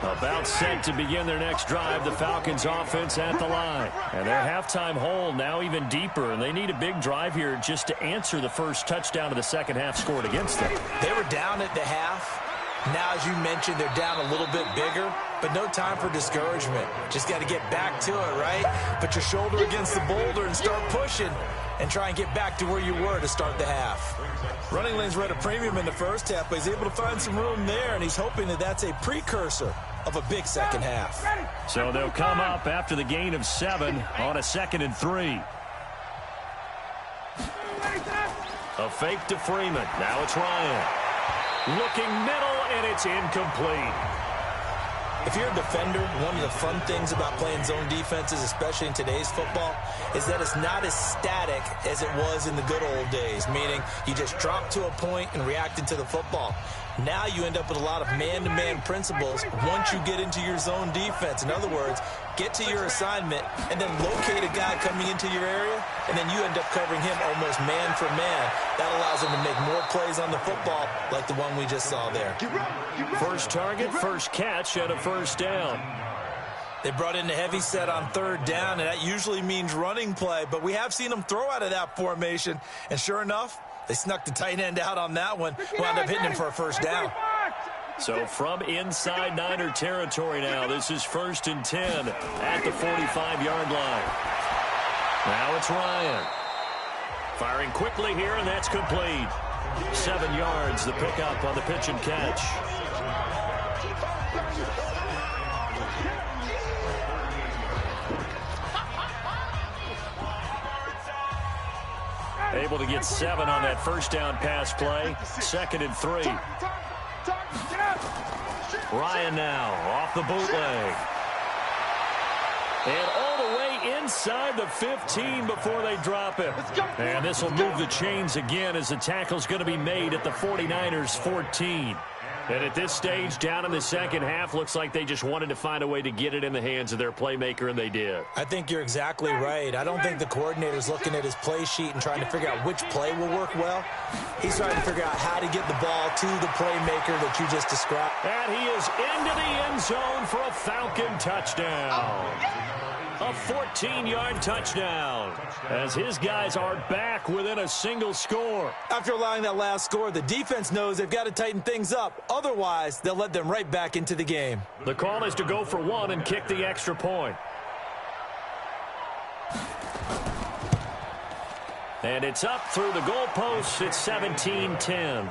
About set to begin their next drive, the Falcons offense at the line. And their halftime hole now even deeper, and they need a big drive here just to answer the first touchdown of the second half scored against them. They were down at the half. Now, as you mentioned, they're down a little bit bigger, but no time for discouragement. Just got to get back to it, right? Put your shoulder against the boulder and start pushing and try and get back to where you were to start the half. Running lanes were at a premium in the first half, but he's able to find some room there, and he's hoping that that's a precursor of a big second half. So they'll come up after the gain of 7 on a 2nd and 3. A fake to Freeman. Now it's Ryan. Looking middle, and it's incomplete. If you're a defender, one of the fun things about playing zone defenses, especially in today's football, is that it's not as static as it was in the good old days, meaning you just drop to a point and reacted to the football. Now you end up with a lot of man-to-man principles once you get into your zone defense. In other words, get to your assignment and then locate a guy coming into your area, and then you end up covering him almost man for man. That allows him to make more plays on the football like the one we just saw there. First target, first catch, and a first down. They brought in a heavy set on 3rd down, and that usually means running play, but we have seen them throw out of that formation, and sure enough, they snuck the tight end out on that one, wound up hitting him for a first down. So from inside Niner territory now, this is 1st and 10 at the 45-yard line. Now it's Ryan. Firing quickly here, and that's complete. 7 yards, the pickup on the pitch and catch. Able to get 7 on that first down pass play. 2nd and 3. Ryan now off the bootleg. And all the way inside the 15 before they drop him. And this will move the chains again as the tackle's going to be made at the 49ers 14. And at this stage, down in the second half, looks like they just wanted to find a way to get it in the hands of their playmaker, and they did. I think you're exactly right. I don't think the coordinator's looking at his play sheet and trying to figure out which play will work well. He's trying to figure out how to get the ball to the playmaker that you just described. And he is into the end zone for a Falcon touchdown. A 14-yard touchdown as his guys are back within a single score. After allowing that last score, the defense knows they've got to tighten things up. Otherwise, they'll let them right back into the game. The call is to go for 1 and kick the extra point. And it's up through the goalposts. It's 17-10.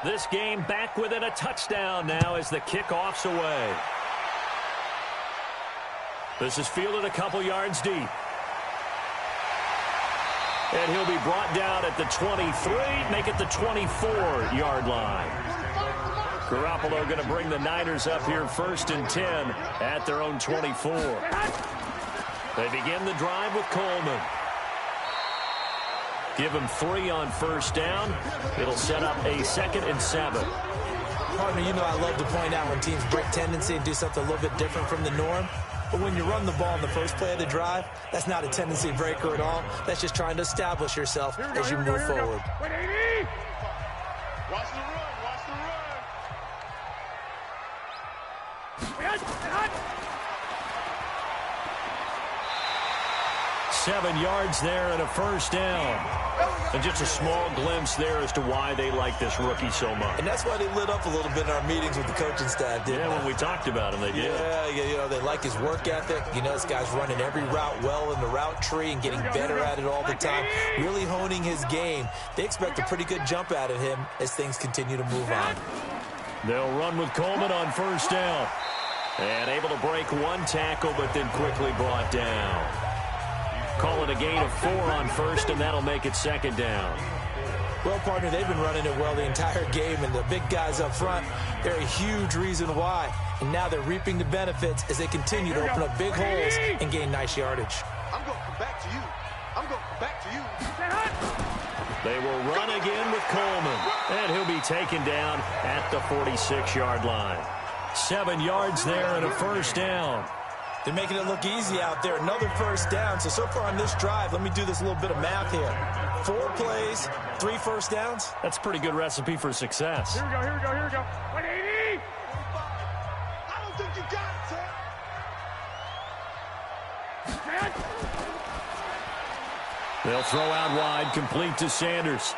This game back within a touchdown now as the kickoff's away. This is fielded a couple yards deep. And he'll be brought down at the 23, make it the 24-yard line. Garoppolo going to bring the Niners up here 1st and 10 at their own 24. They begin the drive with Coleman. Give him 3 on first down. It'll set up a 2nd and 7. Partner, you know I love to point out when teams break tendency and do something a little bit different from the norm. But when you run the ball in the first play of the drive, that's not a tendency breaker at all. That's just trying to establish yourself as you move forward. Watch the run. Watch the run. 7 yards there and a first down. And just a small glimpse there as to why they like this rookie so much. And that's why they lit up a little bit in our meetings with the coaching staff, didn't they? When we talked about him, they did. Yeah, you know, they like his work ethic. You know, this guy's running every route well in the route tree and getting better at it all the time, really honing his game. They expect a pretty good jump out of him as things continue to move on. They'll run with Coleman on first down. And able to break 1 tackle, but then quickly brought down. Call it a gain of 4 on first, and that'll make it 2nd down. Well, partner, they've been running it well the entire game, and the big guys up front, they're a huge reason why. And now they're reaping the benefits as they continue to open up big holes and gain nice yardage. I'm going to come back to you. I'm going to come back to you. They will run again with Coleman, and he'll be taken down at the 46-yard line. 7 yards there and a first down. They're making it look easy out there. Another first down. So far on this drive, let me do this little bit of math here. 4 plays, 3 first downs. That's a pretty good recipe for success. Here we go. 180. I don't think you got it, sir. They'll throw out wide, complete to Sanders.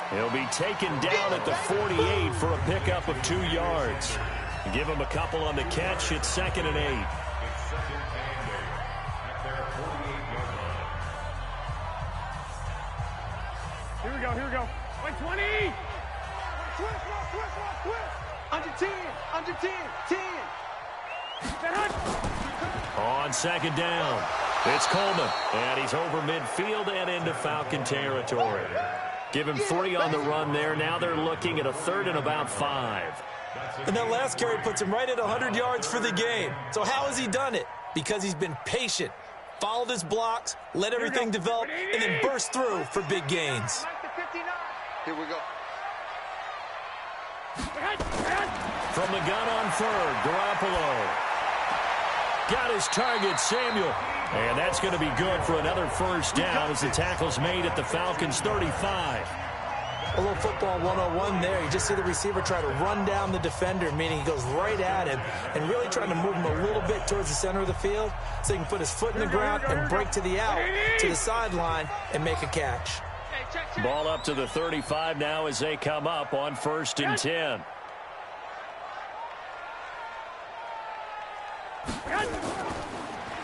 He'll be taken down at the 48 for a pickup of 2 yards. Give him a couple on the catch. It's 2nd and 8. Here we go. 120. Twist. Under 10. 10. On 2nd down, it's Coleman. And he's over midfield and into Falcon territory. Give him 3 on the run there. Now they're looking at a 3rd and about 5. And that last carry puts him right at 100 yards for the game. So how has he done it? Because he's been patient, followed his blocks, let everything develop, and then burst through for big gains. Here we go. From the gun on third, Garoppolo. Got his target, Samuel. And that's going to be good for another first down as the tackle's made at the Falcons' 35. A little football 101 there. You just see the receiver try to run down the defender, meaning he goes right at him and really trying to move him a little bit towards the center of the field so he can put his foot in the ground and break to the out, to the sideline, and make a catch. Ball up to the 35 now as they come up on 1st and 10.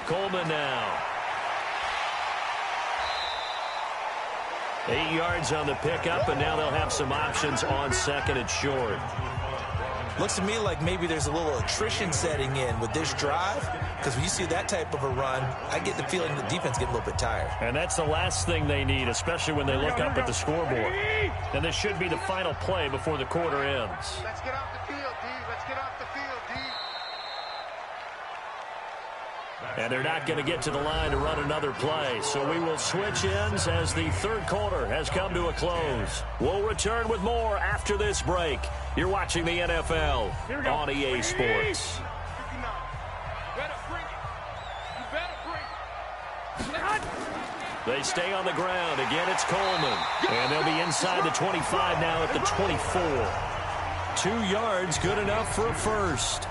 Coleman now. 8 yards on the pickup, and now they'll have some options on 2nd and short. Looks to me like maybe there's a little attrition setting in with this drive, because when you see that type of a run, I get the feeling the defense getting a little bit tired. And that's the last thing they need, especially when they look up at the scoreboard. And this should be the final play before the quarter ends. Let's get off the field, D. Let's get off the field, D. And they're not going to get to the line to run another play. So we will switch ends as the third quarter has come to a close. We'll return with more after this break. You're watching the NFL on EA Sports. They stay on the ground. Again, it's Coleman. And they'll be inside the 25 now at the 24. 2 yards, good enough for a first.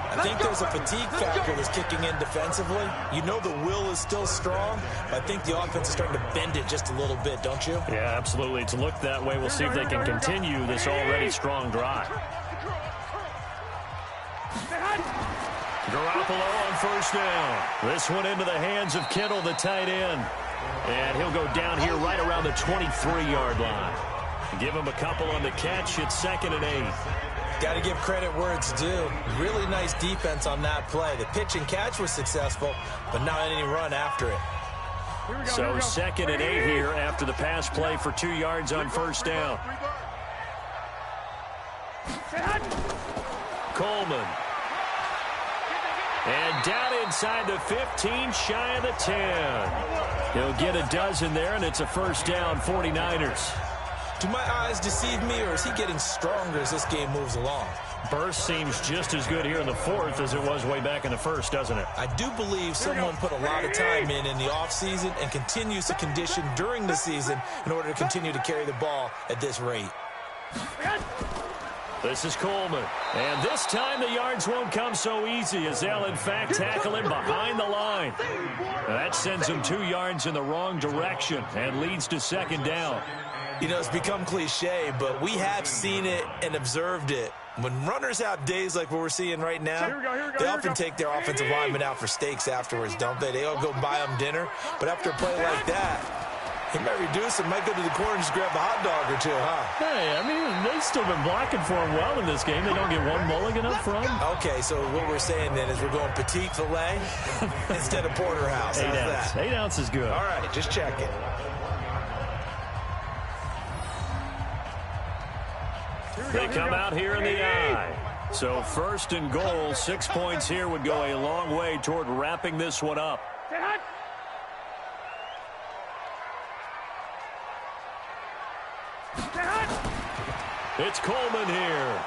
I think there's a fatigue factor that's kicking in defensively. You know the will is still strong, but I think the offense is starting to bend it just a little bit, don't you? Yeah, absolutely. It's looked that way. We'll see if they can continue this already strong drive. Garoppolo on 1st down. This one into the hands of Kittle, the tight end. And he'll go down here right around the 23-yard line. Give him a couple on the catch. It's 2nd and 8. Got to give credit where it's due. Really nice defense on that play. The pitch and catch was successful, but not any run after it. So 2nd and 8 here after the pass play for 2 yards on 1st down. Coleman. And down inside the 15, shy of the 10. He'll get a dozen there, and it's a first down, 49ers. Do my eyes deceive me, or is he getting stronger as this game moves along? Burst seems just as good here in the 4th as it was way back in the 1st, doesn't it? I do believe someone put a lot of time in the offseason and continues to condition during the season in order to continue to carry the ball at this rate. This is Coleman. And this time the yards won't come so easy as they'll, in fact, tackle him behind the line. Now that sends him 2 yards in the wrong direction and leads to 2nd down. You know, it's become cliche, but we have seen it and observed it. When runners have days like what we're seeing right now, they often take their offensive linemen out for steaks afterwards, don't they? They all go buy them dinner. But after a play like that, he might reduce it, might go to the corner and just grab a hot dog or two, huh? Hey, I mean, they've still been blocking for him well in this game. They don't get one mulligan up front. Okay, so what we're saying then is we're going petite filet instead of porterhouse. How's that? 8 ounce is good. All right, just checking. They come out here in the eye. So 1st and goal, 6 points here would go a long way toward wrapping this one up. It's Coleman here.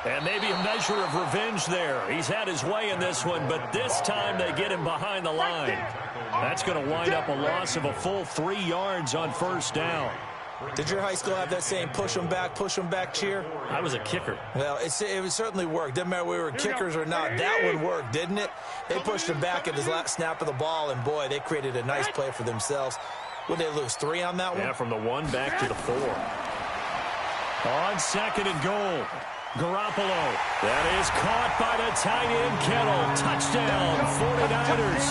And maybe a measure of revenge there. He's had his way in this one, but this time they get him behind the line. That's going to wind up a loss of a full 3 yards on 1st down. Did your high school have that saying, push them back cheer? I was a kicker. Well, it certainly worked. Didn't matter whether we were kickers or not. That one worked, didn't it? They pushed him back at his last snap of the ball, and boy, they created a nice play for themselves. Would they lose 3 on that one? Yeah, from the 1 back to the 4. On 2nd and goal, Garoppolo. That is caught by the tight end, Kittle. Touchdown, 49ers.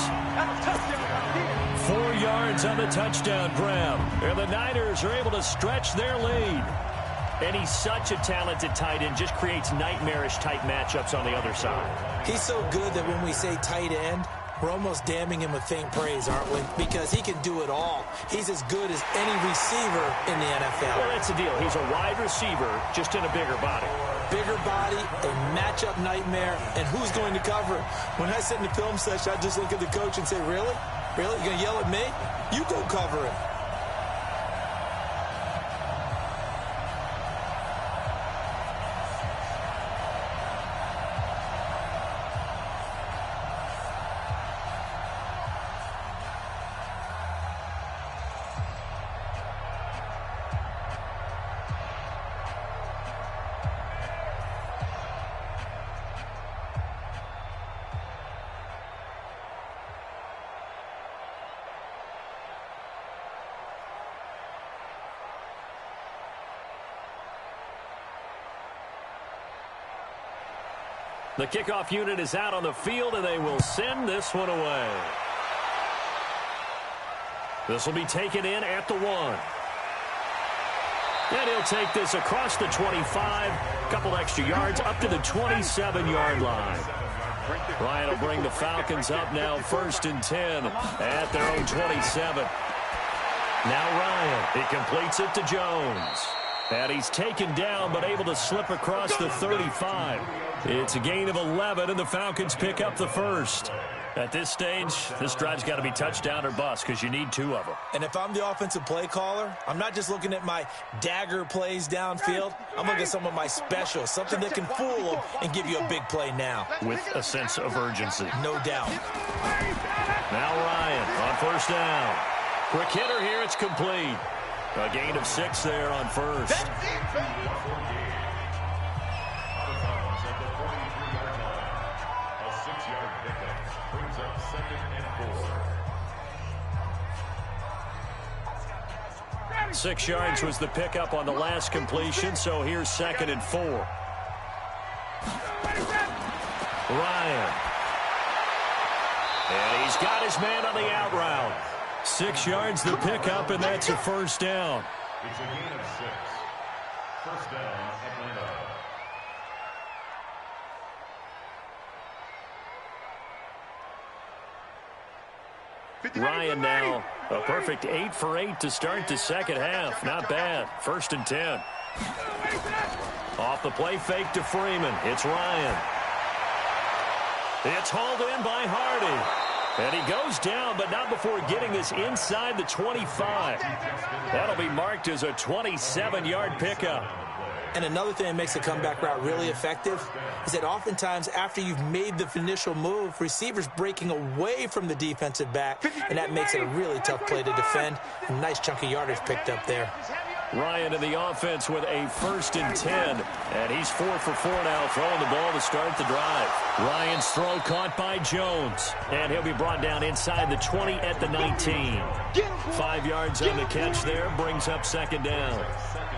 4 yards on the touchdown grab. And the Niners are able to stretch their lead. And he's such a talented tight end, just creates nightmarish-type matchups on the other side. He's so good that when we say tight end, we're almost damning him with faint praise, aren't we? Because he can do it all. He's as good as any receiver in the NFL. Well, that's the deal. He's a wide receiver, just in a bigger body. bigger body, a matchup nightmare, and who's going to cover it? When I sit in the film session, I just look at the coach and say, really? Really? You're going to yell at me? You go cover it. The kickoff unit is out on the field, and they will send this one away. This will be taken in at the 1. And he'll take this across the 25, a couple extra yards, up to the 27-yard line. Ryan will bring the Falcons up now 1st and 10 at their own 27. Now Ryan, he completes it to Jones. And he's taken down, but able to slip across the 35. It's a gain of 11, and the Falcons pick up the first. At this stage, this drive's got to be touchdown or bust because you need 2 of them. And if I'm the offensive play caller, I'm not just looking at my dagger plays downfield. I'm looking at some of my specials, something that can fool them and give you a big play now. With a sense of urgency. No doubt. Now Ryan on 1st down. Quick hitter here, it's complete. A gain of 6 there on 1st. Brings up 2nd and 4. 6 yards was the pickup on the last completion, so here's 2nd and 4. Ryan. And he's got his man on the out route. 6 yards the pickup, and that's a 1st down. It's a gain of 6. 1st down, Atlanta. Ryan now a perfect 8 for 8 to start the second half. Not bad. 1st and 10. Off the play fake to Freeman. It's Ryan. It's hauled in by Hardy. And he goes down, but not before getting this inside the 25. That'll be marked as a 27-yard pickup. And another thing that makes the comeback route really effective is that oftentimes after you've made the initial move, receivers breaking away from the defensive back, and that makes it a really tough play to defend. A nice chunk of yardage picked up there. Ryan in the offense with a 1st and 10. And he's 4 for 4 now, throwing the ball to start the drive. Ryan's throw caught by Jones. And he'll be brought down inside the 20 at the 19. 5 yards on the catch there, brings up 2nd down.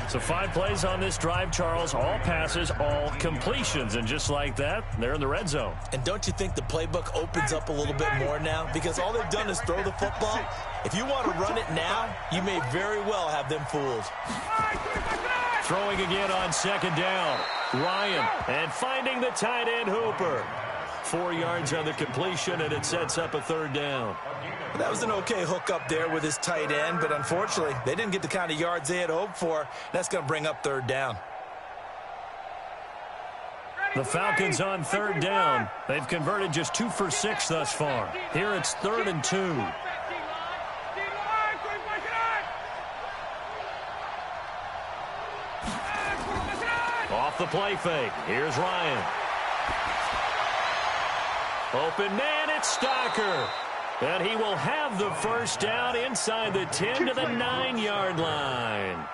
So 5 plays on this drive, Charles. All passes, all completions. And just like that, they're in the red zone. And don't you think the playbook opens up a little bit more now? Because all they've done is throw the football. If you want to run it now, you may very well have them fooled. Throwing again on 2nd down. Ryan, and finding the tight end Hooper. 4 yards on the completion, and it sets up a 3rd down. That was an okay hook up there with his tight end, but unfortunately, they didn't get the kind of yards they had hoped for. That's going to bring up 3rd down. The Falcons on 3rd down. They've converted just 2 for 6 thus far. Here it's 3rd and 2. Off the play fake. Here's Ryan. Open man, it's Stocker. And he will have the 1st down inside the 10 to the 9-yard line.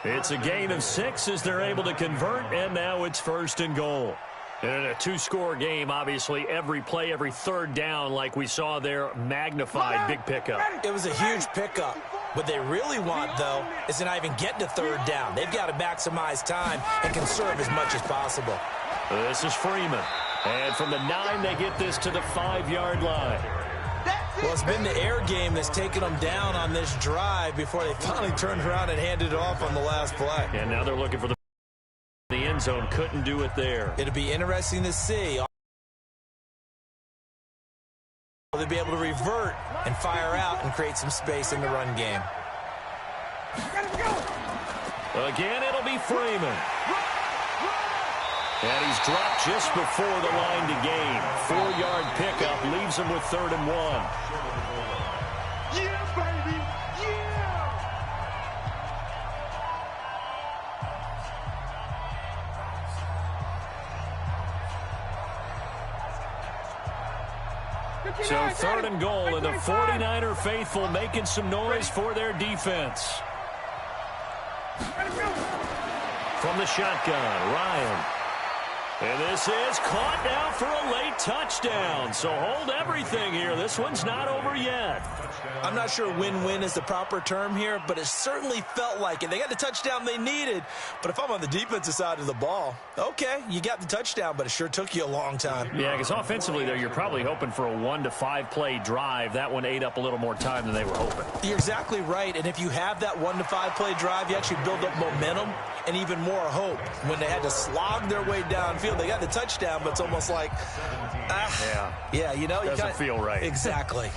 It's a gain of 6 as they're able to convert, and now it's 1st and goal. And in a 2-score game, obviously, every play, every 3rd down, like we saw there, magnified, big pickup. It was a huge pickup. What they really want, though, is to not even get to 3rd down. They've got to maximize time and conserve as much as possible. This is Freeman. And from the 9, they get this to the 5-yard line. Well, it's been the air game that's taken them down on this drive before they finally turned around and handed it off on the last play. And now they're looking for the end zone. Couldn't do it there. It'll be interesting to see. They'll be able to revert and fire out and create some space in the run game. Again, it'll be Freeman. And he's dropped just before the line to gain. 4-yard pickup leaves him with 3rd and 1. Yeah, baby. Yeah. So 3rd and goal, and the 49er faithful making some noise for their defense. From the shotgun, Ryan. And this is caught now for a late touchdown. So hold everything here. This one's not over yet. I'm not sure win-win is the proper term here, but it certainly felt like it. They got the touchdown they needed, but if I'm on the defensive side of the ball, okay, you got the touchdown, but it sure took you a long time. Yeah, because offensively there, you're probably hoping for a 1 to 5 play drive. That one ate up a little more time than they were hoping. You're exactly right, and if you have that 1 to 5 play drive, you actually build up momentum and even more hope. When they had to slog their way downfield, they got the touchdown, but it's almost like, yeah, you know, doesn't feel right. Exactly.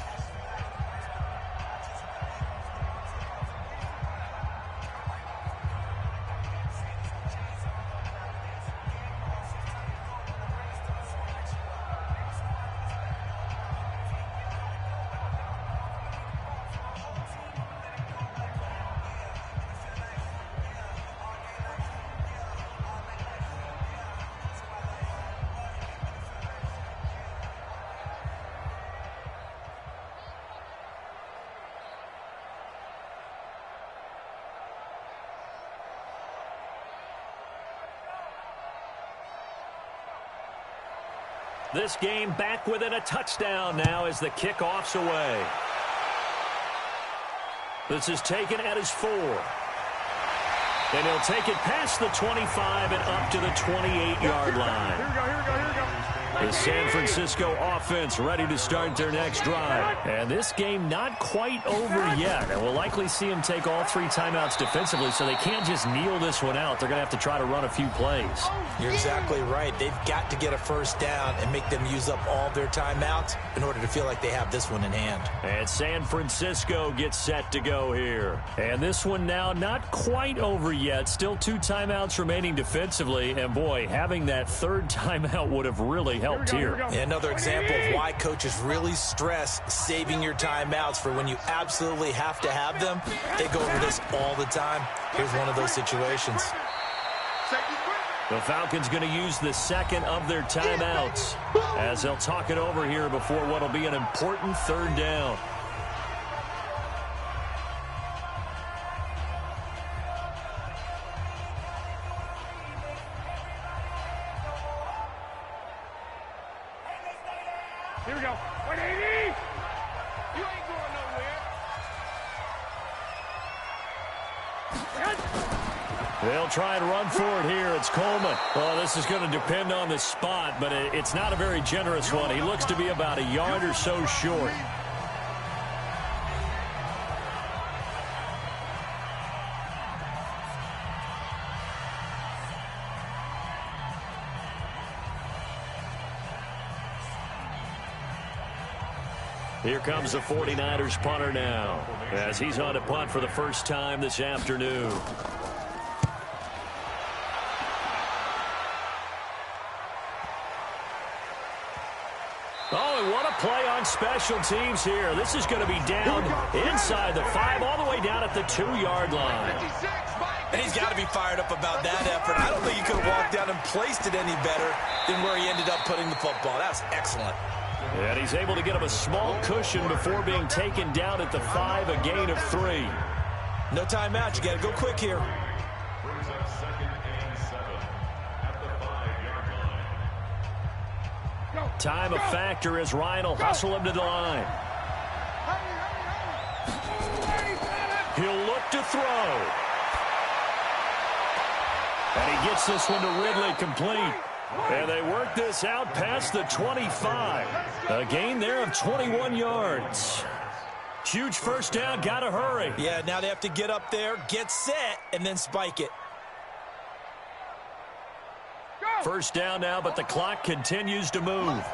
This game back within a touchdown now as the kickoff's away. This is taken at his 4. And he'll take it past the 25 and up to the 28-yard line. Here we go, here we go, here we go. The San Francisco offense ready to start their next drive. And this game not quite over yet. And we'll likely see them take all 3 timeouts defensively, so they can't just kneel this one out. They're going to have to try to run a few plays. You're exactly right. They've got to get a first down and make them use up all their timeouts in order to feel like they have this one in hand. And San Francisco gets set to go here. And this one now not quite over yet. Still 2 timeouts remaining defensively. And boy, having that 3rd timeout would have really helped here. Another example of why coaches really stress saving your timeouts for when you absolutely have to have them. They go over this all the time. Here's one of those situations. The Falcons going to use the 2nd of their timeouts as they'll talk it over here before what will be an important 3rd down. Here we go. 180. You ain't going nowhere. They'll try and run for it here. It's Coleman. Well, this is going to depend on the spot, but it's not a very generous one. He looks to be about a yard or so short. Here comes the 49ers punter now as he's on to punt for the first time this afternoon. Oh, and what a play on special teams here. This is going to be down inside the 5 all the way down at the 2-yard line. And he's got to be fired up about that effort. I don't think he could have walked down and placed it any better than where he ended up putting the football. That was excellent. And he's able to get him a small cushion before being taken down at the 5, a gain of 3. No timeout. You got to go quick here. Brings up 2nd and 7 at the 5-yard line. Time a factor as Ryan will hustle him to the line. He'll look to throw. And he gets this one to Ridley complete. And they work this out past the 25. A gain there of 21 yards. Huge first down, gotta hurry. Yeah, now they have to get up there, get set, and then spike it. First down now, but the clock continues to move.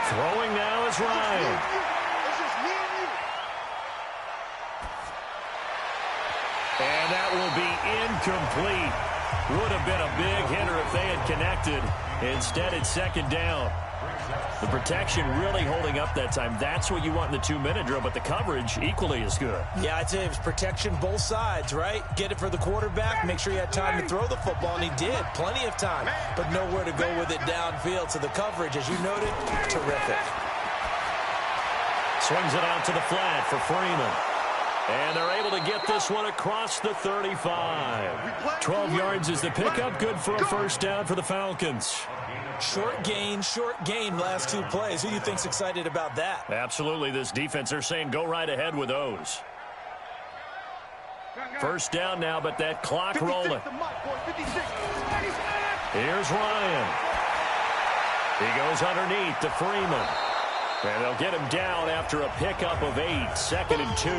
Throwing now is Ryan. And that will be incomplete. Would have been a big hitter if they had connected. Instead, it's second down. The protection really holding up that time. That's what you want in the 2-minute drill, but the coverage equally as good. Yeah, I'd say it was protection both sides, right? Get it for the quarterback, make sure he had time to throw the football, and he did. Plenty of time, but nowhere to go with it downfield. So the coverage, as you noted, terrific. Swings it out to the flat for Freeman. And they're able to get this one across the 35. 12 yards is the pickup. Good for a first down for the Falcons. Short gain last 2 plays. Who do you think's excited about that? Absolutely. This defense, they're saying go right ahead with those. First down now, but that clock rolling. Here's Ryan. He goes underneath to Freeman. And they'll get him down after a pickup of 8. 2nd and 2.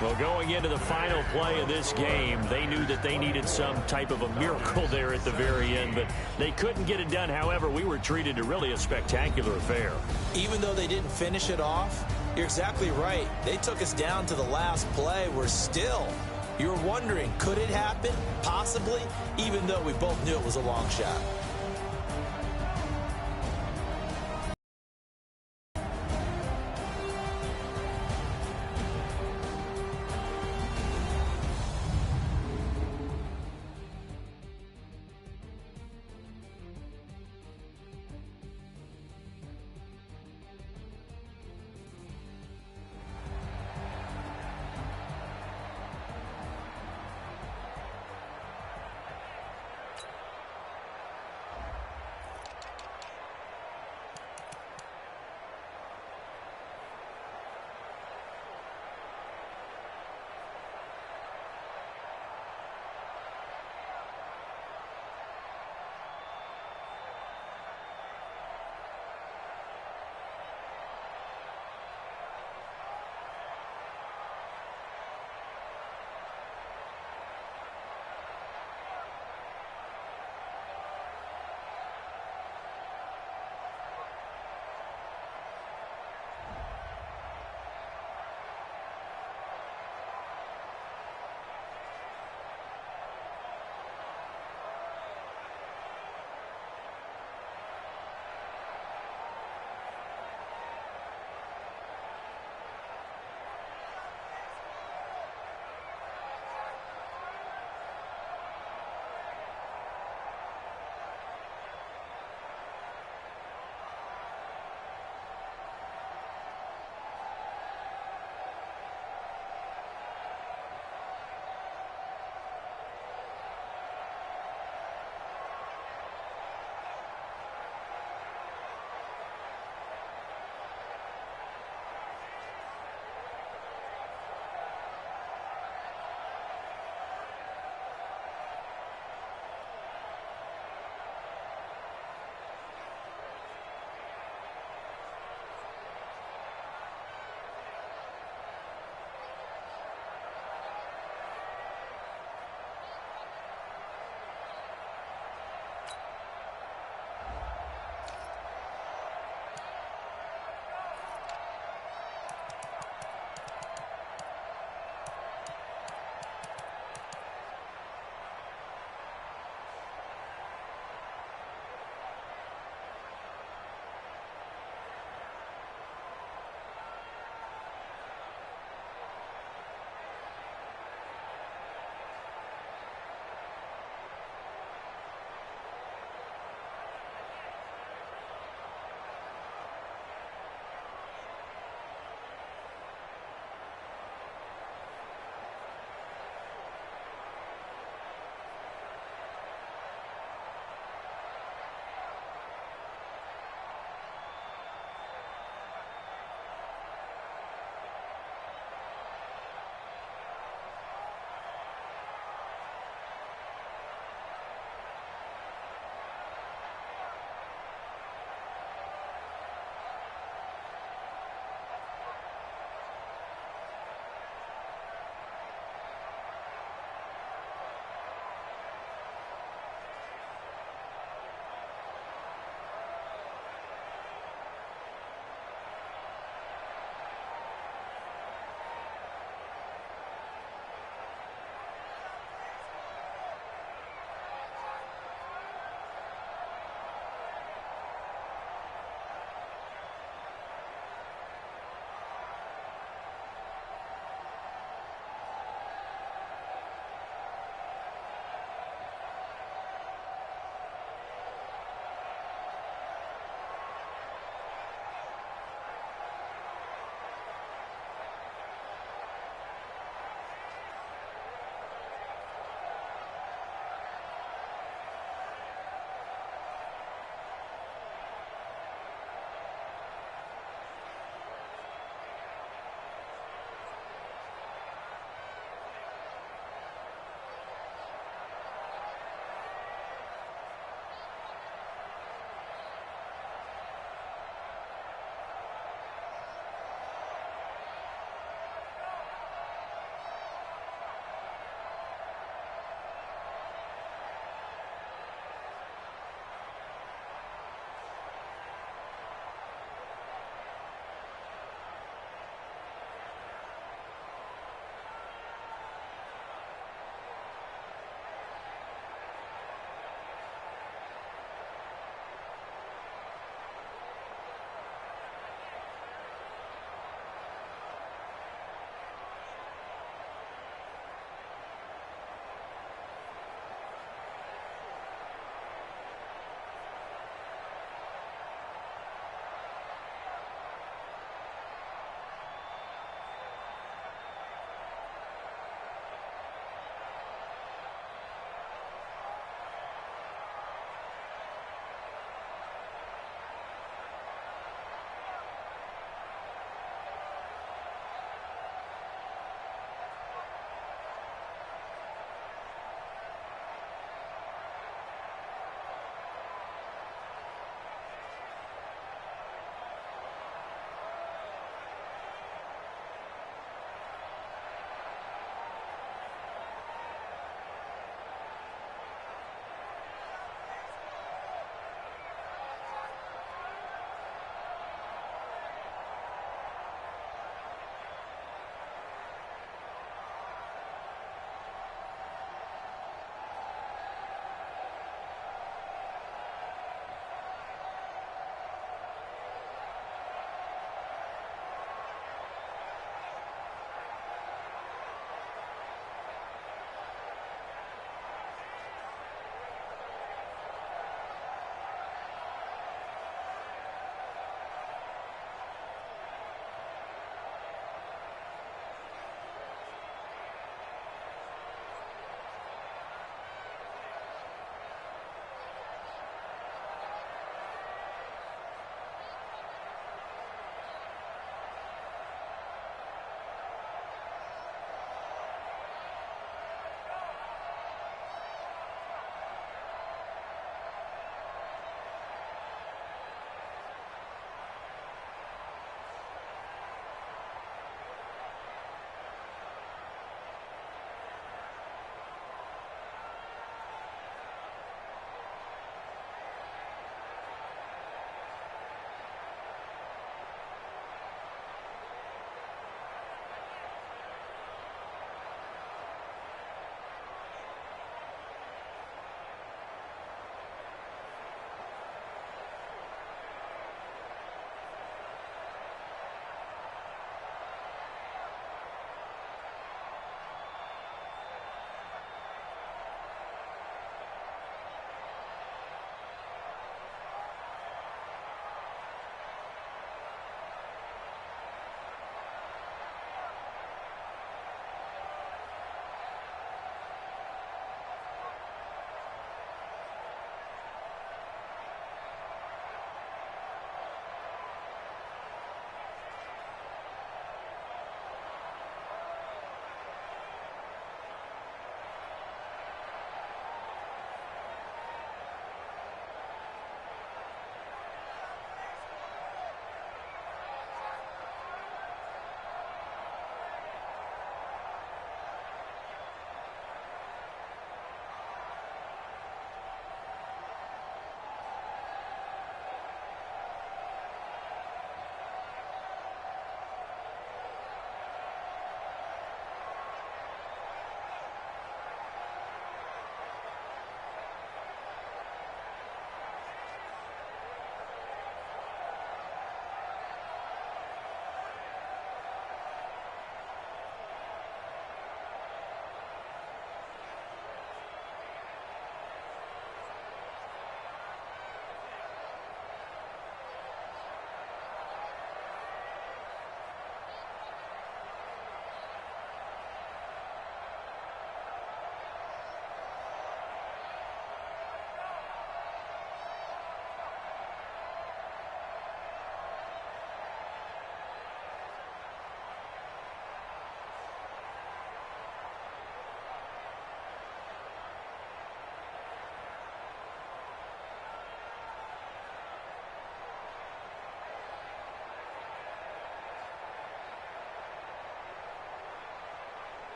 Well, going into the final play of this game, they knew that they needed some type of a miracle there at the very end, but they couldn't get it done. However, we were treated to really a spectacular affair. Even though they didn't finish it off, you're exactly right. They took us down to the last play. We're still, you're wondering, could it happen? Possibly, even though we both knew it was a long shot.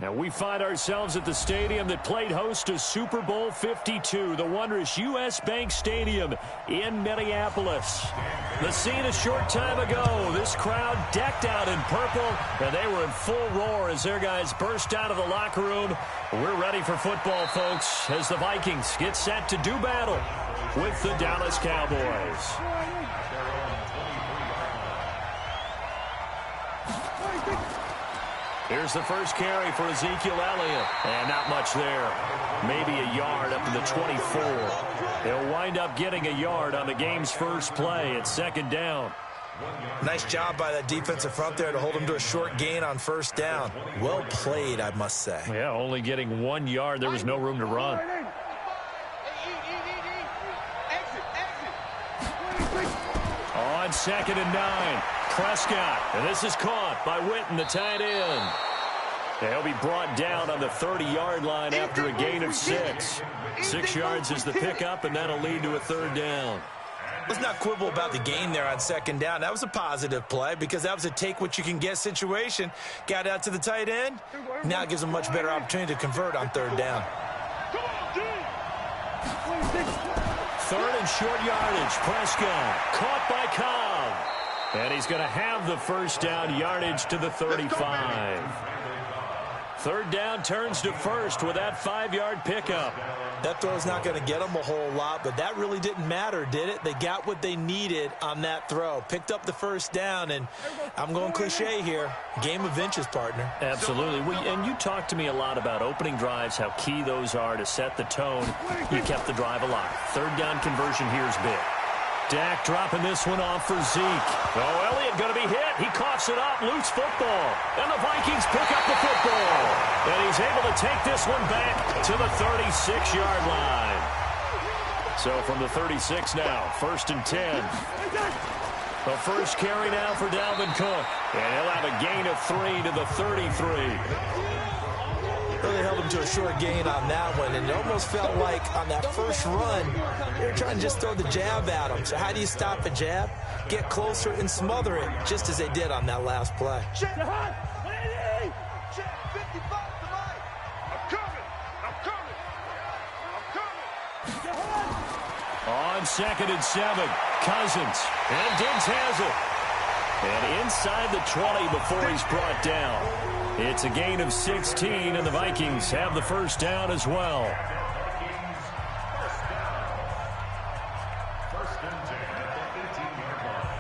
Now we find ourselves at the stadium that played host to Super Bowl 52, the wondrous U.S. Bank Stadium in Minneapolis. The scene a short time ago, this crowd decked out in purple, and they were in full roar as their guys burst out of the locker room. We're ready for football, folks, as the Vikings get set to do battle with the Dallas Cowboys. Here's the first carry for Ezekiel Elliott. And not much there. Maybe a yard up to the 24. He'll wind up getting a yard on the game's first play at second down. Nice job by that defensive front there to hold him to a short gain on first down. Well played, I must say. Yeah, only getting 1 yard. There was no room to run. On 2nd and 9. Prescott, and this is caught by Witten, the tight end. He'll be brought down on the 30-yard line after a gain of 6. 6 yards is the pickup, and that'll lead to a third down. Let's not quibble about the gain there on second down. That was a positive play because that was a take-what-you-can-get situation. Got out to the tight end. Now it gives them much better opportunity to convert on third down. Third and short yardage. Prescott caught by Cobb. And he's going to have the first down, yardage to the 35. Third down turns to first with that 5-yard pickup. That throw's not going to get them a whole lot, but that really didn't matter, did it? They got what they needed on that throw. Picked up the first down, and I'm going cliche here. Game of inches, partner. Absolutely. And you talked to me a lot about opening drives, how key those are to set the tone. You kept the drive alive. Third down conversion here is big. Dak dropping this one off for Zeke. Oh, Elliott going to be hit. He coughs it up. Loose football. And the Vikings pick up the football. And he's able to take this one back to the 36-yard line. So from the 36 now, 1st and 10. The first carry now for Dalvin Cook. And he'll have a gain of 3 to the 33. Really held him to a short gain on that one, and it almost felt like on that first run, they were trying to just throw the jab at him. So how do you stop a jab? Get closer and smother it, just as they did on that last play. On 2nd and 7, Cousins, and Diggs has it. And inside the 20 before he's brought down. It's a gain of 16, and the Vikings have the first down as well. First and 10 at the 18-yard line.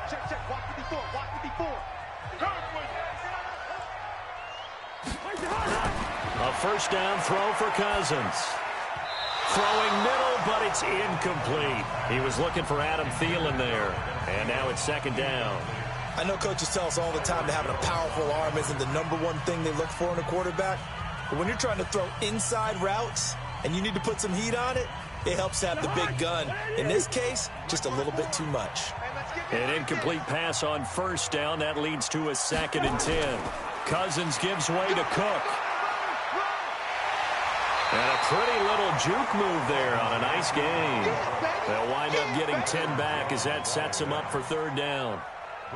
Check. Walk 54. A first down throw for Cousins. Throwing middle, but it's incomplete. He was looking for Adam Thielen there, and now it's second down. I know coaches tell us all the time that having a powerful arm isn't the #1 thing they look for in a quarterback. But when you're trying to throw inside routes and you need to put some heat on it, it helps to have the big gun. In this case, just a little bit too much. An incomplete pass on first down. That leads to a 2nd and 10. Cousins gives way to Cook. And a pretty little juke move there on a nice game. They'll wind up getting 10 back as that sets them up for third down.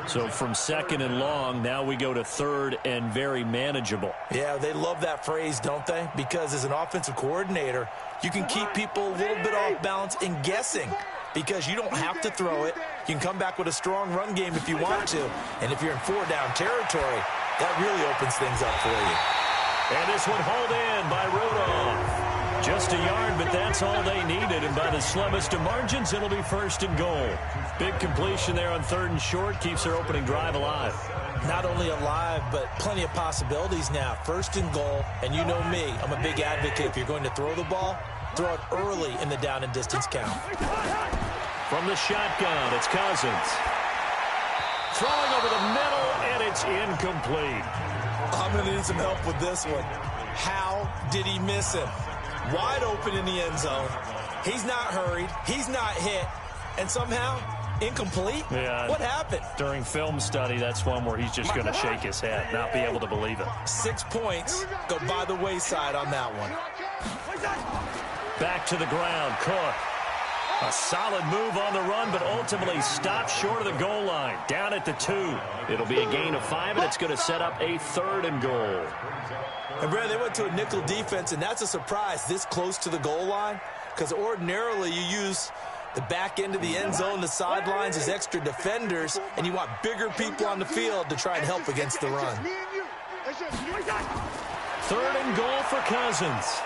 So from 2nd and long, now we go to 3rd and very manageable. Yeah, they love that phrase, don't they? Because as an offensive coordinator, you can keep people a little bit off balance and guessing because you don't have to throw it. You can come back with a strong run game if you want to. And if you're in 4-down territory, that really opens things up for you. And this one hauled in by Rudolph. Just a yard, but that's all they needed. And by the slimmest of margins, it'll be 1st and goal. Big completion there on 3rd and short keeps their opening drive alive. Not only alive, but plenty of possibilities now. 1st and goal, and you know me, I'm a big advocate. If you're going to throw the ball, throw it early in the down and distance count. From the shotgun, it's Cousins. Throwing over the middle, and it's incomplete. I'm going to need some help with this one. How did he miss him? Wide open in the end zone. He's not hurried. He's not hit. And somehow, incomplete? Yeah. What happened? During film study, that's one where he's just going to shake his head, not be able to believe it. 6 points go by the wayside on that one. Back to the ground, Cook. A solid move on the run, but ultimately stopped short of the goal line. Down at the 2. It'll be a gain of 5, and it's going to set up a 3rd and goal. And, Brad, they went to a nickel defense, and that's a surprise this close to the goal line, because ordinarily you use the back end of the end zone, the sidelines as extra defenders, and you want bigger people on the field to try and help against the run. 3rd and goal for Cousins.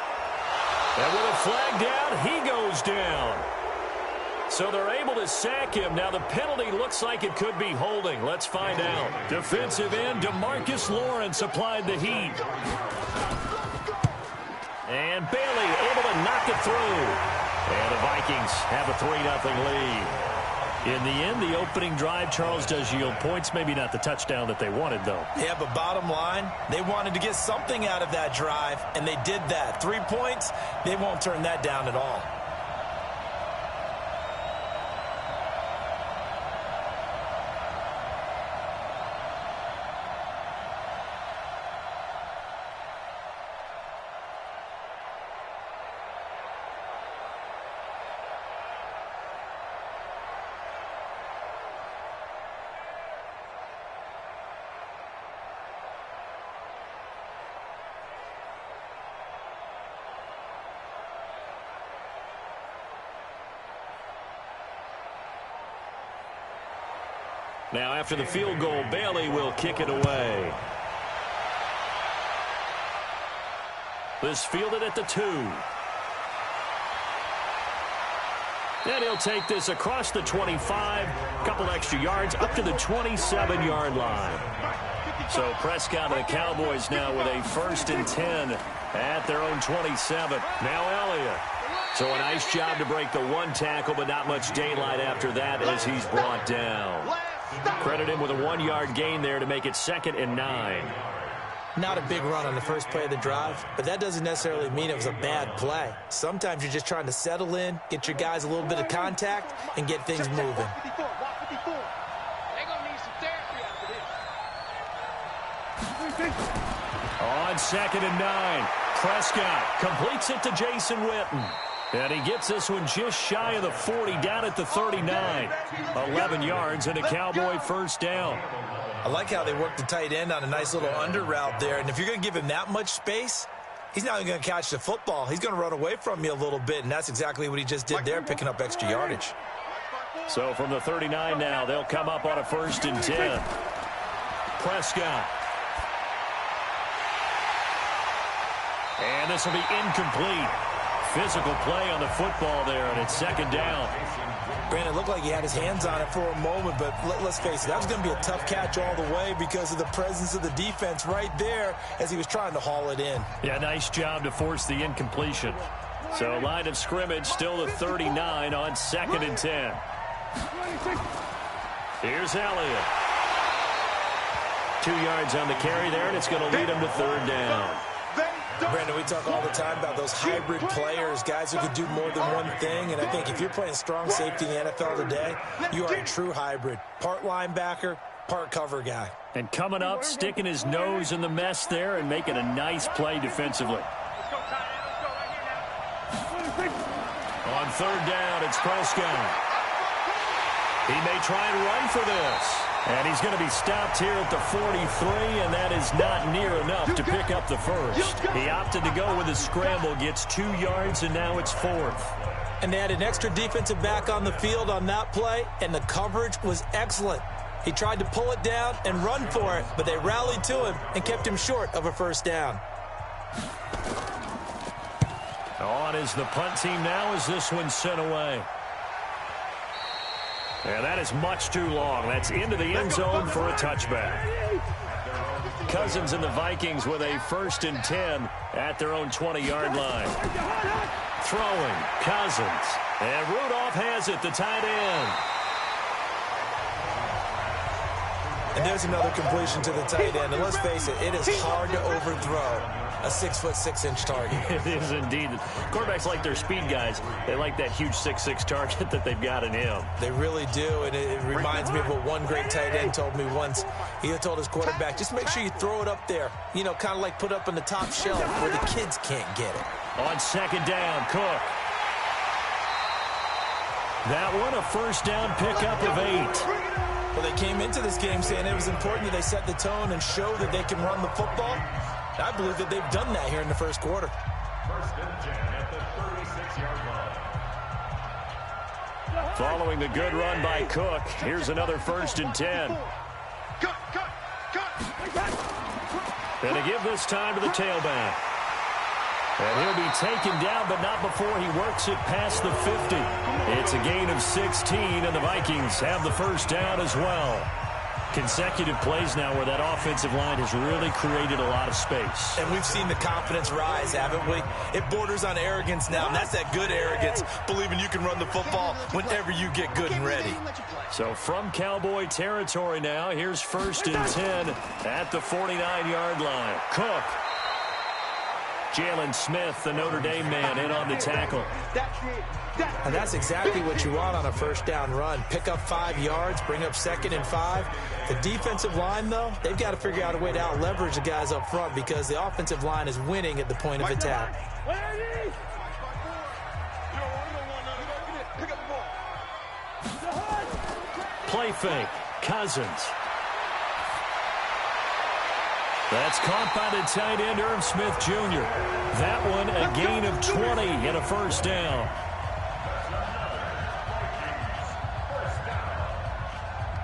And with a flag down, he goes down. So they're able to sack him. Now the penalty looks like it could be holding. Let's find out. Defensive end DeMarcus Lawrence applied the heat. And Bailey able to knock it through. And the Vikings have a 3-0 lead. In the end, the opening drive, Charles, does yield points. Maybe not the touchdown that they wanted, though. Yeah, but bottom line, they wanted to get something out of that drive, and they did that. 3 points, they won't turn that down at all. Now, after the field goal, Bailey will kick it away. This fielded at the 2. And he'll take this across the 25, a couple extra yards, up to the 27-yard line. So Prescott and the Cowboys now with a 1st and 10 at their own 27. Now Elliott. So a nice job to break the 1 tackle, but not much daylight after that as he's brought down. Credit him with a 1-yard gain there to make it 2nd and 9. Not a big run on the first play of the drive, but that doesn't necessarily mean it was a bad play. Sometimes you're just trying to settle in, get your guys a little bit of contact, and get things moving. They're going to need some therapy after this. On 2nd and 9, Prescott completes it to Jason Witten. And he gets this one just shy of the 40, down at the 39. 11 yards and a Cowboy 1st down. I like how they work the tight end on a nice little under route there. And if you're going to give him that much space, he's not even going to catch the football. He's going to run away from you a little bit, and that's exactly what he just did there, picking up extra yardage. So from the 39 now, they'll come up on a 1st and 10. Prescott. And this will be incomplete. Physical play on the football there, and it's 2nd down. Brandon, it looked like he had his hands on it for a moment, but let's face it, that was going to be a tough catch all the way because of the presence of the defense right there as he was trying to haul it in. Yeah, nice job to force the incompletion. So line of scrimmage still the 39 on 2nd and 10. Here's Elliott. 2 yards on the carry there, and it's going to lead him to 3rd down. Brandon, we talk all the time about those hybrid players, guys who can do more than one thing, and I think if you're playing strong safety in the NFL today, you are a true hybrid. Part linebacker, part cover guy. And coming up, sticking his nose in the mess there and making a nice play defensively. On 3rd down, it's Prescott. He may try and run for this. And he's going to be stopped here at the 43, and that is not near enough to pick up the 1st. He opted to go with a scramble, gets 2 yards, and now it's 4th. And they had an extra defensive back on the field on that play, and the coverage was excellent. He tried to pull it down and run for it, but they rallied to him and kept him short of a 1st down. On is the punt team now as this one's sent away. And that is much too long. That's into the end zone for a touchback. Cousins and the Vikings with a 1st and 10 at their own 20-yard line. Throwing, Cousins. And Rudolph has it, the tight end. And there's another completion to the tight end. And let's face it, it is hard to overthrow a 6'6" target. It is indeed. Quarterbacks like their speed guys. They like that huge 6'6" target that they've got in him. They really do, and it reminds me of what one great tight end told me once. He had told his quarterback, just make sure you throw it up there. You know, kind of like put up on the top shelf where the kids can't get it. On 2nd down, Cook. That one, a first down pickup of 8. Well, they came into this game saying it was important that they set the tone and show that they can run the football. I believe that they've done that here in the first quarter. First and 10 at the 36-yard line. Following the good run by Cook, here's another first and 10. And to give this time to the tailback. And he'll be taken down, but not before he works it past the 50. It's a gain of 16, and the Vikings have the first down as well. Consecutive plays now where that offensive line has really created a lot of space. And we've seen the confidence rise, haven't we? It borders on arrogance now, and that's that good arrogance, believing you can run the football whenever you get good and ready. So from Cowboy territory now, here's first and 10 at the 49-yard line. Cook. Jalen Smith, the Notre Dame man, in on the tackle. And that's exactly what you want on a first down run. Pick up 5 yards, bring up 2nd and 5. The defensive line, though, they've got to figure out a way to out-leverage the guys up front because the offensive line is winning at the point of attack. Play fake. Cousins. That's caught by the tight end, Irv Smith Jr. That one, a gain of 20 and a first down.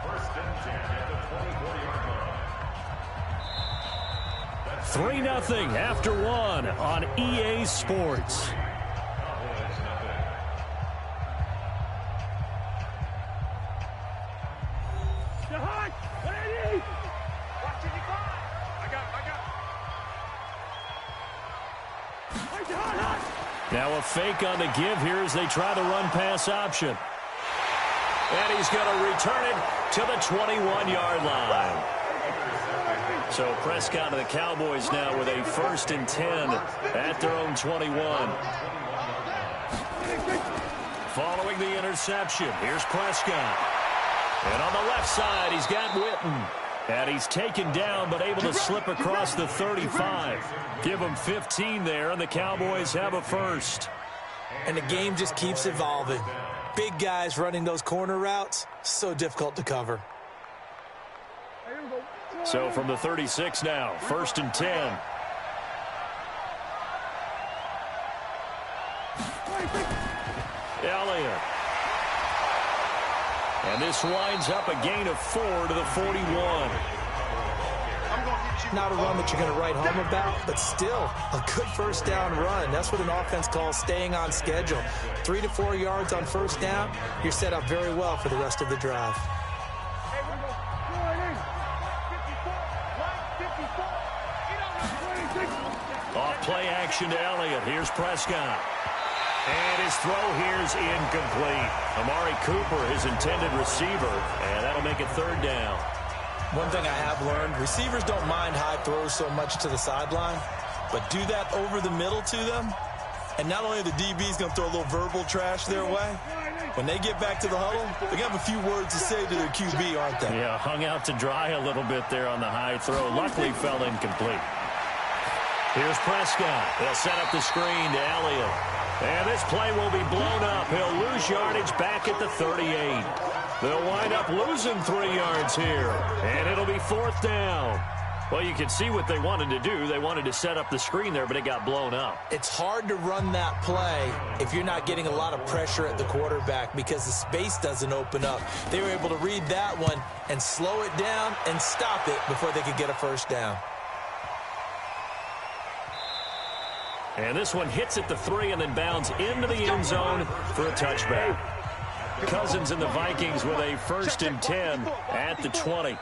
First and 10 at the 24-yard line. 3-0 after 1 on EA Sports. Now a fake on the give here as they try the run-pass option. And he's going to return it to the 21-yard line. So Prescott and the Cowboys now with a first and 10 at their own 21. Following the interception, here's Prescott. And on the left side, he's got Witten. And he's taken down, but able to slip across the 35. Give him 15 there, and the Cowboys have a first. And the game just keeps evolving. Big guys running those corner routes, so difficult to cover. So from the 36 now, first and 10. Elliott. And this winds up a gain of 4 to the 41. Not a run that you're going to write home about, but still a good first down run. That's what an offense calls staying on schedule. 3 to 4 yards on first down, you're set up very well for the rest of the drive. Off play action to Elliott. Here's Prescott. And his throw here is incomplete. Amari Cooper, his intended receiver, and that'll make it third down. One thing I have learned, receivers don't mind high throws so much to the sideline, but do that over the middle to them, and not only are the DBs going to throw a little verbal trash their way, when they get back to the huddle, they're going to have a few words to say to their QB, aren't they? Yeah, hung out to dry a little bit there on the high throw. Luckily fell incomplete. Here's Prescott. They'll set up the screen to Elliott. And this play will be blown up. He'll lose yardage back at the 38. They'll wind up losing 3 yards here. And it'll be fourth down. Well, you can see what they wanted to do. They wanted to set up the screen there, but it got blown up. It's hard to run that play if you're not getting a lot of pressure at the quarterback because the space doesn't open up. They were able to read that one and slow it down and stop it before they could get a first down. And this one hits at the 3 and then bounds into the end zone for a touchback. Cousins and the Vikings with a first and 10 at the 20.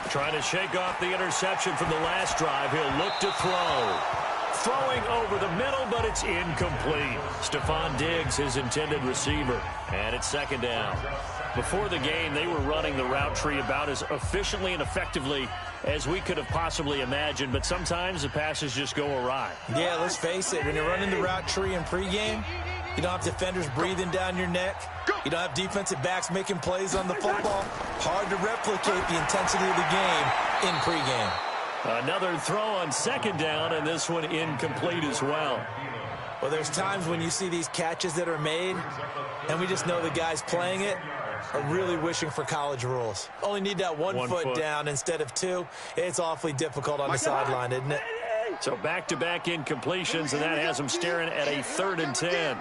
Trying to shake off the interception from the last drive. He'll look to throw. Throwing over the middle, but it's incomplete. Stephon Diggs, his intended receiver. And it's second down. Before the game, they were running the route tree about as efficiently and effectively as we could have possibly imagined, but sometimes the passes just go awry. Yeah, let's face it. When you're running the route tree in pregame, you don't have defenders breathing down your neck. You don't have defensive backs making plays on the football. Hard to replicate the intensity of the game in pregame. Another throw on second down, and this one incomplete as well. Well, there's times when you see these catches that are made, and we just know the guys playing it are really wishing for college rules. Only need that one foot down instead of two. It's awfully difficult on the sideline, isn't it? So back-to-back incompletions, and that has them staring at a 3rd and 10.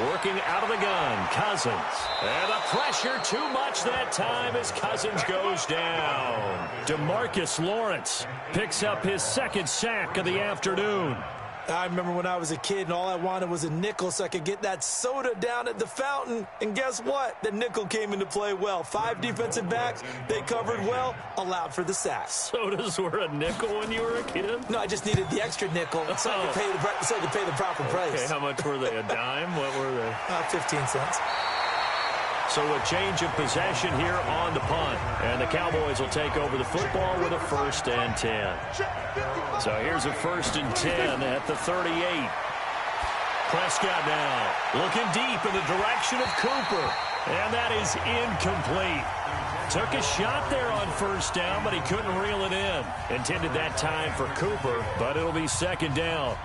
Working out of the gun, Cousins. And the pressure too much that time as Cousins goes down. DeMarcus Lawrence picks up his 2nd sack of the afternoon. I remember when I was a kid and all I wanted was a nickel so I could get that soda down at the fountain. And guess what? The nickel came into play well. 5 defensive backs, they covered well, allowed for the sack. Sodas were a nickel when you were a kid? No, I just needed the extra nickel so I could pay the proper price. Okay, how much were they? A dime? What were they? 15 cents. So a change of possession here on the punt. And the Cowboys will take over the football with a 1st and 10. So here's a 1st and 10 at the 38. Prescott now looking deep in the direction of Cooper. And that is incomplete. Took a shot there on 1st down, but he couldn't reel it in. Intended that time for Cooper, but it'll be 2nd down.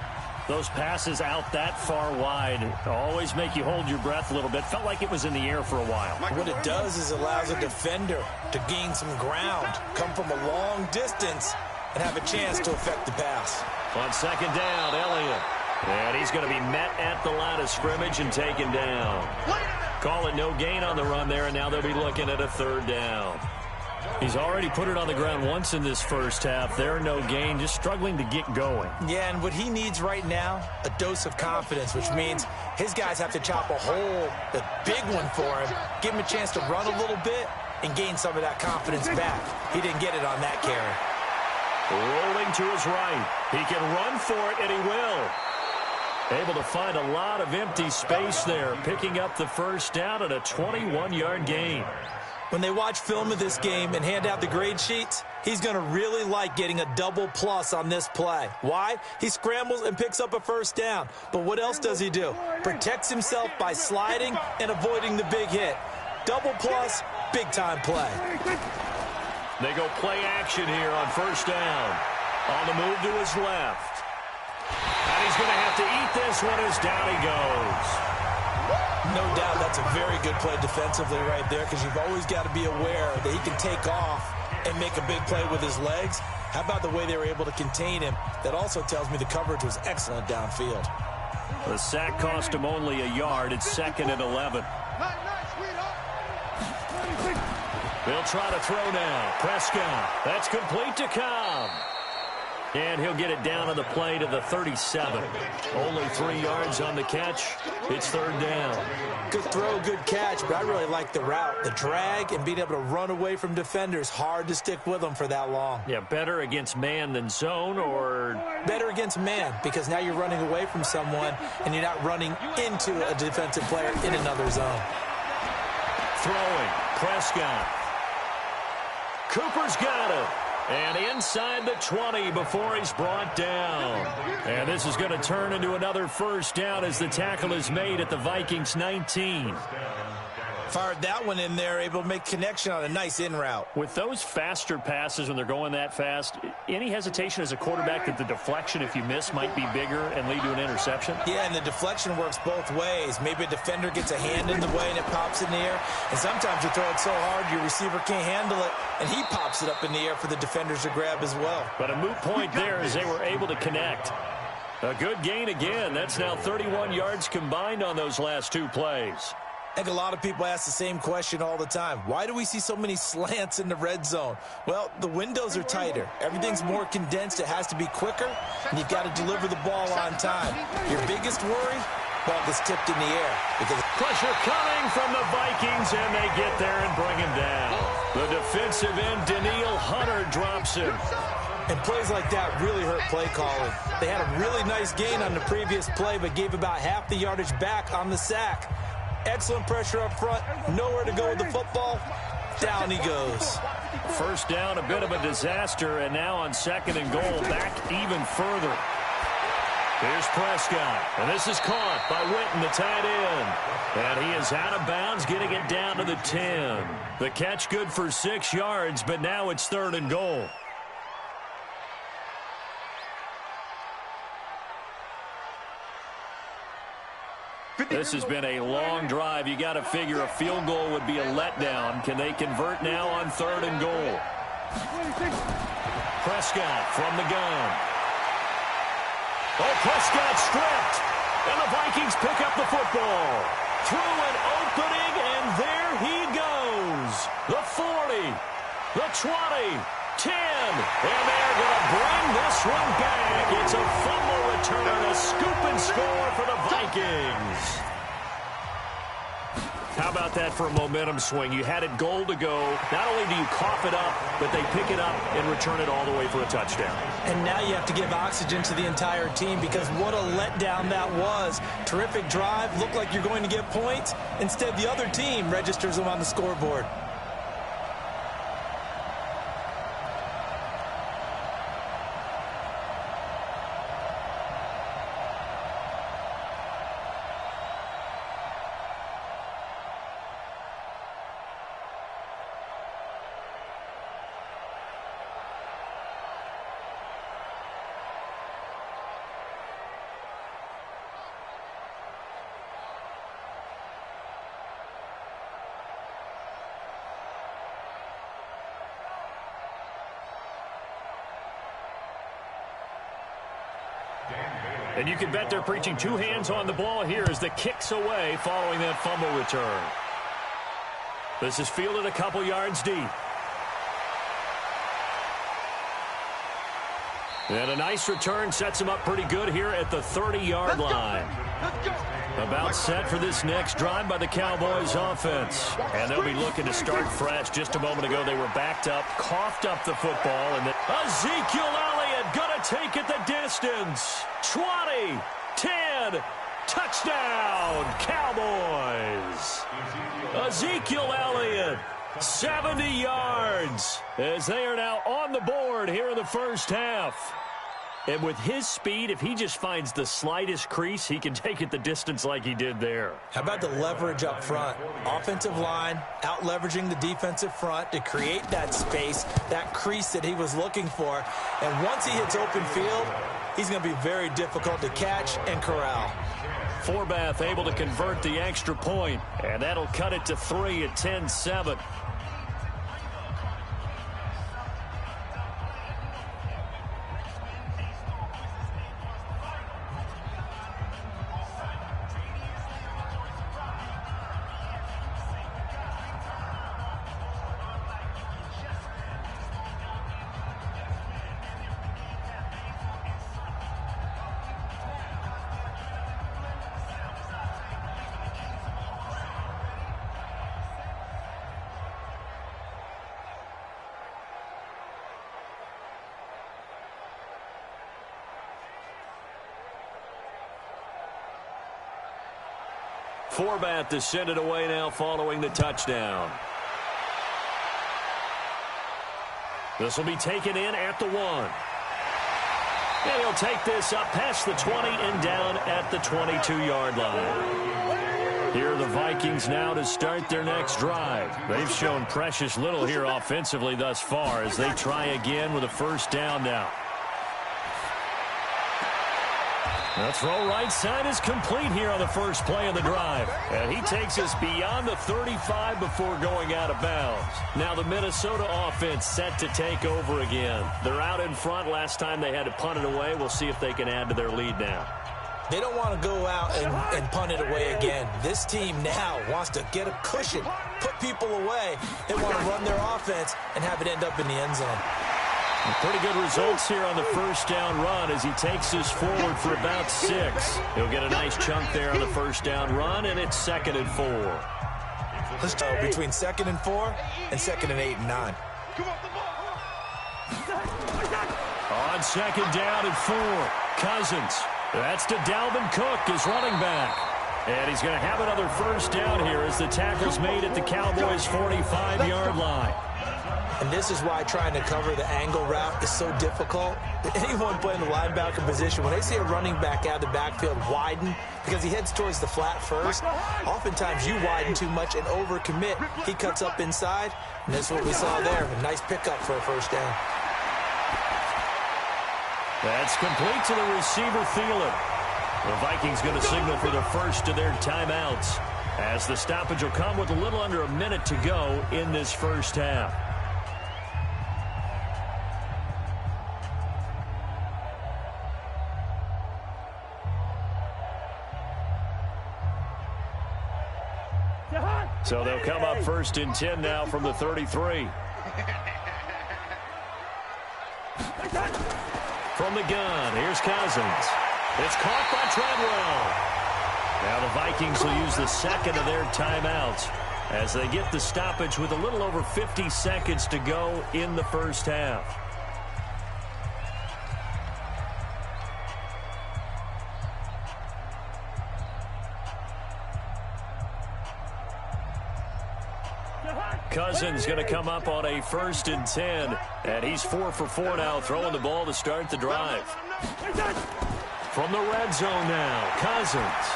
Those passes out that far wide always make you hold your breath a little bit. Felt like it was in the air for a while. What it does is allows a defender to gain some ground, come from a long distance, and have a chance to affect the pass. On 2nd down, Elliott. And he's going to be met at the line of scrimmage and taken down. Call it no gain on the run there, and now they'll be looking at a 3rd down. He's already put it on the ground once in this first half. There, no gain, just struggling to get going. Yeah, and what he needs right now, a dose of confidence, which means his guys have to chop a hole, a big one for him, give him a chance to run a little bit and gain some of that confidence back. He didn't get it on that carry. Rolling to his right. He can run for it, and he will. Able to find a lot of empty space there, picking up the 1st down at a 21-yard gain. When they watch film of this game and hand out the grade sheets, he's going to really like getting a double plus on this play. Why? He scrambles and picks up a 1st down. But what else does he do? Protects himself by sliding and avoiding the big hit. Double plus, big-time play. They go play action here on 1st down. On the move to his left. And he's going to have to eat this one as down he goes. No doubt that's a very good play defensively right there because you've always got to be aware that he can take off and make a big play with his legs. How about the way they were able to contain him? That also tells me the coverage was excellent downfield. The sack cost him only a yard. It's 2nd and 11. They'll try to throw now. Prescott. That's complete to Cobb. And he'll get it down on the play to the 37. Only 3 yards on the catch. It's 3rd down. Good throw, good catch, but I really like the route. The drag and being able to run away from defenders. Hard to stick with them for that long. Yeah, better against man than zone, or? Better against man, because now you're running away from someone and you're not running into a defensive player in another zone. Throwing. Prescott. Cooper's got it. And inside the 20 before he's brought down. And this is going to turn into another 1st down as the tackle is made at the Vikings 19. Fired that one in there, able to make connection on a nice in route. With those faster passes when they're going that fast, any hesitation as a quarterback that the deflection, if you miss, might be bigger and lead to an interception? Yeah, and the deflection works both ways. Maybe a defender gets a hand in the way and it pops in the air. And sometimes you throw it so hard your receiver can't handle it, and he pops it up in the air for the defenders to grab as well. But a moot point there as they were able to connect. A good gain again. That's now 31 yards combined on those last 2 plays. I think a lot of people ask the same question all the time. Why do we see so many slants in the red zone? Well, the windows are tighter. Everything's more condensed. It has to be quicker, and you've got to deliver the ball on time. Your biggest worry? Ball gets tipped in the air. Because pressure coming from the Vikings, and they get there and bring him down. The defensive end, Danielle Hunter, drops him. And plays like that really hurt play calling. They had a really nice gain on the previous play, but gave about half the yardage back on the sack. Excellent pressure up front. Nowhere to go with the football. Down he goes. 1st down, a bit of a disaster, and now on 2nd and goal, back even further. Here's Prescott, and this is caught by Witten, the tight end. And he is out of bounds, getting it down to the 10. The catch good for 6 yards, but now it's 3rd and goal. This has been a long drive. You got to figure a field goal would be a letdown. Can they convert now on 3rd and goal? Prescott from the gun. Oh, Prescott stripped. And the Vikings pick up the football. Through an opening, and there he goes. The 40, the 20, 10. And they're going to bring this one back. It's a fumble return, a scoop and score for the Vikings. How about that for a momentum swing? You had it goal to go. Not only do you cough it up, but they pick it up and return it all the way for a touchdown. And now you have to give oxygen to the entire team because what a letdown that was. Terrific drive. Looked like you're going to get points. Instead, the other team registers them on the scoreboard. And you can bet they're preaching 2 hands on the ball here as the kick's away following that fumble return. This is fielded a couple yards deep. And a nice return sets him up pretty good here at the 30-yard line. About set for this next drive by the Cowboys offense. And they'll be looking to start fresh. Just a moment ago, they were backed up, coughed up the football, and then Ezekiel Elliott gonna take it the distance. 20, 10, touchdown, Cowboys. Ezekiel Elliott, 70 yards, as they are now on the board here in the first half. And with his speed, if he just finds the slightest crease, he can take it the distance like he did there. How about the leverage up front? Offensive line out-leveraging the defensive front to create that space, that crease that he was looking for. And once he hits open field, he's going to be very difficult to catch and corral. Forbath able to convert the extra point, and that'll cut it to 3 at 10-7. Forbath to send it away now following the touchdown. This will be taken in at the 1. And he'll take this up past the 20 and down at the 22-yard line. Here are the Vikings now to start their next drive. They've shown precious little here offensively thus far as they try again with a first down now. The throw right side is complete here on the first play of the drive. And he takes us beyond the 35 before going out of bounds. Now the Minnesota offense set to take over again. They're out in front. Last time they had to punt it away. We'll see if they can add to their lead now. They don't want to go out and punt it away again. This team now wants to get a cushion, put people away. They want to run their offense and have it end up in the end zone. Pretty good results here on the first down run as he takes this forward for about 6. He'll get a nice chunk there on the first down run, and it's 2nd and 4. Let's go between 2nd and 4 and 2nd and 8 and 9. On 2nd down and 4, Cousins. That's to Dalvin Cook, his running back. And he's going to have another first down here as the tackle's made at the Cowboys' 45-yard line. And this is why trying to cover the angle route is so difficult. Anyone playing the linebacker position, when they see a running back out of the backfield widen, because he heads towards the flat first, oftentimes you widen too much and overcommit. He cuts up inside, and that's what we saw there. A nice pickup for a first down. That's complete to the receiver, Thielen. The Vikings going to signal for the first of their timeouts, as the stoppage will come with a little under a minute to go in this first half. So they'll come up 1st and 10 now from the 33. From the gun, here's Cousins. It's caught by Treadwell. Now the Vikings will use the second of their timeouts as they get the stoppage with a little over 50 seconds to go in the first half. Cousins going to come up on a 1st and 10, and he's 4 for 4 now, throwing the ball to start the drive. From the red zone now, Cousins.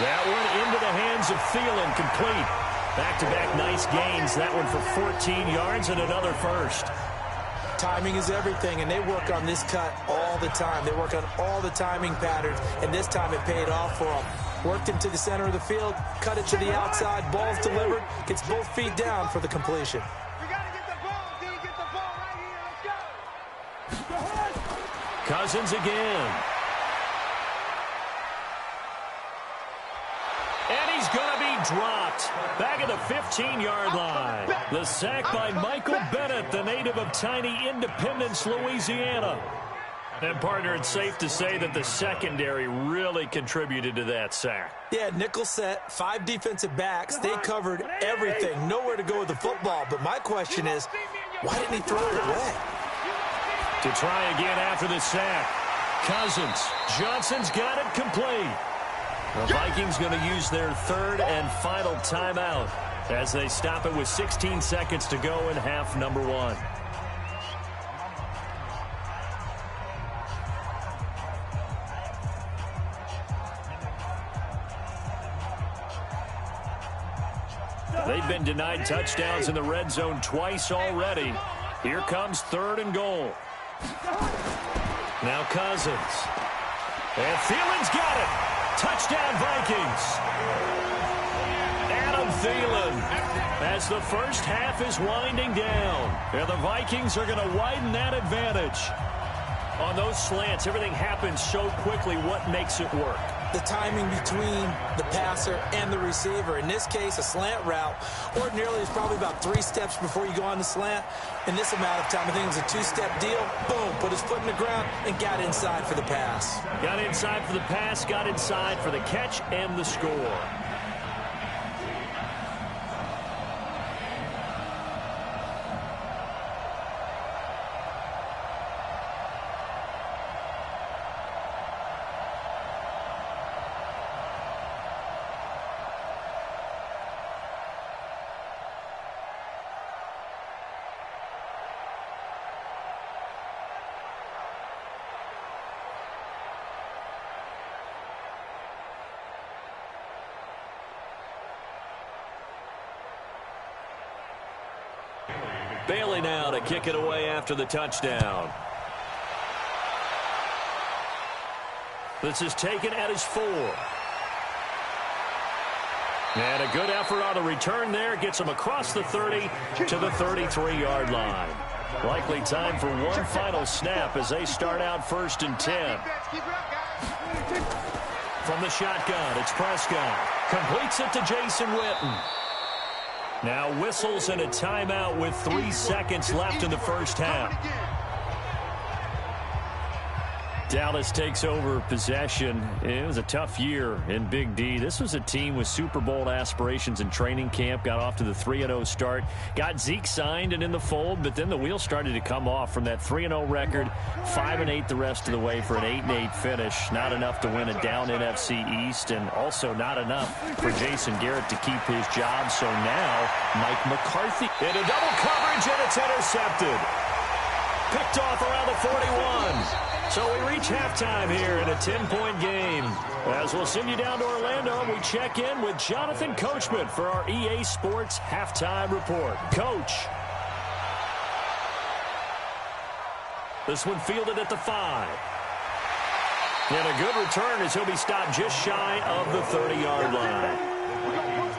That one into the hands of Thielen, complete. Back-to-back nice gains, that one for 14 yards and another first. Timing is everything, and they work on this cut all the time. They work on all the timing patterns, and this time it paid off for them. Worked him to the center of the field, cut it to the outside, ball's delivered, gets both feet down for the completion. We got to get the ball, D. Get the ball right here. Let's go. Cousins again. And he's going to be dropped back at the 15-yard line. The sack by Michael Bennett, the native of tiny Independence, Louisiana. And, partner, it's safe to say that the secondary really contributed to that sack. Yeah, nickel set, 5 defensive backs. They covered everything. Nowhere to go with the football. But my question is, why didn't he throw it away? To try again after the sack. Cousins. Johnson's got it complete. The Vikings going to use their 3rd and final timeout as they stop it with 16 seconds to go in half number 1. They've been denied touchdowns in the red zone twice already. Here comes 3rd and goal. Now Cousins. And Thielen's got it. Touchdown Vikings. Adam Thielen, as the first half is winding down. And the Vikings are going to widen that advantage. On those slants, everything happens so quickly. What makes it work? The timing between the passer and the receiver. In this case, a slant route ordinarily is probably about 3 steps before you go on the slant. In this amount of time, I think it was a 2-step deal. Boom, put his foot in the ground and got inside for the pass. Got inside for the pass, got inside for the catch and the score. Bailey now to kick it away after the touchdown. This is taken at his 4. And a good effort on the return there. Gets him across the 30 to the 33-yard line. Likely time for one final snap as they start out 1st and 10. From the shotgun, it's Prescott. Completes it to Jason Witten. Now whistles and a timeout with 3 seconds left in the first half. Dallas takes over possession. It was a tough year in Big D. This was a team with Super Bowl aspirations in training camp. Got off to the 3-0 start. Got Zeke signed and in the fold, but then the wheels started to come off from that 3-0 record. 5-8 the rest of the way for an 8-8 finish. Not enough to win a down NFC East, and also not enough for Jason Garrett to keep his job. So now Mike McCarthy in a double coverage, and it's intercepted. Picked off around the 41. So we reach halftime here in a 10-point game. As we'll send you down to Orlando, we check in with Jonathan Coachman for our EA Sports Halftime Report. Coach. This one fielded at the 5. And a good return as he'll be stopped just shy of the 30-yard line.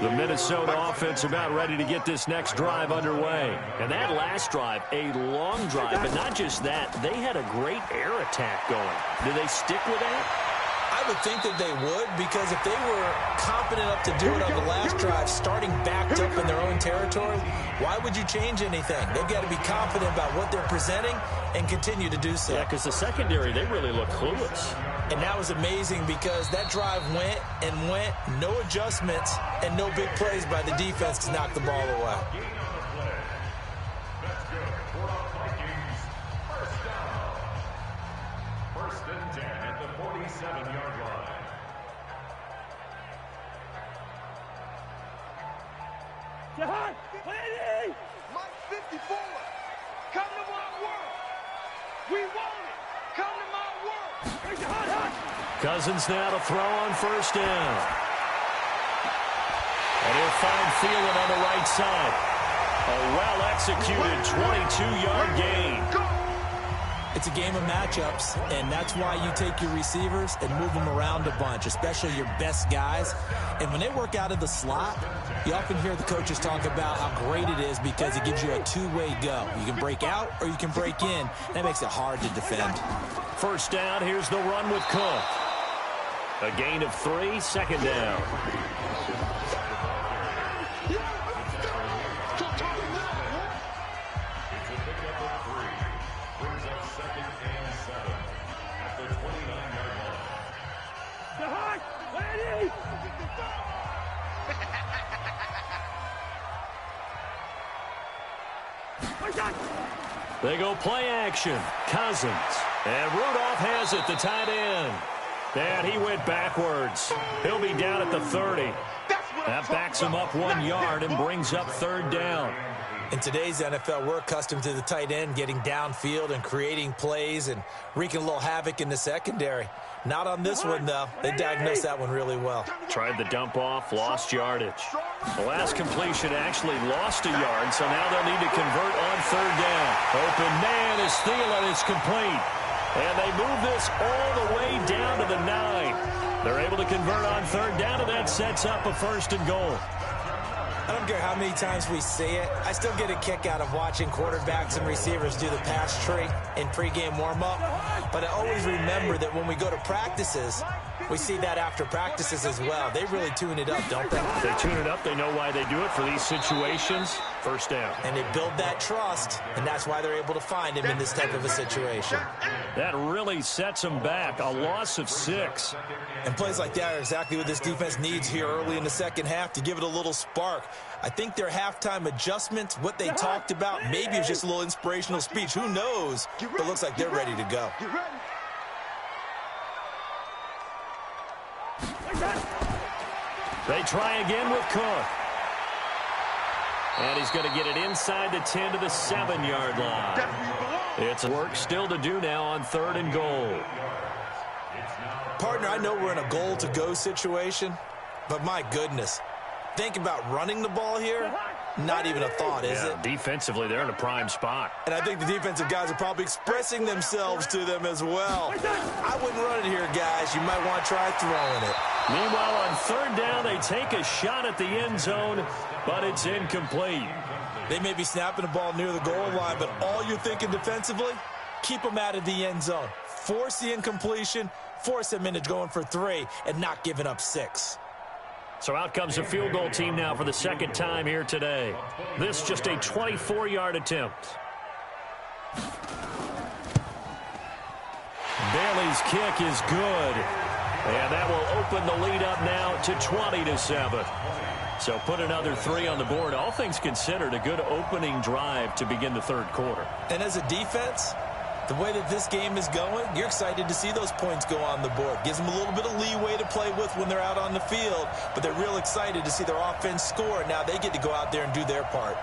The Minnesota offense about ready to get this next drive underway. And that last drive, a long drive, but not just that. They had a great air attack going. Do they stick with that? I would think that they would, because if they were confident enough to do it on the last drive, starting backed up in their own territory, why would you change anything? They've got to be confident about what they're presenting and continue to do so. Yeah, because the secondary, they really look clueless. And that was amazing because that drive went and went, no adjustments, and no big plays by the defense to knock the ball away. First and 10 at the 47-yard line. Jahan, Lanny! Mike 54. Come to my work. We want it. Come to my work. Hey, Jahan, Cousins now to throw on first down. And he'll find Thielen on the right side. A well-executed 22-yard gain. It's a game of matchups, and that's why you take your receivers and move them around a bunch, especially your best guys. And when they work out of the slot, you often hear the coaches talk about how great it is because it gives you a two-way go. You can break out or you can break in. That makes it hard to defend. First down, here's the run with Cook. A gain of 3, second down. They go play action. Cousins. And Rudolph has it, the tight end. And he went backwards. He'll be down at the 30. That backs him up 1 yard and brings up third down. In today's NFL, we're accustomed to the tight end getting downfield and creating plays and wreaking a little havoc in the secondary. Not on this one, though. They diagnosed that one really well. Tried the dump off, lost yardage. The last completion actually lost a yard, so now they'll need to convert on third down. Open man is Thielen. It's complete. And they move this all the way down to the 9. They're able to convert on third down, and that sets up a first and goal. I don't care how many times we see it. I still get a kick out of watching quarterbacks and receivers do the pass tree in pregame warm-up. But I always remember that when we go to practices, we see that after practices as well. They really tune it up, don't they? They tune it up. They know why they do it for these situations. First down. And they build that trust, and that's why they're able to find him in this type of a situation. That really sets them back. A loss of 6. And plays like that are exactly what this defense needs here early in the second half to give it a little spark. I think their halftime adjustments, what they talked about, maybe it's just a little inspirational speech. Who knows? But it looks like they're ready to go. They try again with Cook. And he's going to get it inside the 10 to the 7-yard line. It's work still to do now on third and goal. Partner, I know we're in a goal-to-go situation, but my goodness, think about running the ball here. Not even a thought, is it? Defensively, they're in a prime spot. And I think the defensive guys are probably expressing themselves to them as well. I wouldn't run it here, guys. You might want to try throwing it. Meanwhile, on third down, they take a shot at the end zone, but it's incomplete. They may be snapping the ball near the goal line, but all you're thinking defensively, keep them out of the end zone. Force the incompletion, force them into going for 3, and not giving up 6. So out comes the field goal team now for the second time here today. This just a 24-yard attempt. Bailey's kick is good. And that will open the lead up now to 20-7. So put another 3 on the board. All things considered, a good opening drive to begin the third quarter. And as a defense, the way that this game is going, you're excited to see those points go on the board. Gives them a little bit of leeway to play with when they're out on the field, but they're real excited to see their offense score. Now they get to go out there and do their part.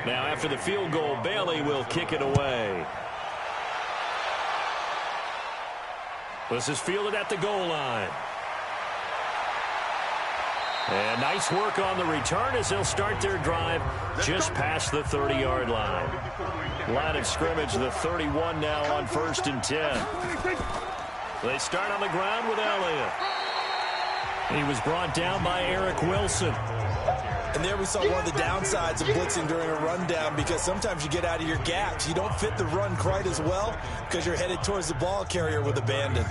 Now, after the field goal, Bailey will kick it away. This is fielded at the goal line. And nice work on the return as they'll start their drive just past the 30-yard line. Line of scrimmage, the 31 now on 1st and 10. They start on the ground with Elliott. He was brought down by Eric Wilson. And there we saw one of the downsides of blitzing during a rundown, because sometimes you get out of your gaps. You don't fit the run quite as well because you're headed towards the ball carrier with abandon.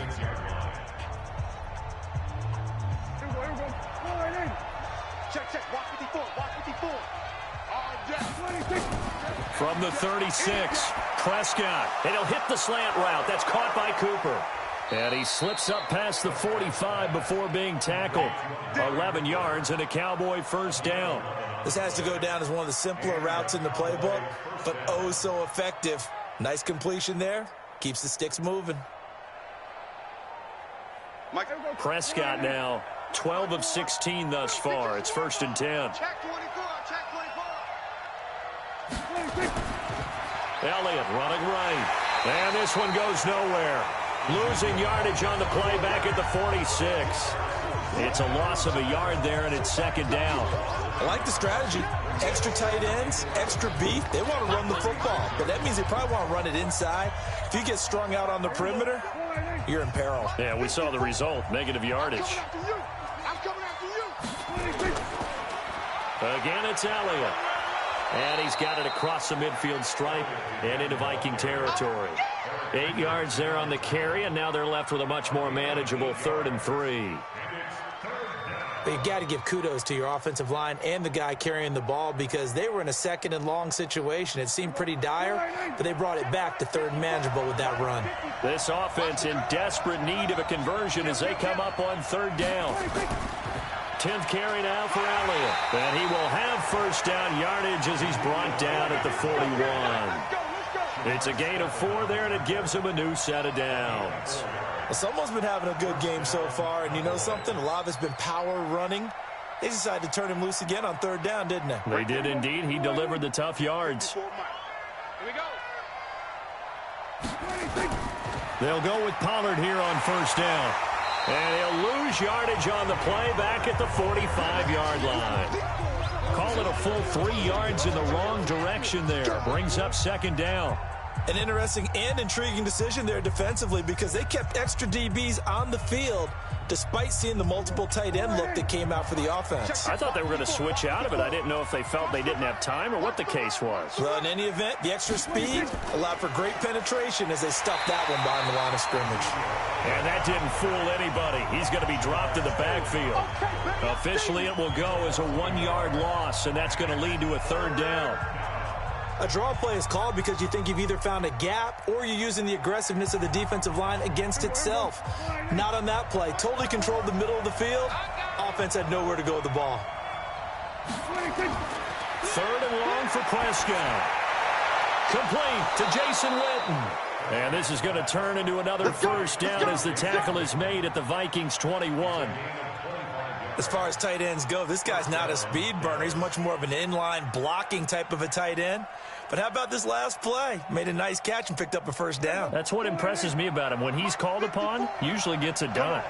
From the 36, Prescott. And he'll hit the slant route. That's caught by Cooper. And he slips up past the 45 before being tackled. 11 yards and a Cowboy first down. This has to go down as one of the simpler routes in the playbook, but oh so effective. Nice completion there. Keeps the sticks moving. Prescott now 12 of 16 thus far. It's 1st and 10. Elliott running right. And this one goes nowhere. Losing yardage on the play back at the 46. It's a loss of a yard there, and it's 2nd down. I like the strategy. Extra tight ends, extra beef. They want to run the football, but that means they probably want to run it inside. If you get strung out on the perimeter, you're in peril. Yeah, we saw the result, negative yardage. Again, it's Elliott. And he's got it across the midfield stripe and into Viking territory. 8 yards there on the carry, and now they're left with a much more manageable 3rd and 3. But you've got to give kudos to your offensive line and the guy carrying the ball, because they were in a 2nd and long situation. It seemed pretty dire, but they brought it back to 3rd and manageable with that run. This offense in desperate need of a conversion as they come up on 3rd down. 10th carry now for Elliott. And he will have first down yardage as he's brought down at the 41. It's a gain of 4 there, and it gives him a new set of downs. Well, someone's been having a good game so far, and you know something? A lot of it's been power running. They decided to turn him loose again on 3rd down, didn't they? They did indeed. He delivered the tough yards. Here we go. They'll go with Pollard here on 1st down. And he'll lose yardage on the play back at the 45-yard line. Call it a full 3 yards in the wrong direction there. Brings up 2nd down. An interesting and intriguing decision there defensively, because they kept extra DBs on the field despite seeing the multiple tight end look that came out for the offense. I thought they were going to switch out of it. I didn't know if they felt they didn't have time or what the case was. Well, in any event, the extra speed allowed for great penetration as they stuffed that one behind the line of scrimmage. And that didn't fool anybody. He's going to be dropped in the backfield. Officially, it will go as a 1-yard loss, and that's going to lead to a 3rd down. A draw play is called because you think you've either found a gap or you're using the aggressiveness of the defensive line against itself. Not on that play. Totally controlled the middle of the field. Offense had nowhere to go with the ball. 3rd and long for Prescott. Complete to Jason Witten. And this is going to turn into another first down as the tackle is made at the Vikings 21. As far as tight ends go, this guy's not a speed burner. He's much more of an inline blocking type of a tight end. But how about this last play? Made a nice catch and picked up a first down. That's what impresses me about him. When he's called upon, usually gets it done.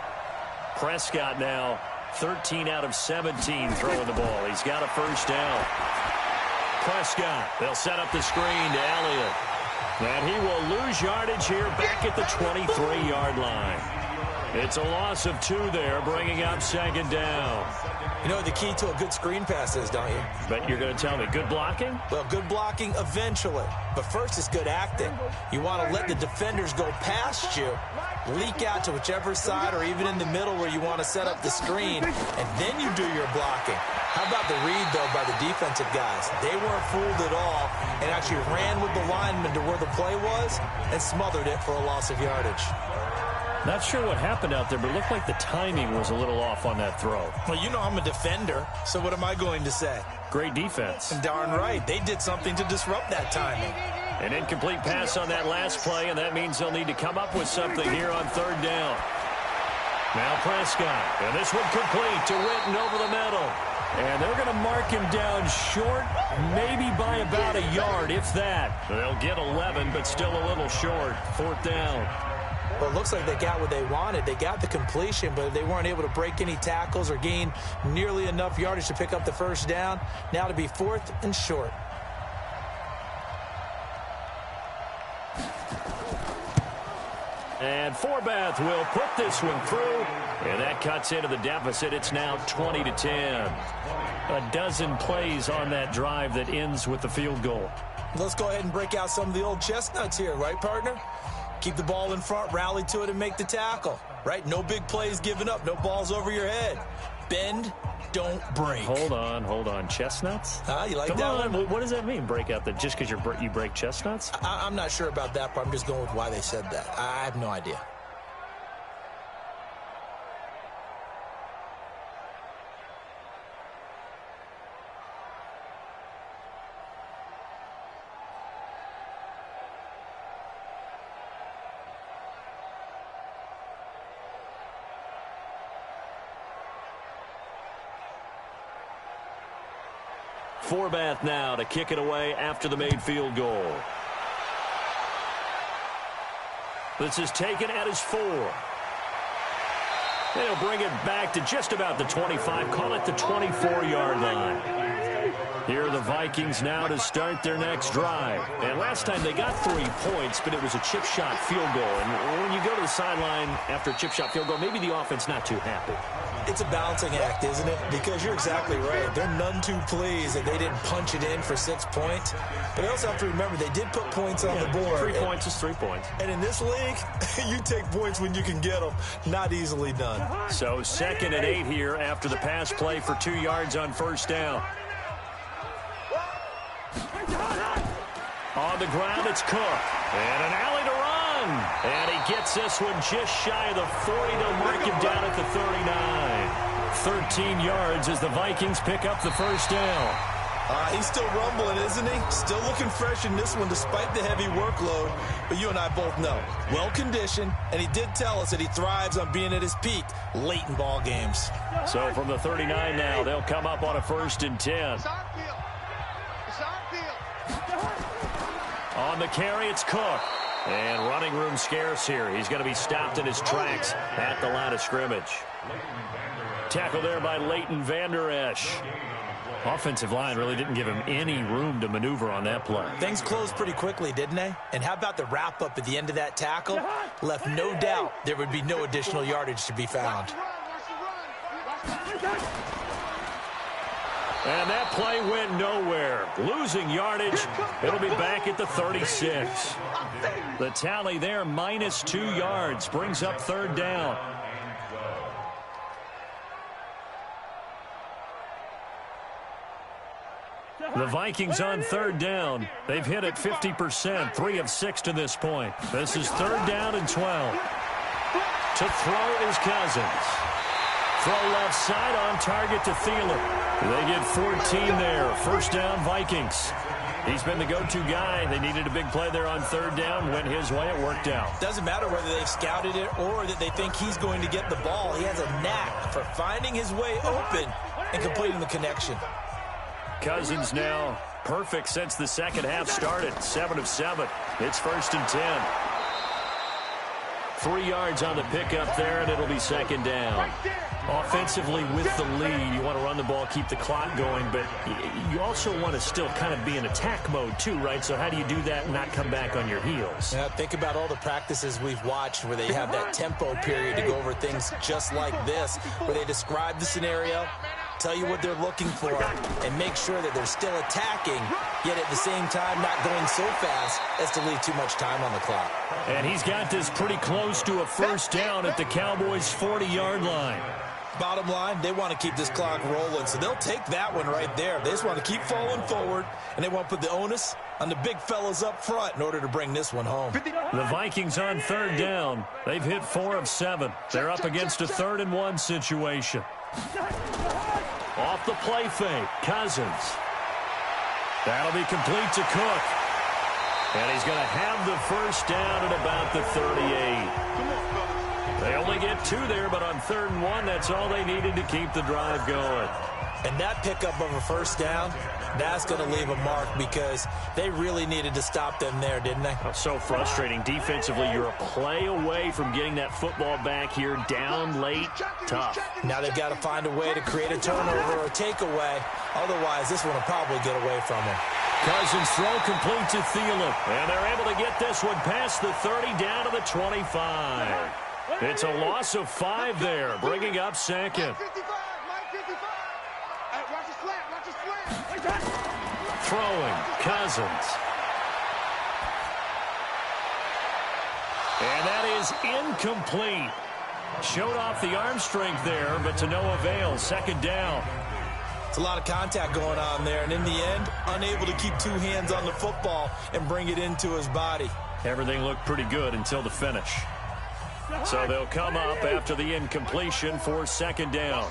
Prescott now 13 out of 17 throwing the ball. He's got a first down. Prescott, they'll set up the screen to Elliott. And he will lose yardage here back at the 23-yard line. It's a loss of 2 there, bringing up 2nd down. You know what the key to a good screen pass is, don't you? But you're going to tell me, good blocking? Well, good blocking eventually. But first is good acting. You want to let the defenders go past you, leak out to whichever side or even in the middle where you want to set up the screen, and then you do your blocking. How about the read, though, by the defensive guys? They weren't fooled at all and actually ran with the lineman to where the play was and smothered it for a loss of yardage. Not sure what happened out there, but it looked like the timing was a little off on that throw. Well, you know I'm a defender, so what am I going to say? Great defense. And darn right. They did something to disrupt that timing. An incomplete pass on that last play, and that means they'll need to come up with something here on 3rd down. Now Prescott, and this one complete to Witten over the middle. And they're going to mark him down short, maybe by about a yard, if that. They'll get 11, but still a little short. 4th down. Well, it looks like they got what they wanted. They got the completion, but they weren't able to break any tackles or gain nearly enough yardage to pick up the first down. Now to be 4th and short. And Forbath will put this one through, and that cuts into the deficit. It's now 20-10. A dozen plays on that drive that ends with the field goal. Let's go ahead and break out some of the old chestnuts here, right, partner? Keep the ball in front, rally to it, and make the tackle, right? No big plays given up, no balls over your head. Bend, don't break. Hold on. Chestnuts? You like Come that on. one? What does that mean, break out? Just because you break chestnuts? I'm not sure about that, but I'm just going with why they said that. I have no idea. Forbath now to kick it away after the made field goal. This is taken at his 4. They'll bring it back to just about the 25, call it the 24-yard line. Here are the Vikings now to start their next drive. And last time they got 3 points, but it was a chip shot field goal. And when you go to the sideline after a chip shot field goal, maybe the offense not too happy. It's a balancing act, isn't it? Because you're exactly right. They're none too pleased that they didn't punch it in for 6 points. But they also have to remember they did put points on the board. 3 points is 3 points. And in this league, you take points when you can get them. Not easily done. So 2nd and 8 here after the pass play for 2 yards on first down. On the ground, it's Cook. And an alley to run. And he gets this one just shy of the 40. They'll mark him down at the 39. 13 yards as the Vikings pick up the first down. He's still rumbling, isn't he? Still looking fresh in this one despite the heavy workload. But you and I both know, well-conditioned, and he did tell us that he thrives on being at his peak late in ball games. So from the 39 now, they'll come up on a 1st and 10. On the carry, it's Cook. And running room scarce here. He's going to be stopped in his tracks at the line of scrimmage. Tackle there by Leighton Vander Esch. Offensive line really didn't give him any room to maneuver on that play. Things closed pretty quickly, didn't they? And how about the wrap-up at the end of that tackle? Left no doubt there would be no additional yardage to be found. And that play went nowhere. Losing yardage. It'll be back at the 36. The tally there, -2 yards. Brings up 3rd down. The Vikings on 3rd down. They've hit it 50%, 3 of 6 to this point. This is 3rd down and 12. To throw is Cousins. Throw left side on target to Thielen. They get 14 there. 1st down, Vikings. He's been the go-to guy. They needed a big play there on 3rd down. Went his way. It worked out. Doesn't matter whether they've scouted it or that they think he's going to get the ball. He has a knack for finding his way open and completing the connection. Cousins now perfect since the second half started. 7 of 7. It's 1st and 10. 3 yards on the pickup there, and it'll be 2nd down. Offensively with the lead, you want to run the ball, keep the clock going, but you also want to still kind of be in attack mode too, right? So how do you do that and not come back on your heels? Yeah, think about all the practices we've watched where they have that tempo period to go over things just like this, where they describe the scenario, tell you what they're looking for, and make sure that they're still attacking, yet at the same time not going so fast as to leave too much time on the clock. And he's got this pretty close to a 1st down at the Cowboys' 40-yard line. Bottom line, they want to keep this clock rolling, so they'll take that one right there. They just want to keep falling forward, and they want to put the onus on the big fellas up front in order to bring this one home. The Vikings on 3rd down. They've hit 4 of 7. They're up against a 3rd and 1 situation. Off the play fake, Cousins. That'll be complete to Cook. And he's going to have the 1st down at about the 38. They only get 2 there, but on 3rd and 1, that's all they needed to keep the drive going. And that pickup of a first down, that's going to leave a mark because they really needed to stop them there, didn't they? Oh, so frustrating. Defensively, you're a play away from getting that football back here. Down late, tough. Now they've got to find a way to create a turnover or takeaway. Otherwise, this one will probably get away from them. Cousins throw complete to Thielen. And they're able to get this one past the 30 down to the 25. It's a loss of 5 there, bringing up second. Throwing, Cousins. And that is incomplete. Showed off the arm strength there, but to no avail. Second down. It's a lot of contact going on there, and in the end, unable to keep 2 hands on the football and bring it into his body. Everything looked pretty good until the finish. So they'll come up after the incompletion for second down.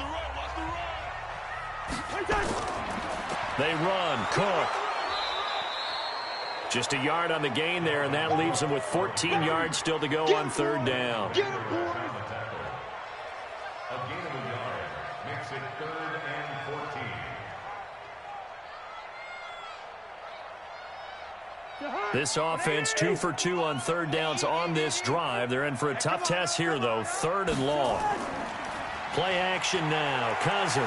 They run, Cook. Just a yard on the gain there, and that leaves them with 14 yards still to go on third down. A gain of a yard makes it 3rd and 14. This offense 2 for 2 on third downs on this drive. They're in for a tough test here, though. 3rd and long. Play action now. Cousins.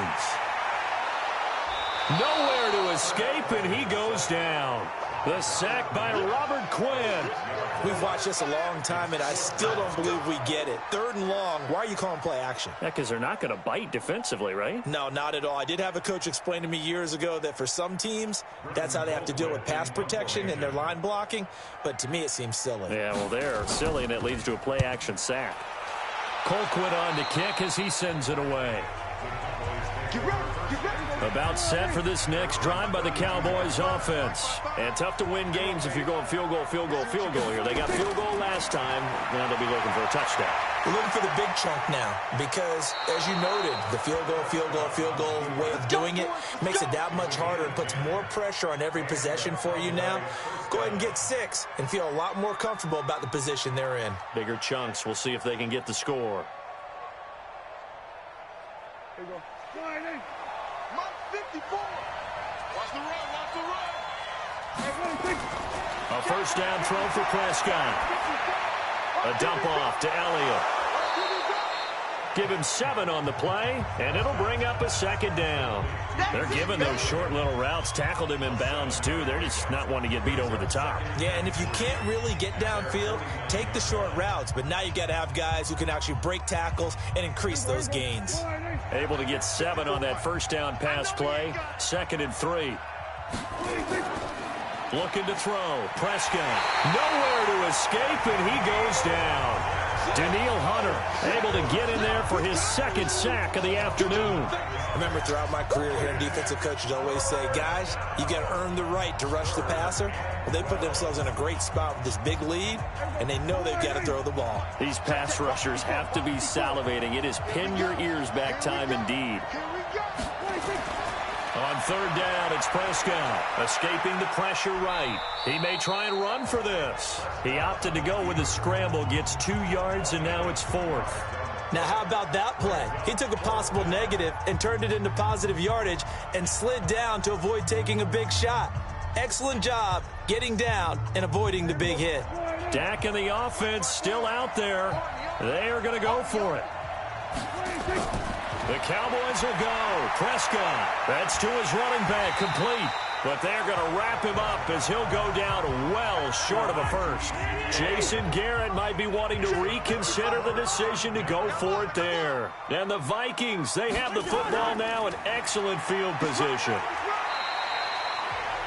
Nowhere to escape, and he goes down. The sack by Robert Quinn. We've watched this a long time, and I still don't believe we get it. 3rd and long. Why are you calling play action? Yeah, because they're not going to bite defensively, right? No, not at all. I did have a coach explain to me years ago that for some teams, that's how they have to deal with pass protection and their line blocking. But to me, it seems silly. Yeah, well, they're silly, and it leads to a play action sack. Colquitt on to kick as he sends it away. About set for this next drive by the Cowboys offense. And tough to win games if you're going field goal, field goal, field goal here. They got field goal last time. Now they'll be looking for a touchdown. We're looking for the big chunk now because, as you noted, the field goal way of doing it makes it that much harder and puts more pressure on every possession for you now. Go ahead and get 6 and feel a lot more comfortable about the position they're in. Bigger chunks. We'll see if they can get the score. Here you go. Mike 54. Watch the run, watch the run. A first down throw for Prescott. A dump off to Elliott. Give him 7 on the play, and it'll bring up a second down. They're giving those short little routes. Tackled him in bounds, too. They're just not wanting to get beat over the top. Yeah, and if you can't really get downfield, take the short routes. But now you got to have guys who can actually break tackles and increase those gains. Able to get 7 on that first down pass play. 2nd and 3. Looking to throw. Prescott. Nowhere to escape, and he goes down. Danielle Hunter able to get in there for his 2nd sack of the afternoon. I remember throughout my career here, defensive coaches always say, guys, you got to earn the right to rush the passer. Well, they put themselves in a great spot with this big lead, and they know they've got to throw the ball. These pass rushers have to be salivating. It is pin your ears back time indeed. On third down, it's Prescott, escaping the pressure right. He may try and run for this. He opted to go with a scramble, gets 2 yards, and now it's 4th. Now, how about that play? He took a possible negative and turned it into positive yardage and slid down to avoid taking a big shot. Excellent job getting down and avoiding the big hit. Dak and the offense still out there. They are going to go for it. The Cowboys will go. Prescott. That's to his running back, complete. But they're going to wrap him up as he'll go down well short of a first. Jason Garrett might be wanting to reconsider the decision to go for it there. And the Vikings, they have the football now in excellent field position.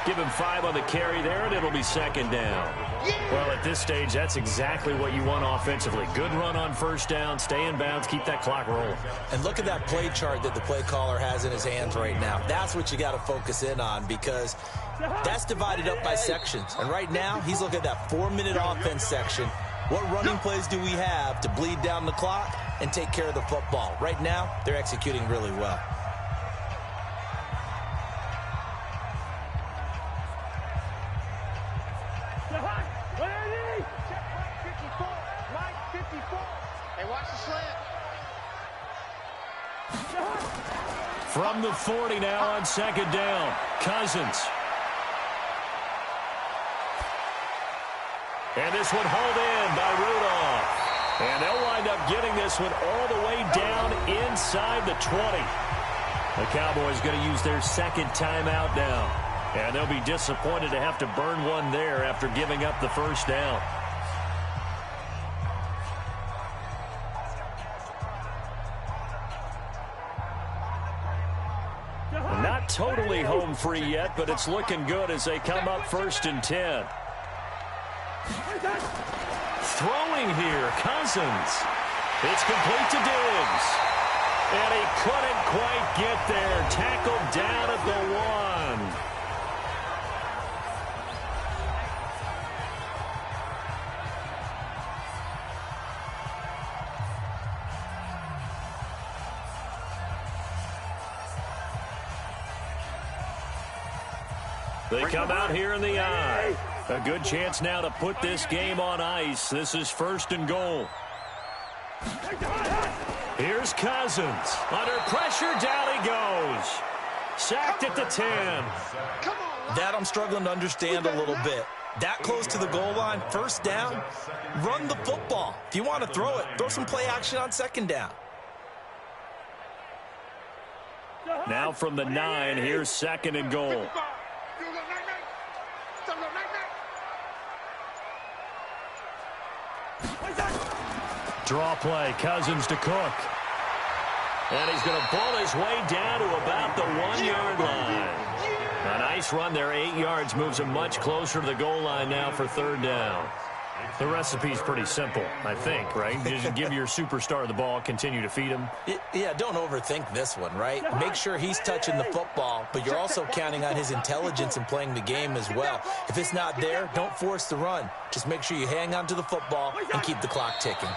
Give him 5 on the carry there, and it'll be 2nd down. Well, at this stage, that's exactly what you want offensively. Good run on first down, stay in bounds, keep that clock rolling. And look at that play chart that the play caller has in his hands right now. That's what you got to focus in on because that's divided up by sections. And right now, he's looking at that 4-minute offense section. What running plays do we have to bleed down the clock and take care of the football? Right now, they're executing really well. From the 40 now on second down. Cousins. And this one hauled in by Rudolph. And they'll wind up getting this one all the way down inside the 20. The Cowboys going to use their second timeout now. And they'll be disappointed to have to burn one there after giving up the first down. Not totally home free yet, but it's looking good as they come up 1st and 10. Throwing here, Cousins. It's complete to Diggs. And he couldn't quite get there. Tackled down at the 1. They come out here in the eye. A good chance now to put this game on ice. This is 1st and goal. Here's Cousins. Under pressure, down he goes. Sacked at the 10. That I'm struggling to understand a little bit. That close to the goal line, 1st down, run the football. If you want to throw it, throw some play action on 2nd down. Now from the 9, here's 2nd and goal. Draw play, Cousins to Cook. And he's going to pull his way down to about the 1-yard line. A nice run there, 8 yards, moves him much closer to the goal line now for 3rd down. The recipe's pretty simple, I think, right? Just give your superstar the ball, continue to feed him. Yeah, don't overthink this one, right? Make sure he's touching the football, but you're also counting on his intelligence in playing the game as well. If it's not there, don't force the run. Just make sure you hang on to the football and keep the clock ticking.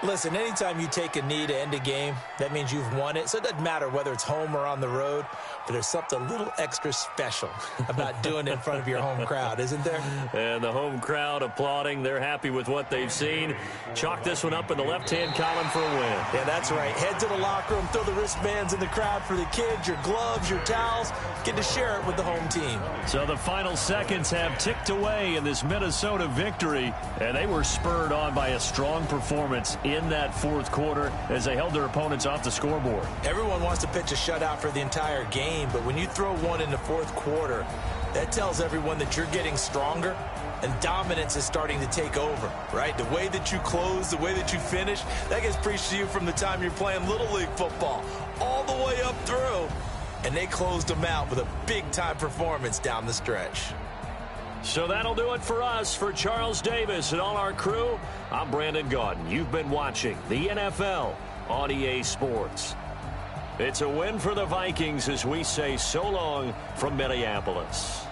Listen, anytime you take a knee to end a game, that means you've won it. So it doesn't matter whether it's home or on the road, but there's something a little extra special about doing it in front of your home crowd, isn't there? And the home crowd applauding. They're happy with what they've seen. Chalk this one up in the left-hand column for a win. Yeah, that's right. Head to the locker room, throw the wristbands in the crowd for the kids, your gloves, your towels. Get to share it with the home team. So the final seconds have ticked away in this Minnesota victory, and they were spurred on by a strong performance in that 4th quarter as they held their opponents off the scoreboard. Everyone wants to pitch a shutout for the entire game, but when you throw one in the 4th quarter, that tells everyone that you're getting stronger and dominance is starting to take over, right? The way that you close, the way that you finish, that gets preached to you from the time you're playing Little League football all the way up through. And they closed them out with a big-time performance down the stretch. So that'll do it for us. For Charles Davis and all our crew, I'm Brandon Gaudin. You've been watching the NFL on EA Sports. It's a win for the Vikings as we say so long from Minneapolis.